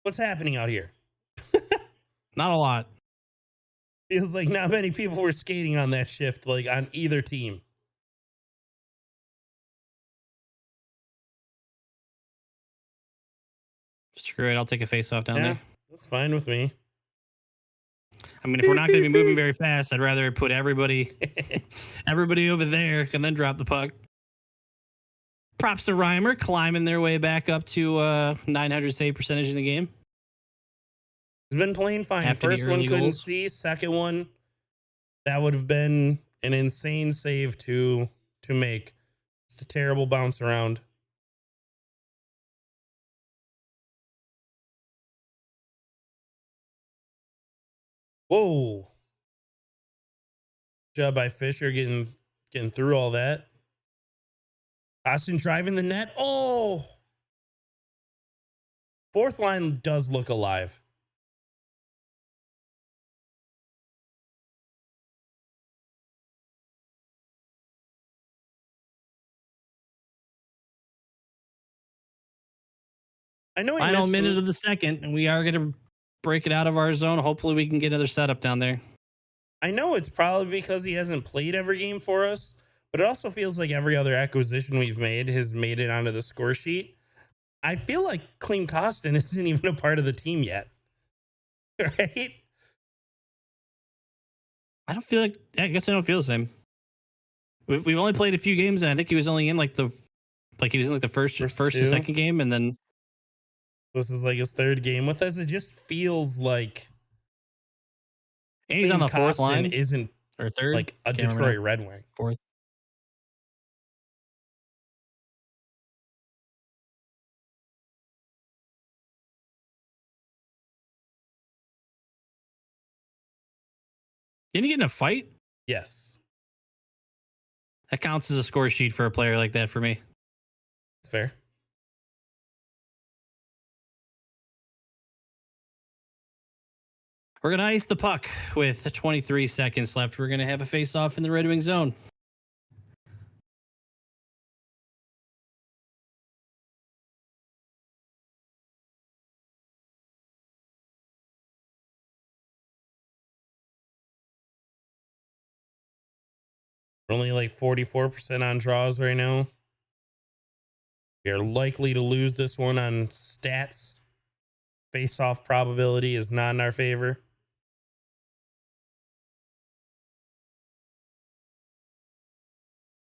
[SPEAKER 2] What's happening out here?
[SPEAKER 1] Not a lot.
[SPEAKER 2] Feels like not many people were skating on that shift, like on either team.
[SPEAKER 1] Screw it. I'll take a face off down there.
[SPEAKER 2] That's fine with me.
[SPEAKER 1] I mean, if we're not going to be moving very fast, I'd rather put everybody over there and then drop the puck. Props to Reimer climbing their way back up to 900 save percentage in the game.
[SPEAKER 2] He's been playing fine. First one couldn't see. Second one, that would have been an insane save to make. It's a terrible bounce around. Whoa. Good job by Fisher getting through all that. Austin driving the net. Oh. Fourth line does look alive. I know he
[SPEAKER 1] Final
[SPEAKER 2] missed
[SPEAKER 1] minute
[SPEAKER 2] some,
[SPEAKER 1] of the second, and we are going to break it out of our zone. Hopefully, we can get another setup down there.
[SPEAKER 2] I know it's probably because he hasn't played every game for us, but it also feels like every other acquisition we've made has made it onto the score sheet. I feel like Klim Kostin isn't even a part of the team yet. Right?
[SPEAKER 1] I don't feel like. I guess I don't feel the same. We've only played a few games, and I think he was only in like the first
[SPEAKER 2] First
[SPEAKER 1] and
[SPEAKER 2] two.
[SPEAKER 1] second game, and then
[SPEAKER 2] This is like his third game with us. It just feels like
[SPEAKER 1] and he's on
[SPEAKER 2] Klim
[SPEAKER 1] the fourth
[SPEAKER 2] Kostin
[SPEAKER 1] line
[SPEAKER 2] isn't
[SPEAKER 1] or third.
[SPEAKER 2] like a
[SPEAKER 1] Can't remember
[SPEAKER 2] Detroit
[SPEAKER 1] now.
[SPEAKER 2] Red Wing.
[SPEAKER 1] Fourth. Didn't he get in a fight?
[SPEAKER 2] Yes,
[SPEAKER 1] That counts as a score sheet for a player like that for me.
[SPEAKER 2] it's fair.
[SPEAKER 1] We're going to ice the puck with 23 seconds left. We're going to have a face-off in the Red Wing zone.
[SPEAKER 2] We're only like 44% on draws right now. We are likely to lose this one on stats. Face-off probability is not in our favor.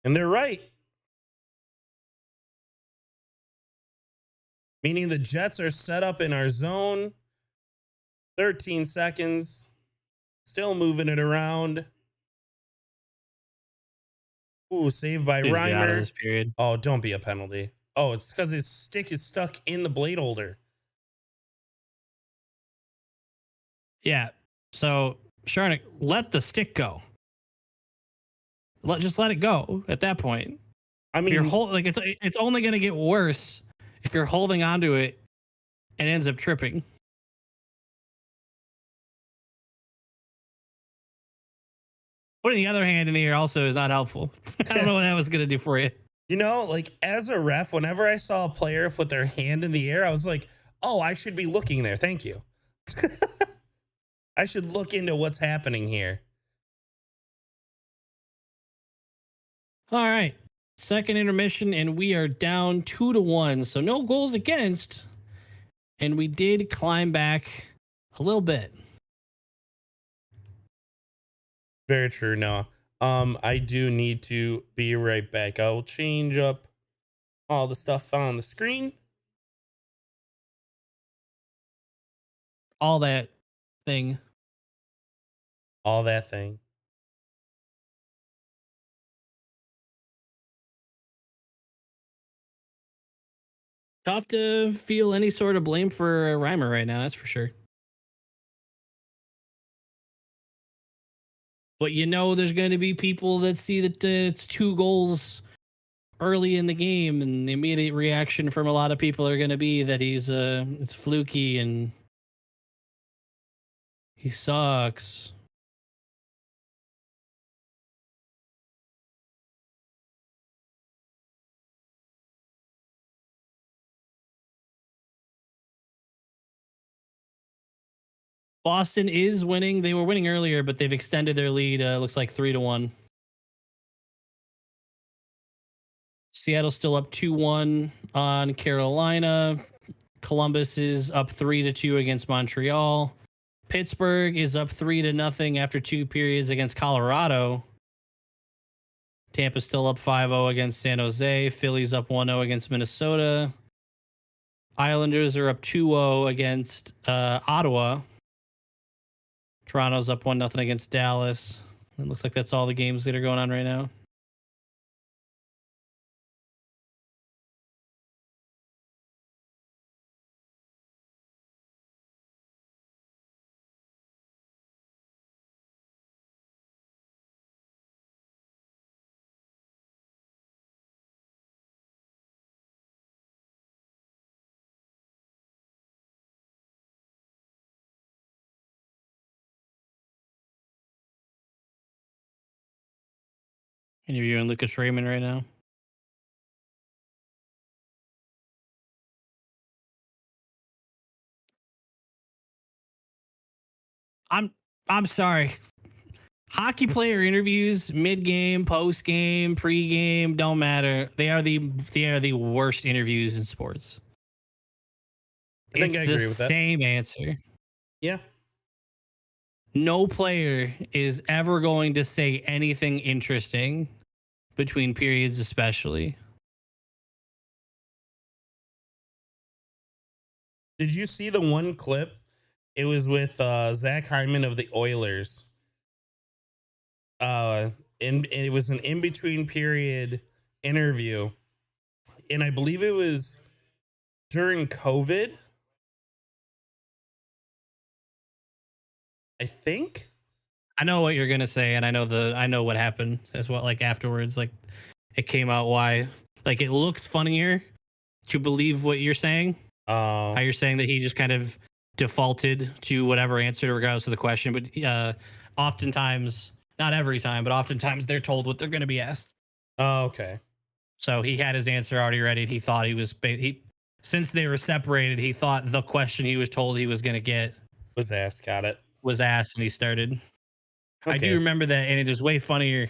[SPEAKER 2] And they're right. Meaning the Jets are set up in our zone. 13 seconds. Still moving it around. Ooh, saved by
[SPEAKER 1] Please get out of
[SPEAKER 2] Reimer.
[SPEAKER 1] this period.
[SPEAKER 2] Oh, don't be a penalty. Oh, it's because his stick is stuck in the blade holder.
[SPEAKER 1] Yeah. So, Sharnik, let the stick go. Just let it go at that point.
[SPEAKER 2] I
[SPEAKER 1] If you're
[SPEAKER 2] mean,
[SPEAKER 1] it's only going to get worse if you're holding onto it and ends up tripping. Putting the other hand in the air also is not helpful. I don't know what that was going to do for you.
[SPEAKER 2] you know, like as a ref, whenever I saw a player put their hand in the air, I was like, oh, I should be looking there. Thank you. I should look into what's happening here.
[SPEAKER 1] All right. Second intermission, and we are down 2-1. So no goals against. And we did climb back a little bit.
[SPEAKER 2] Very true. No. I do need to be right back. I'll change up all the stuff on the screen.
[SPEAKER 1] All that thing.
[SPEAKER 2] All that thing.
[SPEAKER 1] Tough to feel any sort of blame for Reimer right now, that's for sure. But you know, there's going to be people that see that it's 2 goals early in the game, and the immediate reaction from a lot of people are going to be that it's fluky and he sucks. Boston is winning. They were winning earlier, but they've extended their lead. Looks like 3-1. Seattle's still up 2-1 on Carolina. Columbus is up 3-2 against Montreal. Pittsburgh is up 3-0 after 2 periods against Colorado. Tampa's still up 5-0 against San Jose. Philly's up 1-0 against Minnesota. Islanders are up 2-0 against Ottawa. Toronto's up 1-0 against Dallas. It looks like that's all the games that are going on right now. Interviewing Lucas Raymond right now. I'm I'm sorry. Hockey player interviews, mid game, post game, pre game, don't matter. They are the worst interviews in sports.
[SPEAKER 2] I think
[SPEAKER 1] It's
[SPEAKER 2] I
[SPEAKER 1] the
[SPEAKER 2] agree with that.
[SPEAKER 1] same answer.
[SPEAKER 2] Yeah.
[SPEAKER 1] No player is ever going to say anything interesting between periods, especially.
[SPEAKER 2] Did you see the one clip? It was with Zach Hyman of the Oilers. And it was an in between period interview, and I believe it was during COVID. I think.
[SPEAKER 1] I know what you're gonna say, and I know what happened as well. Like afterwards, like it came out why. Like it looked funnier to believe what you're saying.
[SPEAKER 2] Oh,
[SPEAKER 1] How you're saying that he just kind of defaulted to whatever answer regardless of the question. But oftentimes, not every time, but oftentimes they're told what they're going to be asked.
[SPEAKER 2] okay.
[SPEAKER 1] So he had his answer already ready. He thought since they were separated, he thought the question he was told he was going to get
[SPEAKER 2] Was asked. Got it.
[SPEAKER 1] was asked, and he started. I do
[SPEAKER 2] Okay.
[SPEAKER 1] remember that, and it is way funnier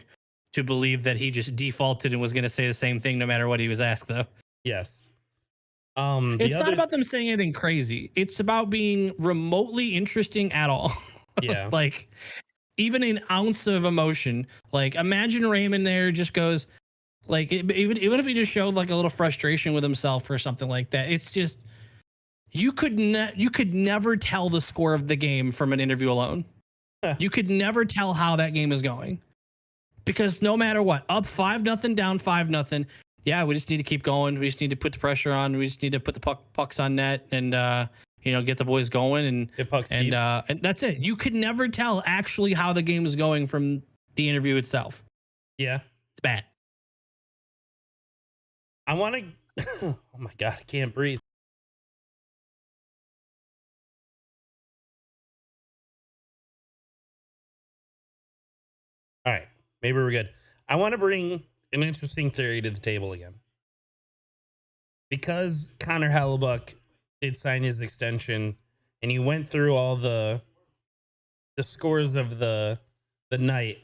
[SPEAKER 1] to believe that he just defaulted and was going to say the same thing no matter what he was asked, though.
[SPEAKER 2] Yes.
[SPEAKER 1] It's not about them saying anything crazy. It's about being remotely interesting at all.
[SPEAKER 2] Yeah.
[SPEAKER 1] Like even an ounce of emotion. Like imagine Raymond there just goes like even if he just showed like a little frustration with himself or something like that. It's just you could never tell the score of the game from an interview alone. You could never tell how that game is going. Because no matter what, up 5-0, down 5-0, yeah, we just need to keep going. We just need to put the pressure on. We just need to put the pucks on net and get the boys going and that's it. You could never tell actually how the game is going from the interview itself.
[SPEAKER 2] Yeah.
[SPEAKER 1] It's bad.
[SPEAKER 2] I want to. Oh my God, I can't breathe. All right, maybe we're good. I want to bring an interesting theory to the table again. Because Connor Hellebuck did sign his extension and he went through all the scores of the night.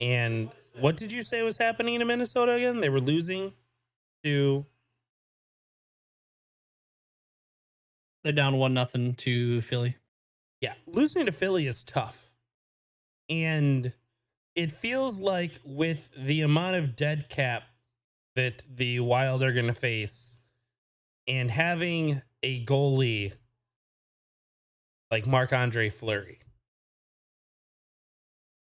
[SPEAKER 2] And what did you say was happening in Minnesota again? They were losing to.
[SPEAKER 1] They're down 1-0 to Philly.
[SPEAKER 2] Yeah, losing to Philly is tough. And it feels like with the amount of dead cap that the Wild are going to face and having a goalie like Marc-Andre Fleury.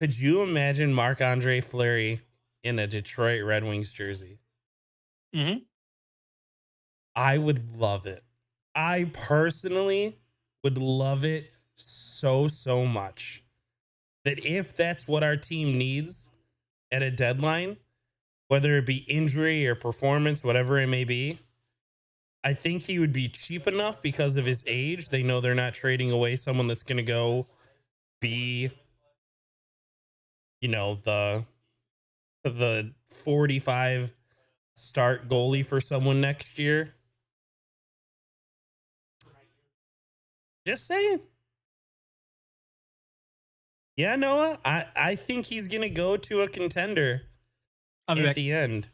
[SPEAKER 2] Could you imagine Marc-Andre Fleury in a Detroit Red Wings jersey?
[SPEAKER 1] Mm-hmm.
[SPEAKER 2] I would love it. I personally would love it so much that if that's what our team needs at a deadline, whether it be injury or performance, whatever it may be, I think he would be cheap enough because of his age. They know they're not trading away someone that's going to go be, the 45 start goalie for someone next year. Just saying. Yeah, Noah, I think he's going to go to a contender at the end.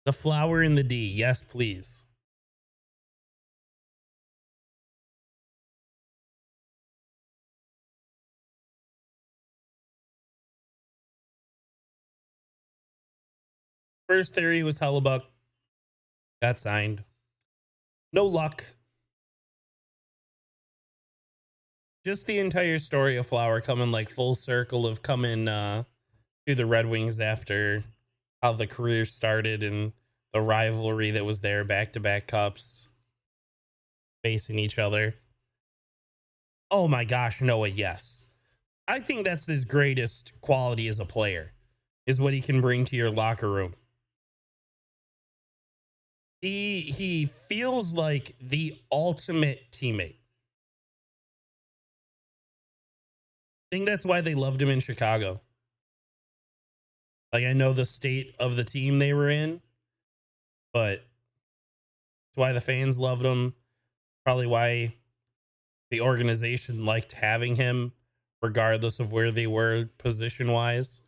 [SPEAKER 2] The flower in the D. Yes, please. First theory was Hellebuck. Got signed. No luck. Just the entire story of Flower coming like full circle of coming to the Red Wings after how the career started and the rivalry that was there, back-to-back cups facing each other. Oh my gosh, Noah, yes. I think that's his greatest quality as a player, is what he can bring to your locker room. He feels like the ultimate teammate. I think that's why they loved him in Chicago. Like, I know the state of the team they were in, but that's why the fans loved him. Probably why the organization liked having him, regardless of where they were position-wise.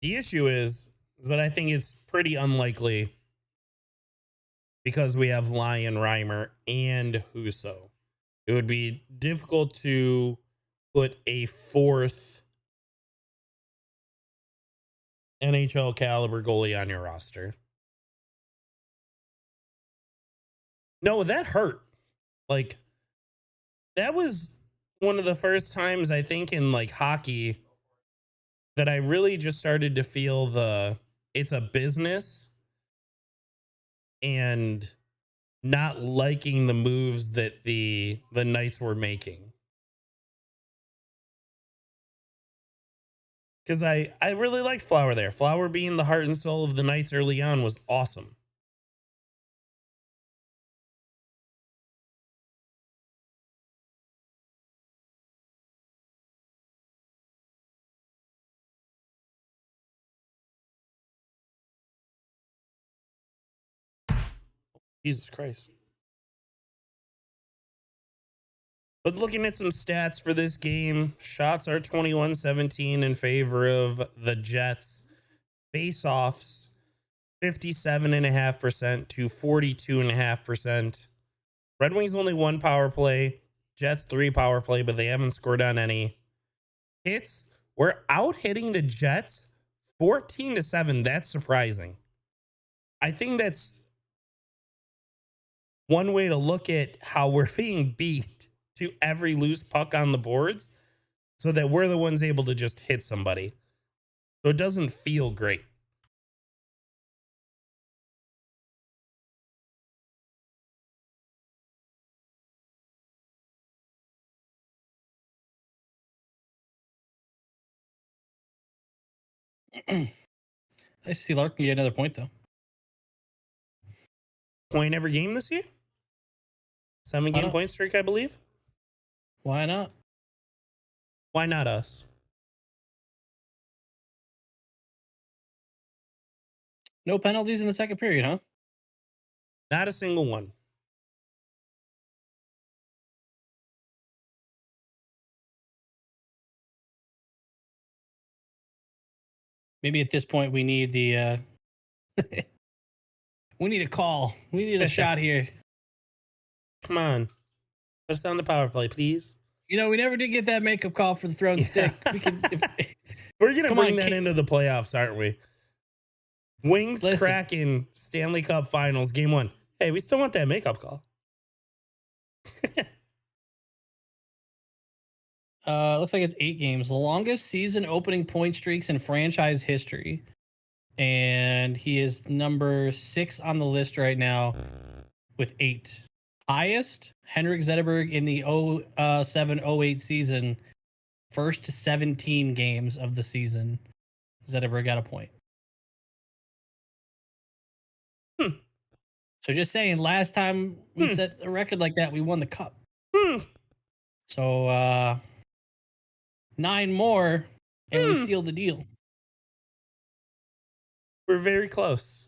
[SPEAKER 2] The issue is that I think it's pretty unlikely, because we have Lyon, Reimer, and Husso. It would be difficult to put a fourth NHL caliber goalie on your roster. No, that hurt. Like, that was one of the first times, I think, in like hockey that I really just started to feel it's a business, and not liking the moves that the Knights were making. Because I really liked Flower there. Flower being the heart and soul of the Knights early on was awesome. Jesus Christ. But looking at some stats for this game, shots are 21-17 in favor of the Jets. Face-offs, 57.5% to 42.5%. Red Wings only 1 power play. Jets 3 power play, but they haven't scored on any. Hits, we're out hitting the Jets 14-7. That's surprising. I think that's one way to look at how we're being beat to every loose puck on the boards, so that we're the ones able to just hit somebody. So it doesn't feel great.
[SPEAKER 1] I see Larkin get another point, though.
[SPEAKER 2] Point every game this year? 7-game point streak, I believe.
[SPEAKER 1] Why not?
[SPEAKER 2] Why not us?
[SPEAKER 1] No penalties in the second period, huh?
[SPEAKER 2] Not a single one.
[SPEAKER 1] Maybe at this point we need the we need a call. We need a shot here.
[SPEAKER 2] Come on. Put us on the power play, please.
[SPEAKER 1] You know, we never did get that makeup call for the thrown stick.
[SPEAKER 2] We're going to bring that into the playoffs, aren't we? Wings, Kraken, Stanley Cup Finals, Game 1. Hey, we still want that makeup call.
[SPEAKER 1] Looks like it's 8 games. The longest season opening point streaks in franchise history. And he is number 6 on the list right now with 8. Highest, Henrik Zetterberg in the 07-08 season. First 17 games of the season, Zetterberg got a point. So just saying, last time we set a record like that, we won the cup. So 9 more, and we sealed the deal.
[SPEAKER 2] We're very close.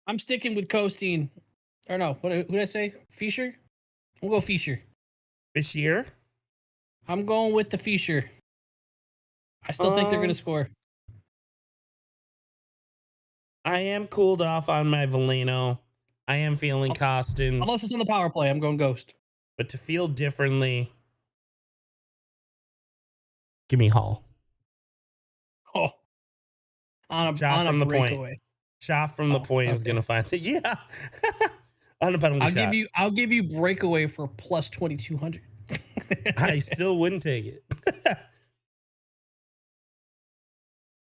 [SPEAKER 1] I'm sticking with Costin. Or no, who did I say? Fischer? We'll go Fischer.
[SPEAKER 2] Fischer?
[SPEAKER 1] I'm going with the Fischer. I still think they're going to score.
[SPEAKER 2] I am cooled off on my Veleno. I am feeling Costin.
[SPEAKER 1] Unless it's on the power play, I'm going Ghost.
[SPEAKER 2] But to feel differently, give me Hall.
[SPEAKER 1] Oh. On a breakaway.
[SPEAKER 2] Shot from the point is going to find it. Yeah. On a penalty shot.
[SPEAKER 1] I'll give you breakaway for plus 2,200.
[SPEAKER 2] I still wouldn't take it.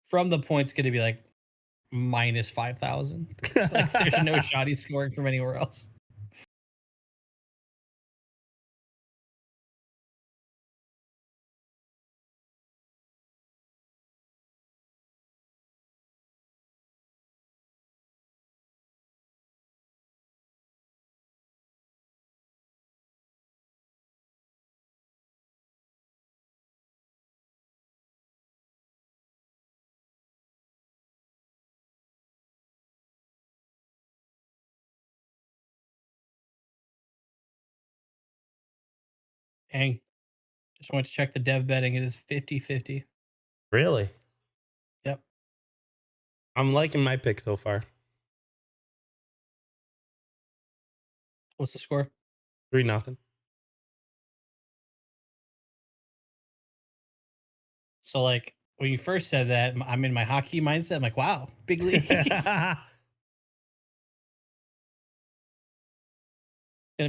[SPEAKER 1] from the point's going to be like minus 5,000. Like there's no shot he's scoring from anywhere else. Dang. Just went to check the dev betting. It is 50-50.
[SPEAKER 2] Really?
[SPEAKER 1] Yep.
[SPEAKER 2] I'm liking my pick so far.
[SPEAKER 1] What's the score?
[SPEAKER 2] 3-0.
[SPEAKER 1] So like when you first said that, I'm in my hockey mindset. I'm like, wow, big league. Gonna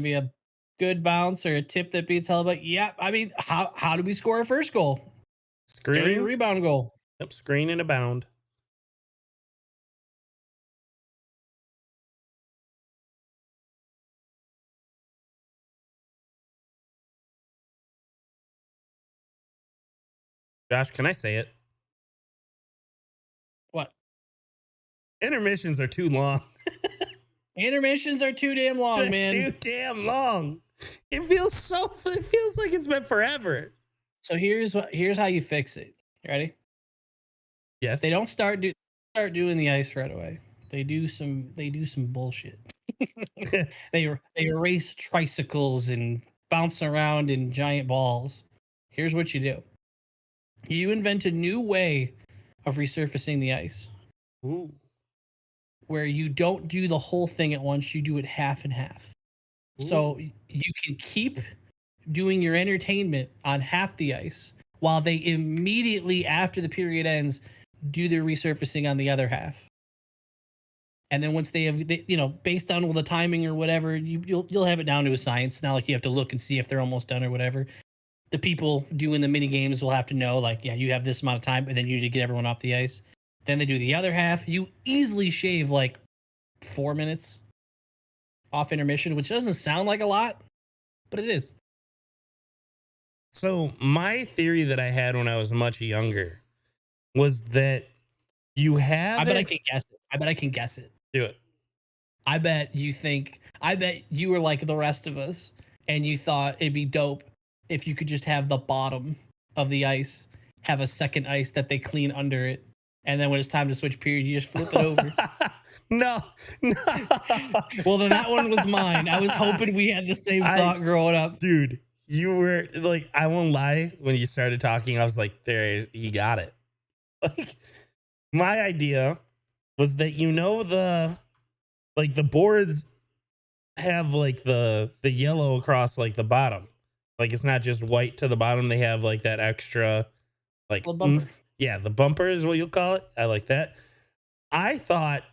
[SPEAKER 1] be a good bounce or a tip that beats Hellebuyck. Yeah, I mean, how do we score our first goal? Dirty
[SPEAKER 2] Screen.
[SPEAKER 1] rebound goal.
[SPEAKER 2] Yep, screen and a bound. Josh, can I say it?
[SPEAKER 1] What?
[SPEAKER 2] Intermissions are too long.
[SPEAKER 1] Intermissions are too damn long,
[SPEAKER 2] They're
[SPEAKER 1] man.
[SPEAKER 2] too damn long. It feels like it's been forever.
[SPEAKER 1] So here's how you fix it. You ready?
[SPEAKER 2] Yes.
[SPEAKER 1] They don't start doing the ice right away. They do some bullshit. they race tricycles and bounce around in giant balls. Here's what you do. You invent a new way of resurfacing the ice.
[SPEAKER 2] Ooh.
[SPEAKER 1] Where you don't do the whole thing at once, you do it half and half.
[SPEAKER 2] Ooh.
[SPEAKER 1] So you can keep doing your entertainment on half the ice while they immediately after the period ends do their resurfacing on the other half. And then once they have, based on the timing or whatever, you'll have it down to a science. It's not like you have to look and see if they're almost done or whatever. The people doing the mini games will have to know, like, yeah, you have this amount of time, and then you need to get everyone off the ice. Then they do the other half. You easily shave like 4 minutes off intermission, which doesn't sound like a lot, but it is.
[SPEAKER 2] So my theory that I had when I was much younger was that you have.
[SPEAKER 1] I bet I can guess it.
[SPEAKER 2] Do it.
[SPEAKER 1] I bet you were like the rest of us, and you thought it'd be dope if you could just have the bottom of the ice have a second ice that they clean under it. And then when it's time to switch period, you just flip it over.
[SPEAKER 2] No.
[SPEAKER 1] Well, then that one was mine. I was hoping we had the same thought growing up.
[SPEAKER 2] Dude, you were like, I won't lie. When you started talking, I was like, there, you got it. Like, my idea was that, the boards have like the yellow across like the bottom. Like, it's not just white to the bottom. They have like that extra, like, yeah, the bumper is what you'll call it. I like that. I thought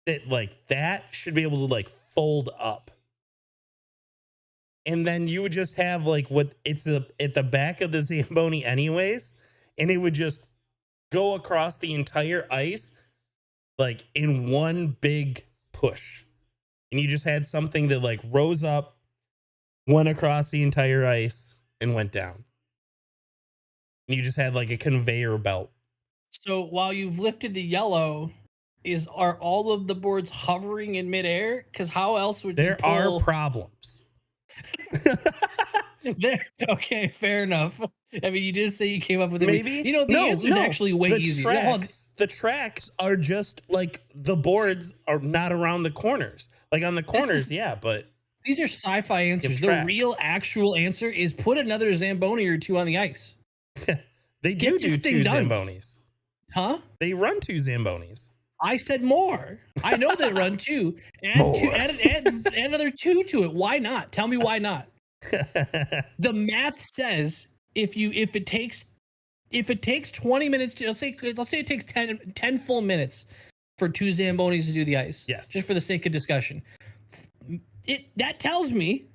[SPEAKER 2] that like that should be able to like fold up. And then you would just have like what it's at the back of the Zamboni anyways. And it would just go across the entire ice like in one big push. And you just had something that like rose up, went across the entire ice, and went down. And you just had like a conveyor belt.
[SPEAKER 1] So while you've lifted the yellow, are all of the boards hovering in midair? Because how else would
[SPEAKER 2] there are problems?
[SPEAKER 1] Okay, fair enough. I mean, you did say you came up with it.
[SPEAKER 2] Maybe
[SPEAKER 1] the answer's actually way easier.
[SPEAKER 2] The tracks are just like the boards are not around the corners. Like on the corners, yeah, but
[SPEAKER 1] these are sci-fi answers. The real actual answer is put another Zamboni or two on the ice.
[SPEAKER 2] They do two Zambonis.
[SPEAKER 1] Huh?
[SPEAKER 2] They run two Zambonis.
[SPEAKER 1] I said more. I know they run two. Add another two to it. Why not? Tell me why not. The math says if it takes 20 minutes to, let's say it takes 10 full minutes for two Zambonis to do the ice.
[SPEAKER 2] Yes.
[SPEAKER 1] Just for the sake of discussion. That tells me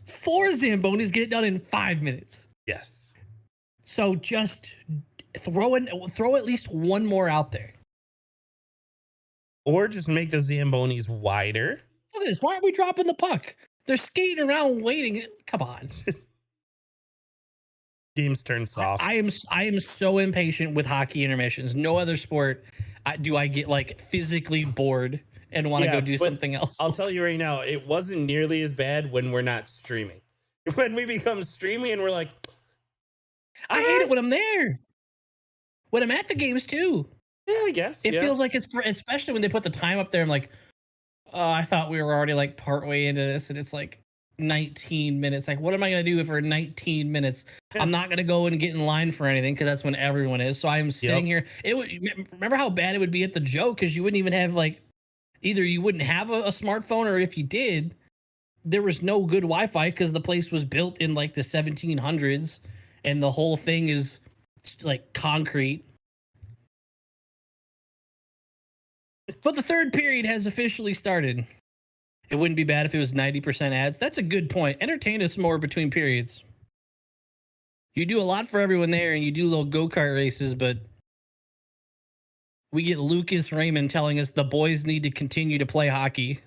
[SPEAKER 1] 4 Zambonis get it done in 5 minutes.
[SPEAKER 2] Yes.
[SPEAKER 1] So just throw at least one more out there.
[SPEAKER 2] Or just make the Zambonis wider.
[SPEAKER 1] Look at this. Why aren't we dropping the puck? They're skating around waiting. Come on.
[SPEAKER 2] Games turn soft.
[SPEAKER 1] I am so impatient with hockey intermissions. No other sport do I get like physically bored and want to go do something else.
[SPEAKER 2] I'll tell you right now, it wasn't nearly as bad when we're not streaming. When we become streaming and we're like,
[SPEAKER 1] I hate it when I'm there. When I'm at the games too.
[SPEAKER 2] yeah, I guess.
[SPEAKER 1] It feels like it's for, especially when they put the time up there. I'm like, oh, I thought we were already like partway into this, and it's like 19 minutes. Like, what am I gonna do for 19 minutes? I'm not gonna go and get in line for anything because that's when everyone is. So I'm sitting here. It would remember how bad it would be at the joke because you wouldn't even have like either you wouldn't have a smartphone, or if you did, there was no good Wi-Fi because the place was built in like the 1700s, and the whole thing is like concrete. But the third period has officially started. It wouldn't be bad if it was 90% ads. That's a good point. Entertain us more between periods. You do a lot for everyone there, and you do little go-kart races, but we get Lucas Raymond telling us the boys need to continue to play hockey.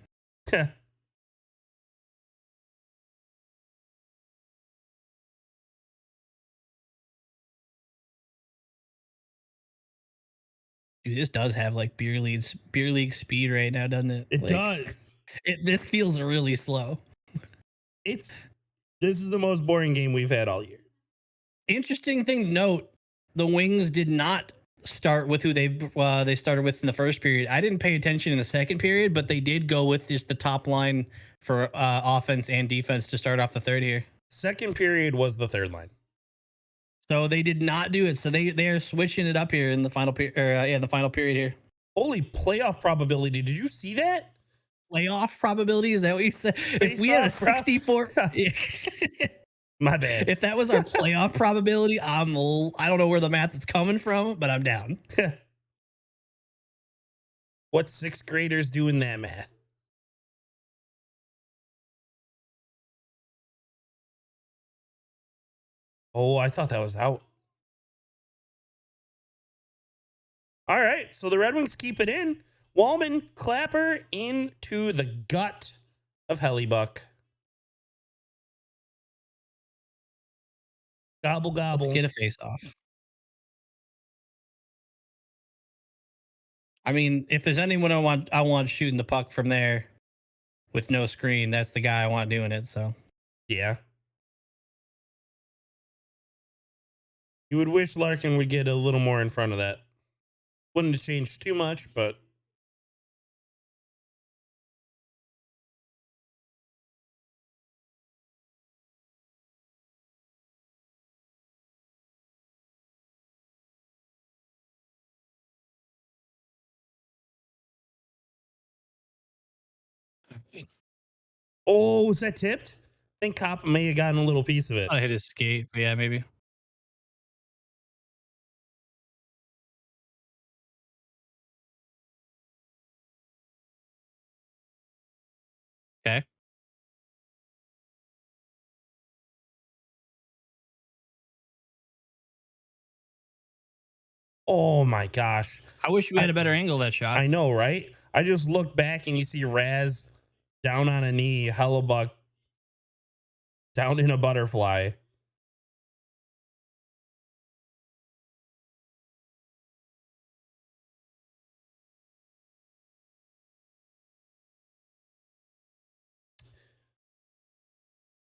[SPEAKER 2] Dude,
[SPEAKER 1] this does have like beer league speed right now, doesn't it?
[SPEAKER 2] it
[SPEAKER 1] Like,
[SPEAKER 2] does.
[SPEAKER 1] This feels really slow.
[SPEAKER 2] This is the most boring game we've had all year.
[SPEAKER 1] Interesting thing to note: the Wings did not start with who they started with in the first period. I didn't pay attention in the second period, but they did go with just the top line for offense and defense to start off the third here.
[SPEAKER 2] Second period was the third line.
[SPEAKER 1] So they did not do it. So they are switching it up here in the final period. The final period here.
[SPEAKER 2] Holy playoff probability! Did you see that?
[SPEAKER 1] Playoff probability, is that what you said? If we had a 64,
[SPEAKER 2] My bad.
[SPEAKER 1] if that was our playoff probability, I don't know where the math is coming from, but I'm down.
[SPEAKER 2] What sixth graders doing that math? Oh, I thought that was out. All right, so the Red Wings keep it in. Wallman Clapper into the gut of Hellebuck. Gobble gobble.
[SPEAKER 1] Let's get a face off. I mean, if there's anyone I want shooting the puck from there with no screen, that's the guy I want doing it. So
[SPEAKER 2] Yeah. You would wish Larkin would get a little more in front of that. Wouldn't have changed too much, but oh, is that tipped? I think Cop may have gotten a little piece of it.
[SPEAKER 1] I hit his skate. But yeah, maybe. Okay.
[SPEAKER 2] Oh my gosh.
[SPEAKER 1] I wish we had a better angle of that shot.
[SPEAKER 2] I know, right? I just look back and you see Raz down on a knee, Hellebuck down in a butterfly.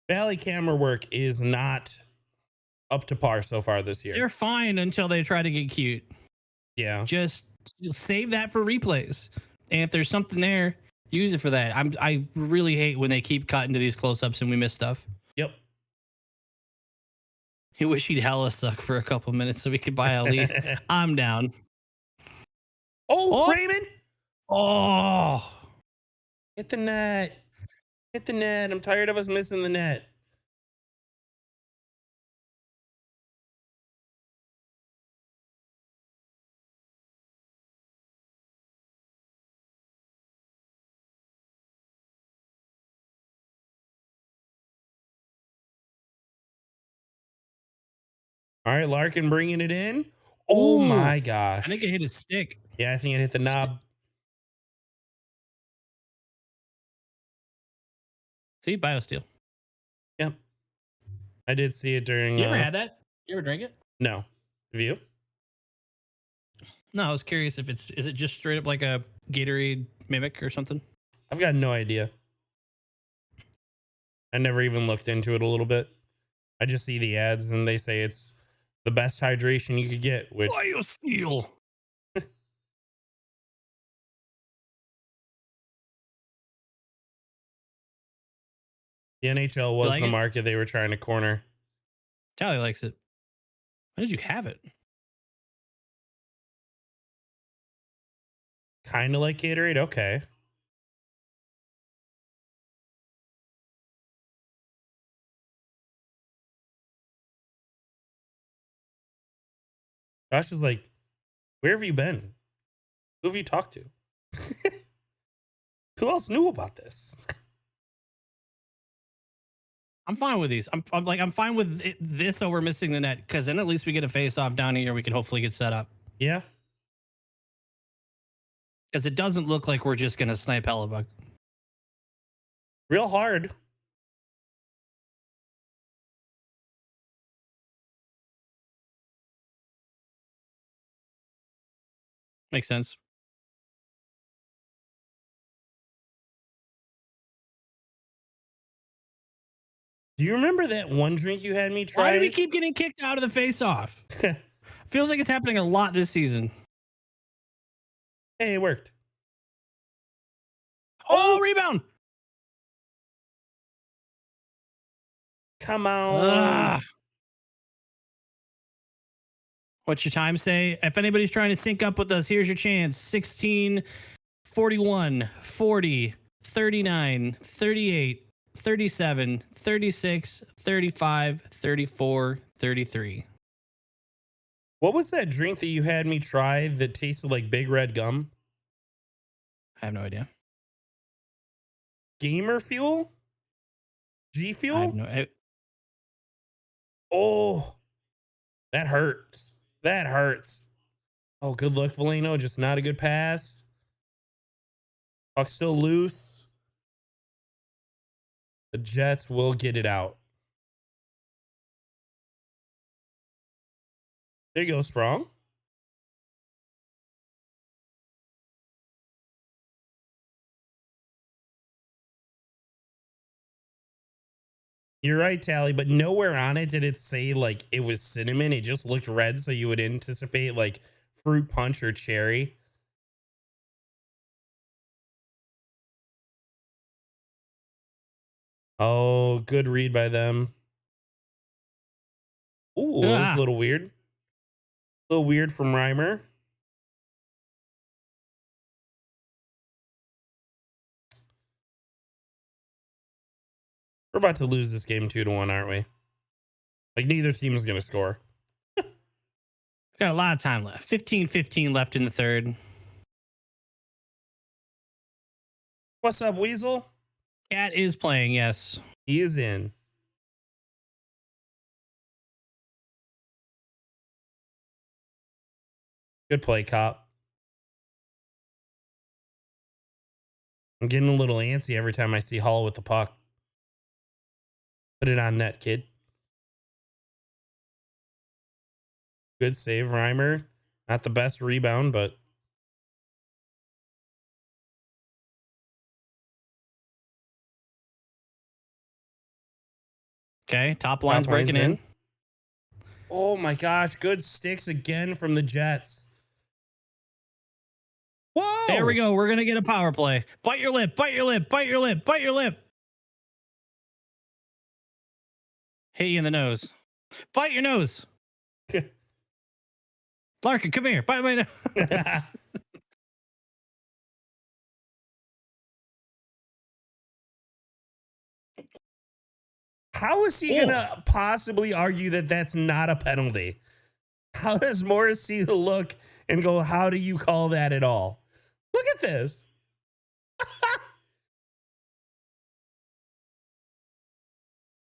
[SPEAKER 2] Valley camera work is not up to par so far this year.
[SPEAKER 1] They're fine until they try to get cute.
[SPEAKER 2] Yeah.
[SPEAKER 1] Just save that for replays. And if there's something there, use it for that. I really hate when they keep cutting to these close-ups and we miss stuff.
[SPEAKER 2] Yep.
[SPEAKER 1] I wish he'd hella suck for a couple minutes so we could buy a lead. I'm down.
[SPEAKER 2] Oh,
[SPEAKER 1] Oh.
[SPEAKER 2] Raymond.
[SPEAKER 1] Oh,
[SPEAKER 2] Hit the net. Hit the net. I'm tired of us missing the net. All right, Larkin bringing it in. Oh
[SPEAKER 1] Ooh,
[SPEAKER 2] my
[SPEAKER 1] I
[SPEAKER 2] gosh.
[SPEAKER 1] think it hit his stick.
[SPEAKER 2] Yeah, I think it hit the knob.
[SPEAKER 1] See, BioSteel.
[SPEAKER 2] Yep. I did see it during
[SPEAKER 1] You ever had that? You ever drink it?
[SPEAKER 2] no. Have you?
[SPEAKER 1] No, I was curious if is it just straight up like a Gatorade mimic or something?
[SPEAKER 2] I've got no idea. I never even looked into it a little bit. I just see the ads and they say it's the best hydration you could get, which
[SPEAKER 1] BioSteel.
[SPEAKER 2] the NHL was
[SPEAKER 1] like
[SPEAKER 2] the
[SPEAKER 1] it?
[SPEAKER 2] market they were trying to corner.
[SPEAKER 1] Tally likes it. When did you have it?
[SPEAKER 2] Kind of like Gatorade. Okay. Josh is like, where have you been? Who have you talked to? Who else knew about this?
[SPEAKER 1] I'm fine with these. I'm fine with this over missing the net because then at least we get a face off down here. We can hopefully get set up
[SPEAKER 2] Yeah.
[SPEAKER 1] because it doesn't look like we're just gonna snipe Hellebuck.
[SPEAKER 2] Real hard.
[SPEAKER 1] Makes sense.
[SPEAKER 2] Do you remember that one drink you had me try?
[SPEAKER 1] Why do we keep getting kicked out of the face off? Feels like it's happening a lot this season.
[SPEAKER 2] Hey, it worked.
[SPEAKER 1] Oh, rebound!
[SPEAKER 2] Come on.
[SPEAKER 1] Ah. What's your time say? If anybody's trying to sync up with us, here's your chance. 16, 41, 40, 39, 38, 37, 36, 35, 34, 33.
[SPEAKER 2] What was that drink that you had me try that tasted like Big Red gum?
[SPEAKER 1] I have no idea.
[SPEAKER 2] Gamer Fuel? G Fuel?
[SPEAKER 1] I have no.
[SPEAKER 2] Oh, that hurts. That hurts. Oh, good luck, Veleno. Just not a good pass. Puck still loose. The Jets will get it out. There you go, Sprong. You're right, Tally, but nowhere on it did it say like it was cinnamon. It just looked red, so you would anticipate like fruit punch or cherry. Oh, good read by them. Ooh, that was a little weird. A little weird from Reimer. We're about to lose this game 2-1, aren't we? Like, neither team is going to score.
[SPEAKER 1] Got a lot of time left. 15 left in the third.
[SPEAKER 2] What's up, Weasel?
[SPEAKER 1] Cat is playing, yes.
[SPEAKER 2] He is in. Good play, Cop. I'm getting a little antsy every time I see Hall with the puck. Put it on net, kid. Good save, Reimer. Not the best rebound, but
[SPEAKER 1] Okay, top line's breaking in.
[SPEAKER 2] Oh my gosh, good sticks again from the Jets. Whoa!
[SPEAKER 1] There we go. We're going to get a power play. Bite your lip, bite your lip, bite your lip, bite your lip. Hit you in the nose. Bite your nose. Larkin, come here. Bite my nose.
[SPEAKER 2] How is he going to possibly argue that that's not a penalty? How does Morris see the look and go, how do you call that at all? Look at this.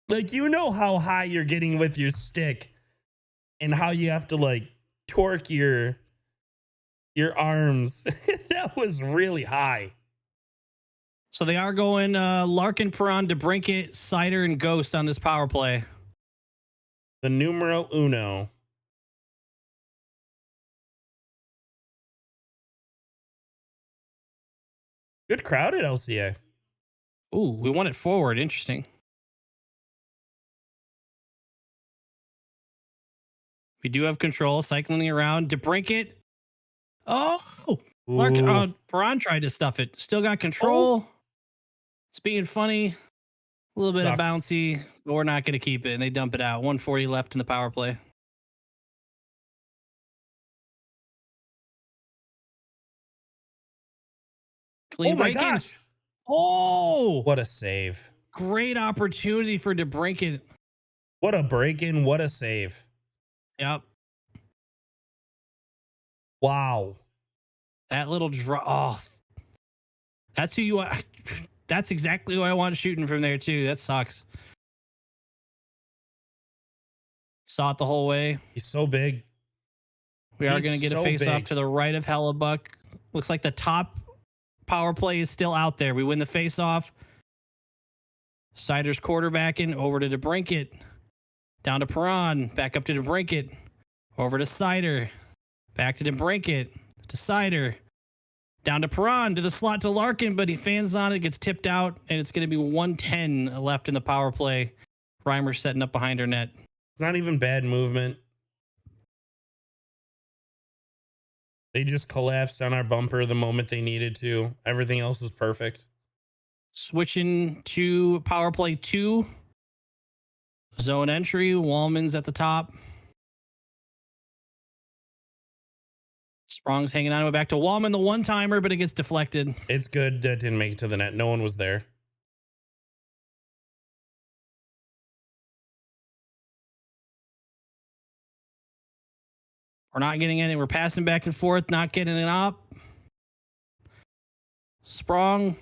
[SPEAKER 2] Like, you know how high you're getting with your stick and how you have to, like, torque your arms. That was really high.
[SPEAKER 1] So they are going Larkin, Perron, DeBrincat, Cider, and Ghost on this power play.
[SPEAKER 2] The numero uno. Good crowd at LCA.
[SPEAKER 1] Ooh, we won it forward. Interesting. We do have control, cycling around. DeBrincat. Oh, Larkin. Perron tried to stuff it. Still got control.
[SPEAKER 2] Oh.
[SPEAKER 1] It's being funny. A little bit
[SPEAKER 2] Sucks.
[SPEAKER 1] of bouncy, but we're not going to keep it. And they dump it out. 140 left in the power play. Clean
[SPEAKER 2] Oh my
[SPEAKER 1] break-in.
[SPEAKER 2] gosh.
[SPEAKER 1] Oh,
[SPEAKER 2] What a save.
[SPEAKER 1] great opportunity for DeBrincat.
[SPEAKER 2] What a break in. What a save.
[SPEAKER 1] Yep.
[SPEAKER 2] Wow.
[SPEAKER 1] That little draw. Oh, that's who you want. That's exactly who I want shooting from there, too. That sucks. Saw it the whole way.
[SPEAKER 2] He's so big.
[SPEAKER 1] We are
[SPEAKER 2] He's
[SPEAKER 1] going to get
[SPEAKER 2] so
[SPEAKER 1] a face off
[SPEAKER 2] big.
[SPEAKER 1] to the right of Hellebuck. Looks like the top power play is still out there. We win the face off. Cider's quarterbacking over to DeBrincat. Down to Perron. Back up to DeBrincat. Over to Cider. Back to DeBrincat. To Cider. Down to Perron. To the slot to Larkin, but he fans on it. Gets tipped out, and it's going to be 110 left in the power play. Reimer setting up behind her net.
[SPEAKER 2] It's not even bad movement. They just collapsed on our bumper the moment they needed to. Everything else was perfect.
[SPEAKER 1] Switching to power play 2. Zone entry. Wallman's at the top. Sprong's hanging on to it. Back to Wallman, the one-timer, but it gets deflected.
[SPEAKER 2] It's good that didn't make it to the net. No one was there.
[SPEAKER 1] We're not getting any. We're passing back and forth, not getting it up. Sprong.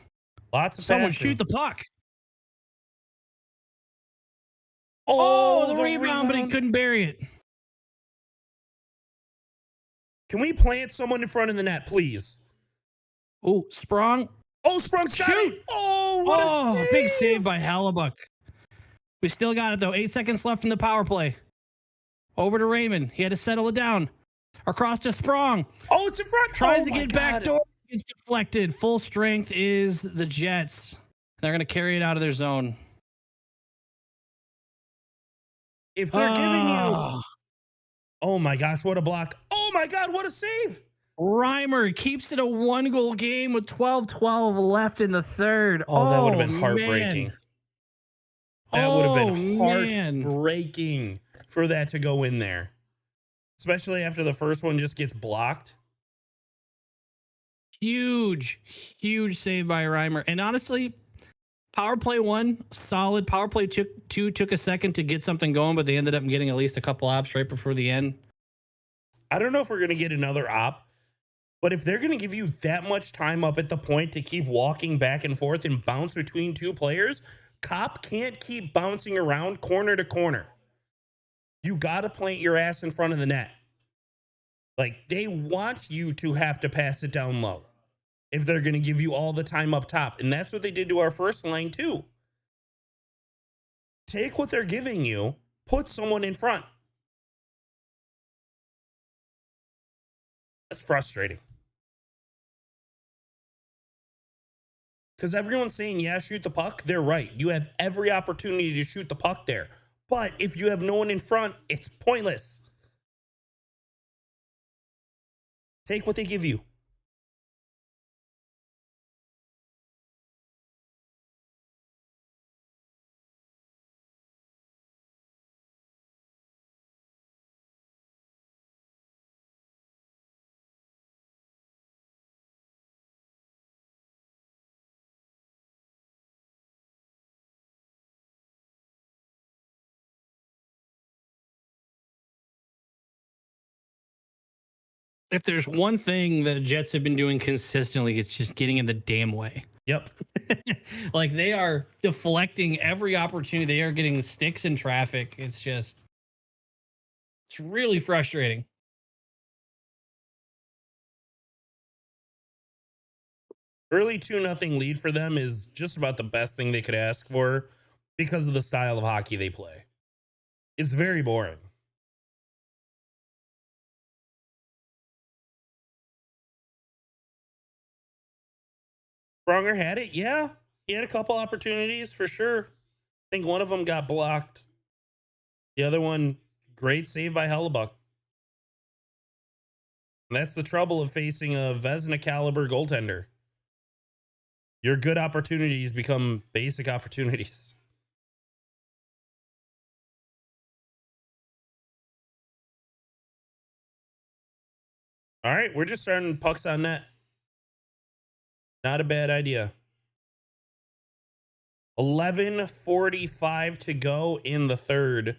[SPEAKER 2] Lots of
[SPEAKER 1] Someone
[SPEAKER 2] passing.
[SPEAKER 1] shoot the puck.
[SPEAKER 2] Oh,
[SPEAKER 1] the rebound, but he couldn't bury it.
[SPEAKER 2] Can we plant someone in front of the net, please?
[SPEAKER 1] Oh, Sprong.
[SPEAKER 2] Oh, Sprung's got
[SPEAKER 1] Shoot.
[SPEAKER 2] it. Oh, what a save.
[SPEAKER 1] Big save by Hellebuck. We still got it, though. 8 seconds left in the power play. Over to Raymond. He had to settle it down. Across to Sprong.
[SPEAKER 2] Oh, it's in front.
[SPEAKER 1] Tries
[SPEAKER 2] Oh
[SPEAKER 1] to
[SPEAKER 2] my
[SPEAKER 1] get
[SPEAKER 2] God.
[SPEAKER 1] back door. It's deflected. Full strength is the Jets. They're going to carry it out of their zone.
[SPEAKER 2] If they're giving you... Oh my gosh, what a block. Oh my God, what a save.
[SPEAKER 1] Reimer keeps it a 1-goal game with 12-12 left in the third.
[SPEAKER 2] Oh, that would have been heartbreaking. That would have been heartbreaking for that to go in there. Especially after the first one just gets blocked.
[SPEAKER 1] Huge save by Reimer. And honestly, power play 1, solid. Power play 2 took a second to get something going, but they ended up getting at least a couple ops right before the end.
[SPEAKER 2] I don't know if we're going to get another op, but if they're going to give you that much time up at the point to keep walking back and forth and bounce between two players, Cop can't keep bouncing around corner to corner. You got to plant your ass in front of the net. Like, they want you to have to pass it down low if they're going to give you all the time up top. And that's what they did to our first line, too. Take what they're giving you, put someone in front. That's frustrating. Because everyone's saying, yeah, shoot the puck. They're right. You have every opportunity to shoot the puck there. But if you have no one in front, it's pointless. Take what they give you.
[SPEAKER 1] If there's one thing that the Jets have been doing consistently, it's just getting in the damn way.
[SPEAKER 2] Yep.
[SPEAKER 1] Like, they are deflecting every opportunity. They are getting sticks in traffic. It's really frustrating.
[SPEAKER 2] Early 2-0 lead for them is just about the best thing they could ask for because of the style of hockey they play. It's very boring. Pronger had it, yeah. He had a couple opportunities for sure. I think one of them got blocked. The other one, great save by Hellebuck. And that's the trouble of facing a Vezina caliber goaltender. Your good opportunities become basic opportunities. All right, we're just starting pucks on net. Not a bad idea. 11:45 to go in the third.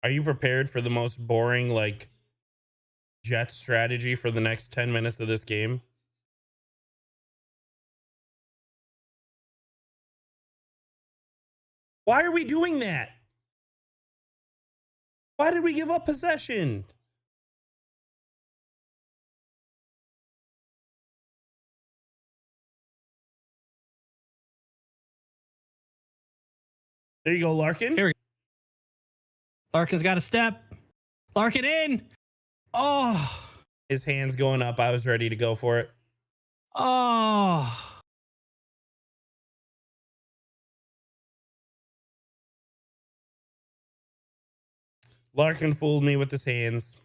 [SPEAKER 2] Are you prepared for the most boring, like, Jet strategy for the next 10 minutes of this game? Why are we doing that? Why did we give up possession? There you go, Larkin.
[SPEAKER 1] Here we go. Larkin's got a step. Larkin in. Oh.
[SPEAKER 2] His hands going up. I was ready to go for it.
[SPEAKER 1] Oh.
[SPEAKER 2] Larkin fooled me with his hands.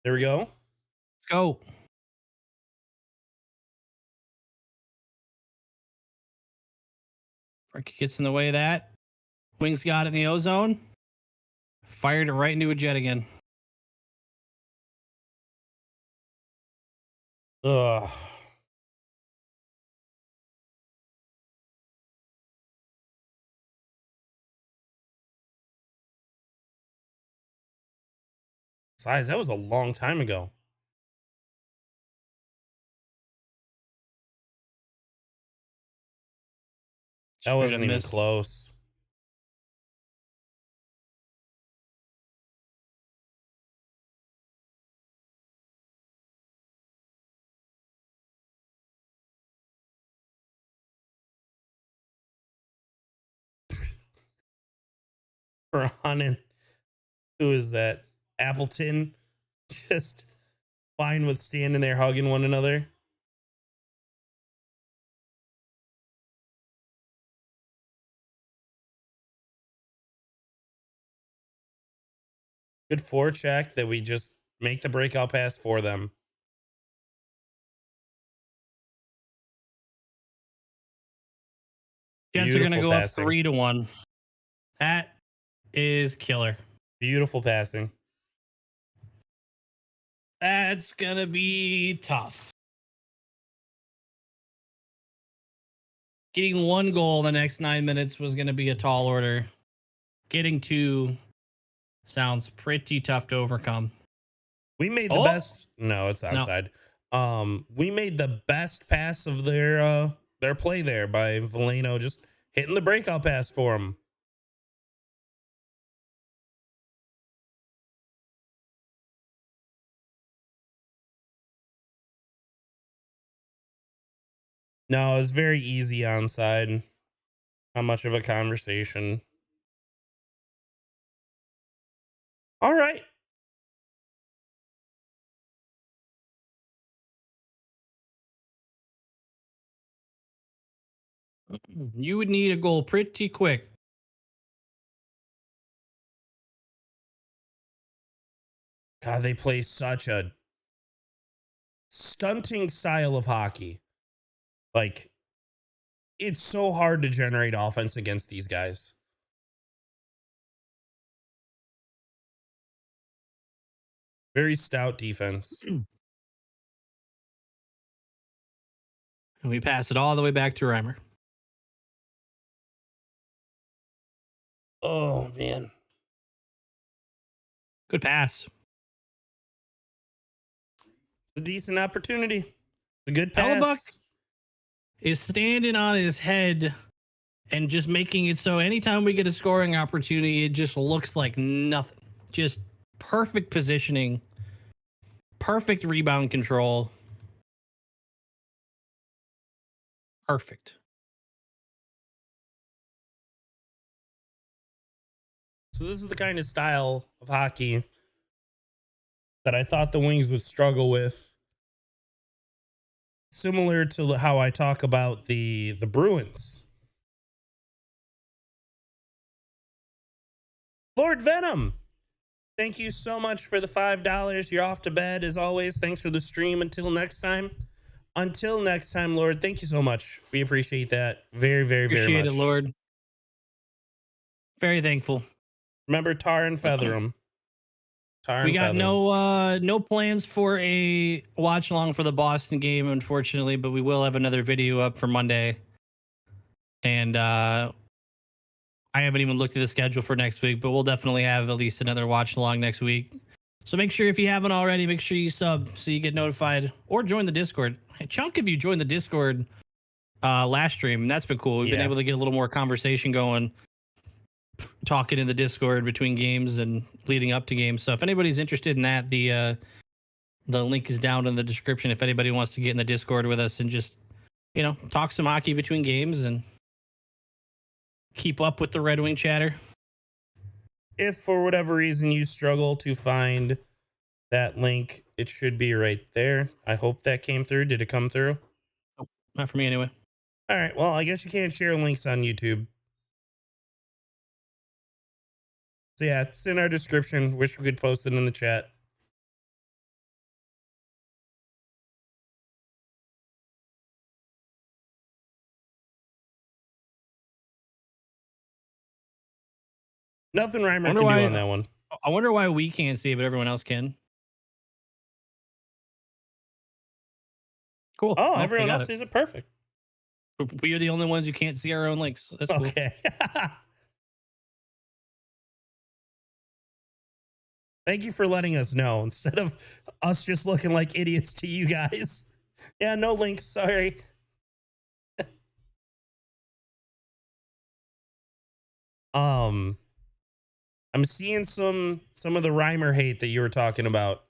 [SPEAKER 2] There we go.
[SPEAKER 1] Let's go. Frankie gets in the way of that. Wings got it in the ozone. Fired it right into a jet again.
[SPEAKER 2] Ugh. Besides, that was a long time ago. That wasn't even close. Ronan, who is that? Appleton, just fine with standing there hugging one another. Good forecheck that we just make the breakout pass for them.
[SPEAKER 1] Jets are going to go up 3-1. That is killer.
[SPEAKER 2] Beautiful passing.
[SPEAKER 1] That's going to be tough. Getting one goal in the next 9 minutes was going to be a tall order. Getting two sounds pretty tough to overcome.
[SPEAKER 2] We made the best. No, it's outside. No. We made the best pass of their play there by Veleno, just hitting the breakout pass for him. No, it was very easy onside. Not much of a conversation. All right.
[SPEAKER 1] You would need a goal pretty quick.
[SPEAKER 2] God, they play such a stunting style of hockey. Like, it's so hard to generate offense against these guys. Very stout defense.
[SPEAKER 1] And we pass it all the way back to Reimer.
[SPEAKER 2] Oh, man.
[SPEAKER 1] Good pass.
[SPEAKER 2] It's a decent opportunity. It's a good
[SPEAKER 1] Hellebuyck
[SPEAKER 2] pass.
[SPEAKER 1] is standing on his head and just making it so anytime we get a scoring opportunity, it just looks like nothing. Just perfect positioning, perfect rebound control. Perfect.
[SPEAKER 2] So this is the kind of style of hockey that I thought the Wings would struggle with. Similar to how I talk about the Bruins. Lord Venom, thank you so much for the $5. You're off to bed as always. Thanks for the stream. Until next time. Until next time, Lord, thank you so much. We appreciate that very, very, very
[SPEAKER 1] Appreciate
[SPEAKER 2] much.
[SPEAKER 1] it, Lord. Very thankful.
[SPEAKER 2] Remember Tar and Feather 'em.
[SPEAKER 1] We got no plans for a watch along for the Boston game, unfortunately, but we will have another video up for Monday. And I haven't even looked at the schedule for next week, but we'll definitely have at least another watch along next week. So make sure if you haven't already, make sure you sub so you get notified or join the Discord. A chunk of you joined the Discord last stream, and that's been cool. We've been able to get a little more conversation going, talking in the Discord between games and leading up to games. So if anybody's interested in that, the link is down in the description if anybody wants to get in the Discord with us and just, talk some hockey between games and keep up with the Red Wing chatter.
[SPEAKER 2] If for whatever reason you struggle to find that link, it should be right there. I hope that came through. Did it come through?
[SPEAKER 1] Oh, not for me anyway.
[SPEAKER 2] All right. Well, I guess you can't share links on YouTube. So yeah, it's in our description. Wish we could post it in the chat. Nothing Reimer can do on that one.
[SPEAKER 1] I wonder why we can't see it, but everyone else can. Cool.
[SPEAKER 2] Oh, everyone else sees it. Perfect.
[SPEAKER 1] We are the only ones who can't see our own links. That's cool.
[SPEAKER 2] Okay. Thank you for letting us know instead of us just looking like idiots to you guys. Yeah, no links. Sorry. I'm seeing some of the Reimer hate that you were talking about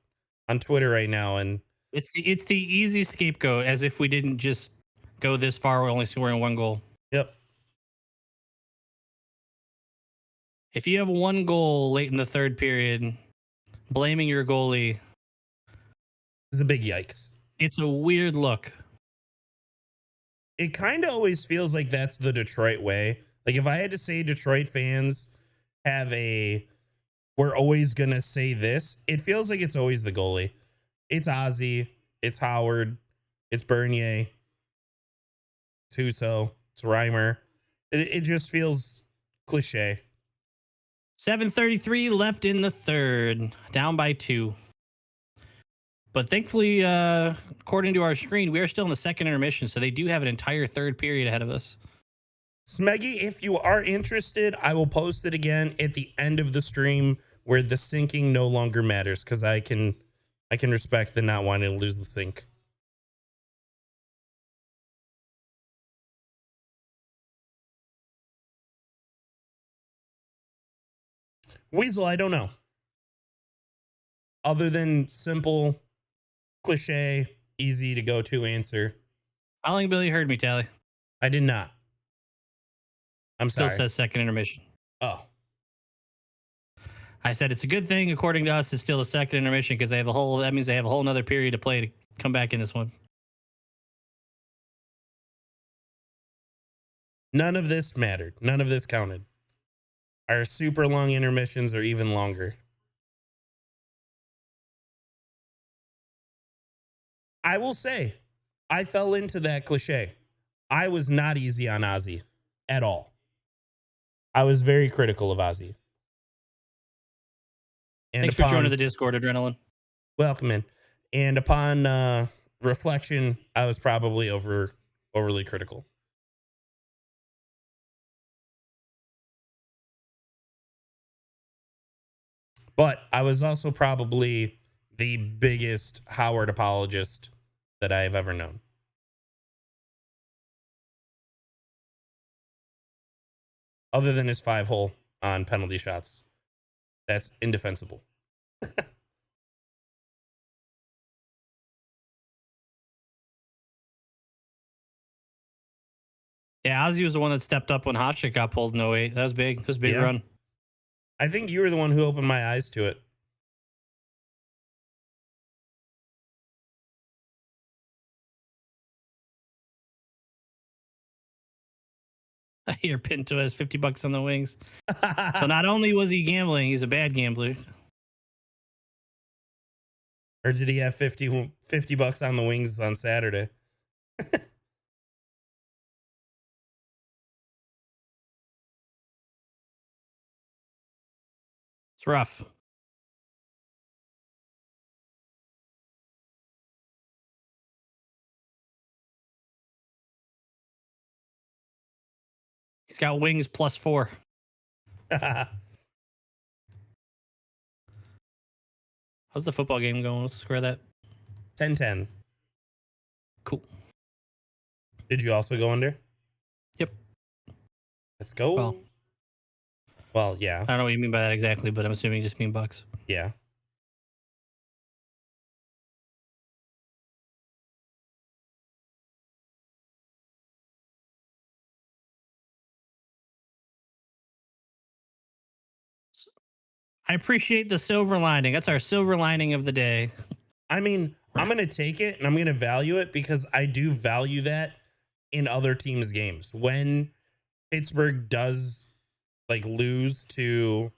[SPEAKER 2] on Twitter right now, and
[SPEAKER 1] it's the easy scapegoat, as if we didn't just go this far. We're only scoring one goal.
[SPEAKER 2] Yep.
[SPEAKER 1] If you have one goal late in the third period, blaming your goalie
[SPEAKER 2] is a big yikes.
[SPEAKER 1] It's a weird look.
[SPEAKER 2] It kind of always feels like that's the Detroit way. Like if I had to say Detroit fans have we're always going to say this, it feels like it's always the goalie. It's Ozzy, it's Howard, it's Bernier, it's Husso, it's Reimer. It just feels cliche.
[SPEAKER 1] 7:33 left in the third, down by 2. But thankfully, according to our screen, we are still in the second intermission, so they do have an entire third period ahead of us.
[SPEAKER 2] Smeggy, if you are interested, I will post it again at the end of the stream where the syncing no longer matters, because I can respect the not wanting to lose the sync. Weasel, I don't know. Other than simple, cliche, easy to go to answer.
[SPEAKER 1] I don't think Billy heard me, Tally.
[SPEAKER 2] I did not. I'm sorry.
[SPEAKER 1] Still says second intermission.
[SPEAKER 2] Oh.
[SPEAKER 1] I said it's a good thing, according to us, it's still a second intermission because that means they have a whole nother period to play to come back in this one.
[SPEAKER 2] None of this mattered. None of this counted. Our super long intermissions are even longer. I will say, I fell into that cliche. I was not easy on Ozzy at all. I was very critical of Ozzy. And
[SPEAKER 1] thanks for joining the Discord, Adrenaline.
[SPEAKER 2] Welcome in. And upon reflection, I was probably overly critical. But I was also probably the biggest Howard apologist that I've ever known. Other than his 5-hole on penalty shots. That's indefensible.
[SPEAKER 1] Yeah, Ozzy was the one that stepped up when Hot Shit got pulled in 08. That was big. That was a big run.
[SPEAKER 2] I think you were the one who opened my eyes to it.
[SPEAKER 1] I hear Pinto has $50 on the wings. So not only was he gambling, he's a bad gambler.
[SPEAKER 2] Or did he have $50 on the wings on Saturday?
[SPEAKER 1] It's rough. He's got wings +4. How's the football game going? What's the score of that?
[SPEAKER 2] 10-10.
[SPEAKER 1] Cool.
[SPEAKER 2] Did you also go under?
[SPEAKER 1] Yep.
[SPEAKER 2] Let's go. Well, yeah.
[SPEAKER 1] I don't know what you mean by that exactly, but I'm assuming you just mean bucks.
[SPEAKER 2] Yeah.
[SPEAKER 1] I appreciate the silver lining. That's our silver lining of the day.
[SPEAKER 2] I mean, I'm going to take it and I'm going to value it because I do value that in other teams' games. When Pittsburgh does like lose to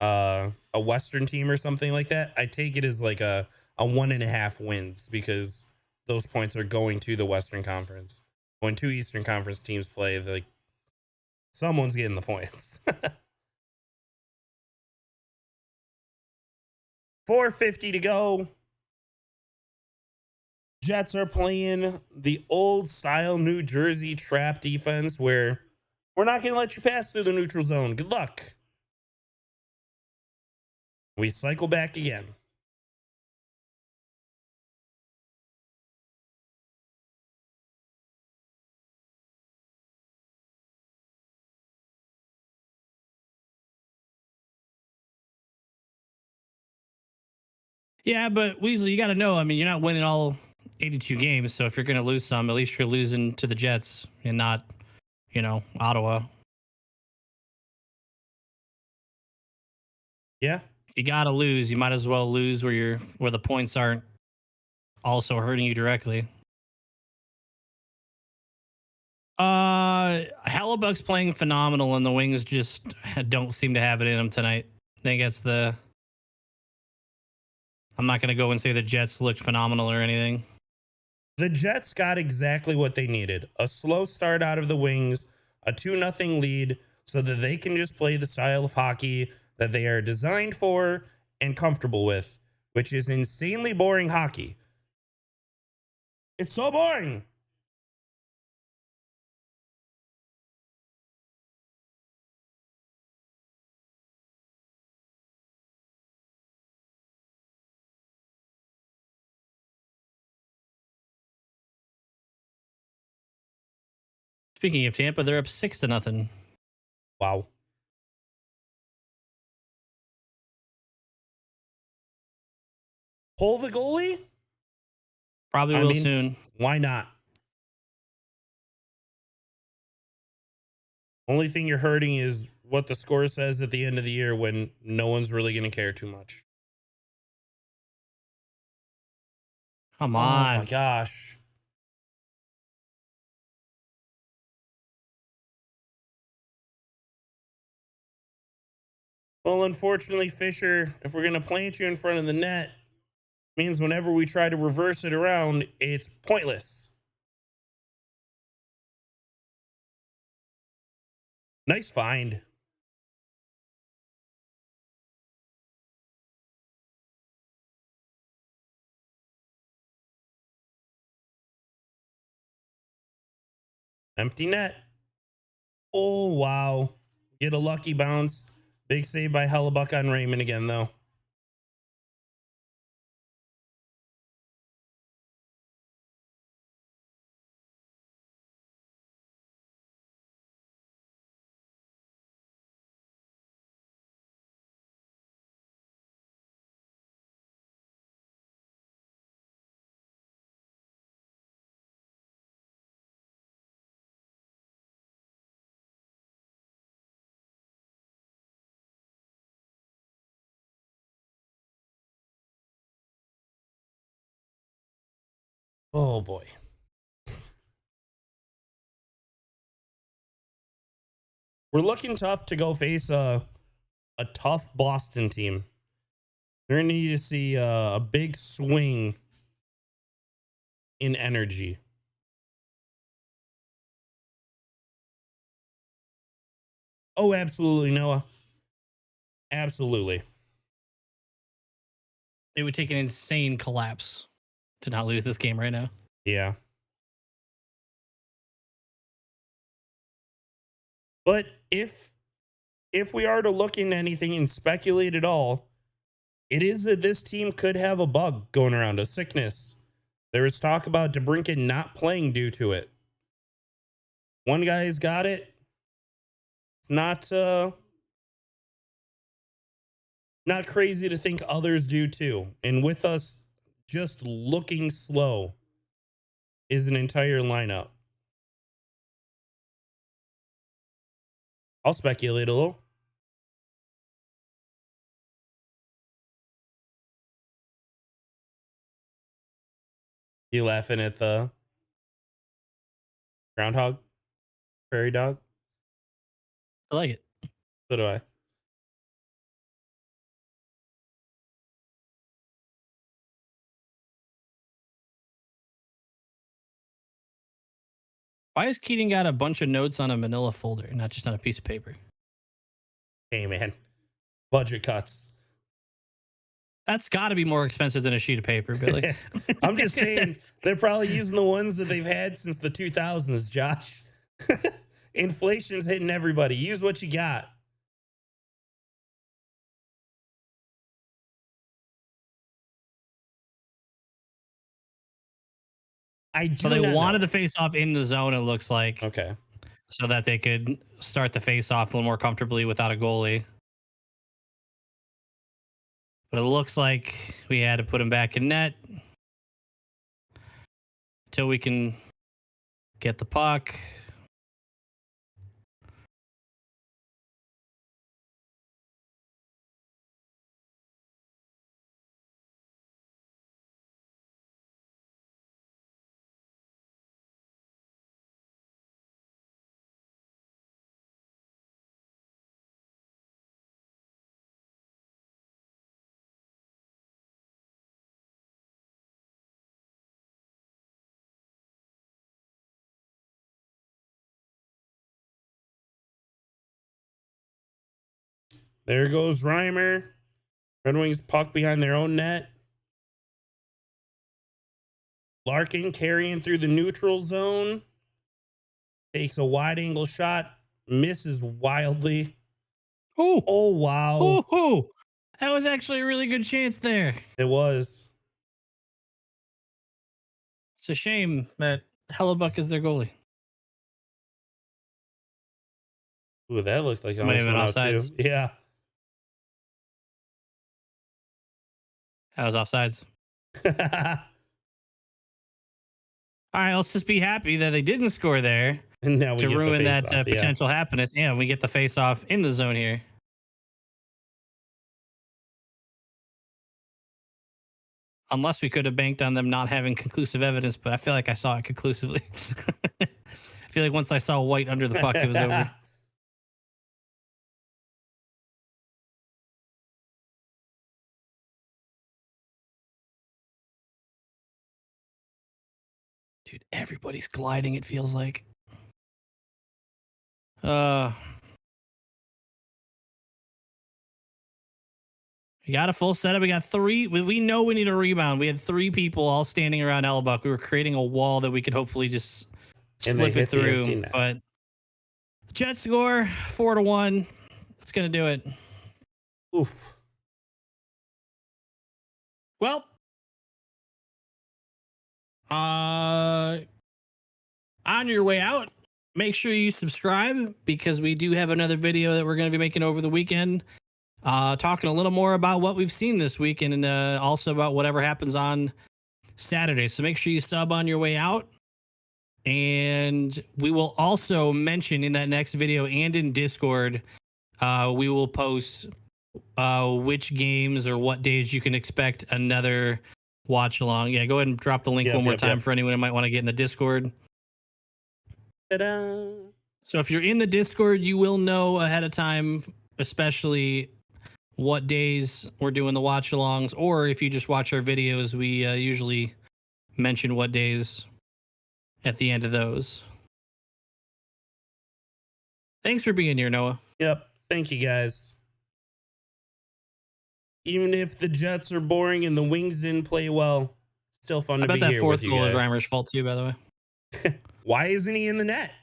[SPEAKER 2] a Western team or something like that, I take it as like a 1.5 wins because those points are going to the Western Conference. When 2 Eastern Conference teams play, like someone's getting the points. 4:50 to go. Jets are playing the old style New Jersey trap defense where we're not going to let you pass through the neutral zone. Good luck. We cycle back again.
[SPEAKER 1] Yeah, but Weasley, you got to know, I mean, you're not winning all 82 games. So if you're going to lose some, at least you're losing to the Jets and not, Ottawa.
[SPEAKER 2] Yeah.
[SPEAKER 1] You got to lose. You might as well lose where the points aren't also hurting you directly. Hellebuck's playing phenomenal, and the Wings just don't seem to have it in them tonight. I think that's I'm not going to go and say the Jets looked phenomenal or anything.
[SPEAKER 2] The Jets got exactly what they needed. A slow start out of the Wings, a 2-0 lead, so that they can just play the style of hockey that they are designed for and comfortable with, which is insanely boring hockey. It's so boring.
[SPEAKER 1] Speaking of Tampa, they're up 6-0.
[SPEAKER 2] Wow. Pull the goalie?
[SPEAKER 1] Probably will soon.
[SPEAKER 2] Why not? Only thing you're hurting is what the score says at the end of the year when no one's really going to care too much.
[SPEAKER 1] Come on.
[SPEAKER 2] Oh my gosh. Well, unfortunately, Fisher, if we're going to plant you in front of the net, means whenever we try to reverse it around, it's pointless. Nice find. Empty net. Oh, wow. Get a lucky bounce. Big save by Hellebuck on Raymond again, though. Oh boy. We're looking tough to go face a tough Boston team. You're going to need to see a big swing in energy. Oh, absolutely, Noah. Absolutely.
[SPEAKER 1] It would take an insane collapse to not lose this game right now.
[SPEAKER 2] Yeah. But if we are to look into anything and speculate at all, it is that this team could have a bug going around, a sickness. There was talk about DeBrincat not playing due to it. One guy's got it. It's not crazy to think others do too. And with us just looking slow is an entire lineup. I'll speculate a little. You laughing at the groundhog? Prairie dog?
[SPEAKER 1] I like it.
[SPEAKER 2] So do I.
[SPEAKER 1] Why has Keating got a bunch of notes on a manila folder, not just on a piece of paper?
[SPEAKER 2] Hey, man. Budget cuts.
[SPEAKER 1] That's got to be more expensive than a sheet of paper, Billy.
[SPEAKER 2] I'm just saying, they're probably using the ones that they've had since the 2000s, Josh. Inflation's hitting everybody. Use what you got.
[SPEAKER 1] So they wanted the face off in the zone, it looks like.
[SPEAKER 2] Okay.
[SPEAKER 1] So that they could start the face off a little more comfortably without a goalie. But it looks like we had to put him back in net until we can get the puck.
[SPEAKER 2] There goes Reimer. Red Wings puck behind their own net. Larkin carrying through the neutral zone. Takes a wide angle shot. Misses wildly. Oh, wow.
[SPEAKER 1] Ooh, that was actually a really good chance there.
[SPEAKER 2] It was.
[SPEAKER 1] It's a shame that Hellebuck is their goalie.
[SPEAKER 2] Ooh, that looked like it
[SPEAKER 1] Might
[SPEAKER 2] almost
[SPEAKER 1] have been
[SPEAKER 2] went out too. Yeah.
[SPEAKER 1] That was offsides. All right, let's just be happy that they didn't score there
[SPEAKER 2] And now we
[SPEAKER 1] to
[SPEAKER 2] get
[SPEAKER 1] ruin
[SPEAKER 2] the
[SPEAKER 1] that
[SPEAKER 2] face-off, yeah.
[SPEAKER 1] potential happiness. Yeah, we get the face off in the zone here. Unless we could have banked on them not having conclusive evidence, but I feel like I saw it conclusively. I feel like once I saw white under the puck, it was over. Dude, everybody's gliding, it feels like. We got a full setup. We got three. We know we need a rebound. We had three people all standing around Hellebuck. We were creating a wall that we could hopefully just slip it through. But Jets score 4-1. It's gonna do it.
[SPEAKER 2] Oof.
[SPEAKER 1] Well, on your way out, make sure you subscribe because we do have another video that we're going to be making over the weekend, talking a little more about what we've seen this week and also about whatever happens on Saturday. So make sure you sub on your way out. And we will also mention in that next video and in Discord, we will post which games or what days you can expect another watch along. Yeah, go ahead and drop the link
[SPEAKER 2] Yep,
[SPEAKER 1] one more
[SPEAKER 2] yep,
[SPEAKER 1] time
[SPEAKER 2] yep.
[SPEAKER 1] for anyone who might want to get in the Discord.
[SPEAKER 2] Ta-da!
[SPEAKER 1] So if you're in the Discord, you will know ahead of time, especially what days we're doing the watch alongs, or if you just watch our videos, we usually mention what days at the end of those. Thanks for being here, Noah.
[SPEAKER 2] Yep. Thank you, guys. Even if the Jets are boring and the Wings didn't play well, still fun
[SPEAKER 1] I
[SPEAKER 2] to
[SPEAKER 1] bet
[SPEAKER 2] be
[SPEAKER 1] that
[SPEAKER 2] here
[SPEAKER 1] fourth
[SPEAKER 2] with you
[SPEAKER 1] goal is
[SPEAKER 2] guys.
[SPEAKER 1] Reimer's fault too, by the way.
[SPEAKER 2] Why isn't he in the net?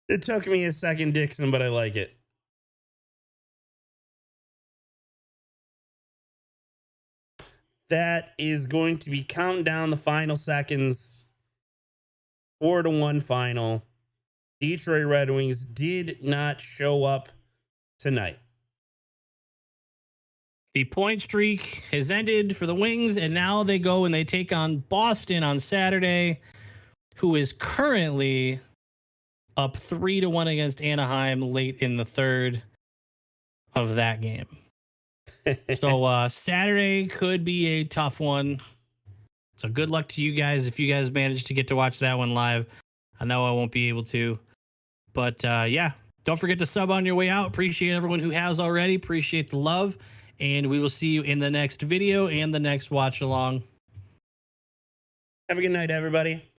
[SPEAKER 2] It took me a second, Dixon, but I like it. That is going to be counting down the final seconds. 4-1 final. Detroit Red Wings did not show up tonight.
[SPEAKER 1] The point streak has ended for the Wings, and now they go and they take on Boston on Saturday, who is currently up 3-1 against Anaheim late in the third of that game. So Saturday could be a tough one. So good luck to you guys if you guys manage to get to watch that one live. I know I won't be able to. But yeah, don't forget to sub on your way out. Appreciate everyone who has already. Appreciate the love. And we will see you in the next video and the next watch along.
[SPEAKER 2] Have a good night, everybody.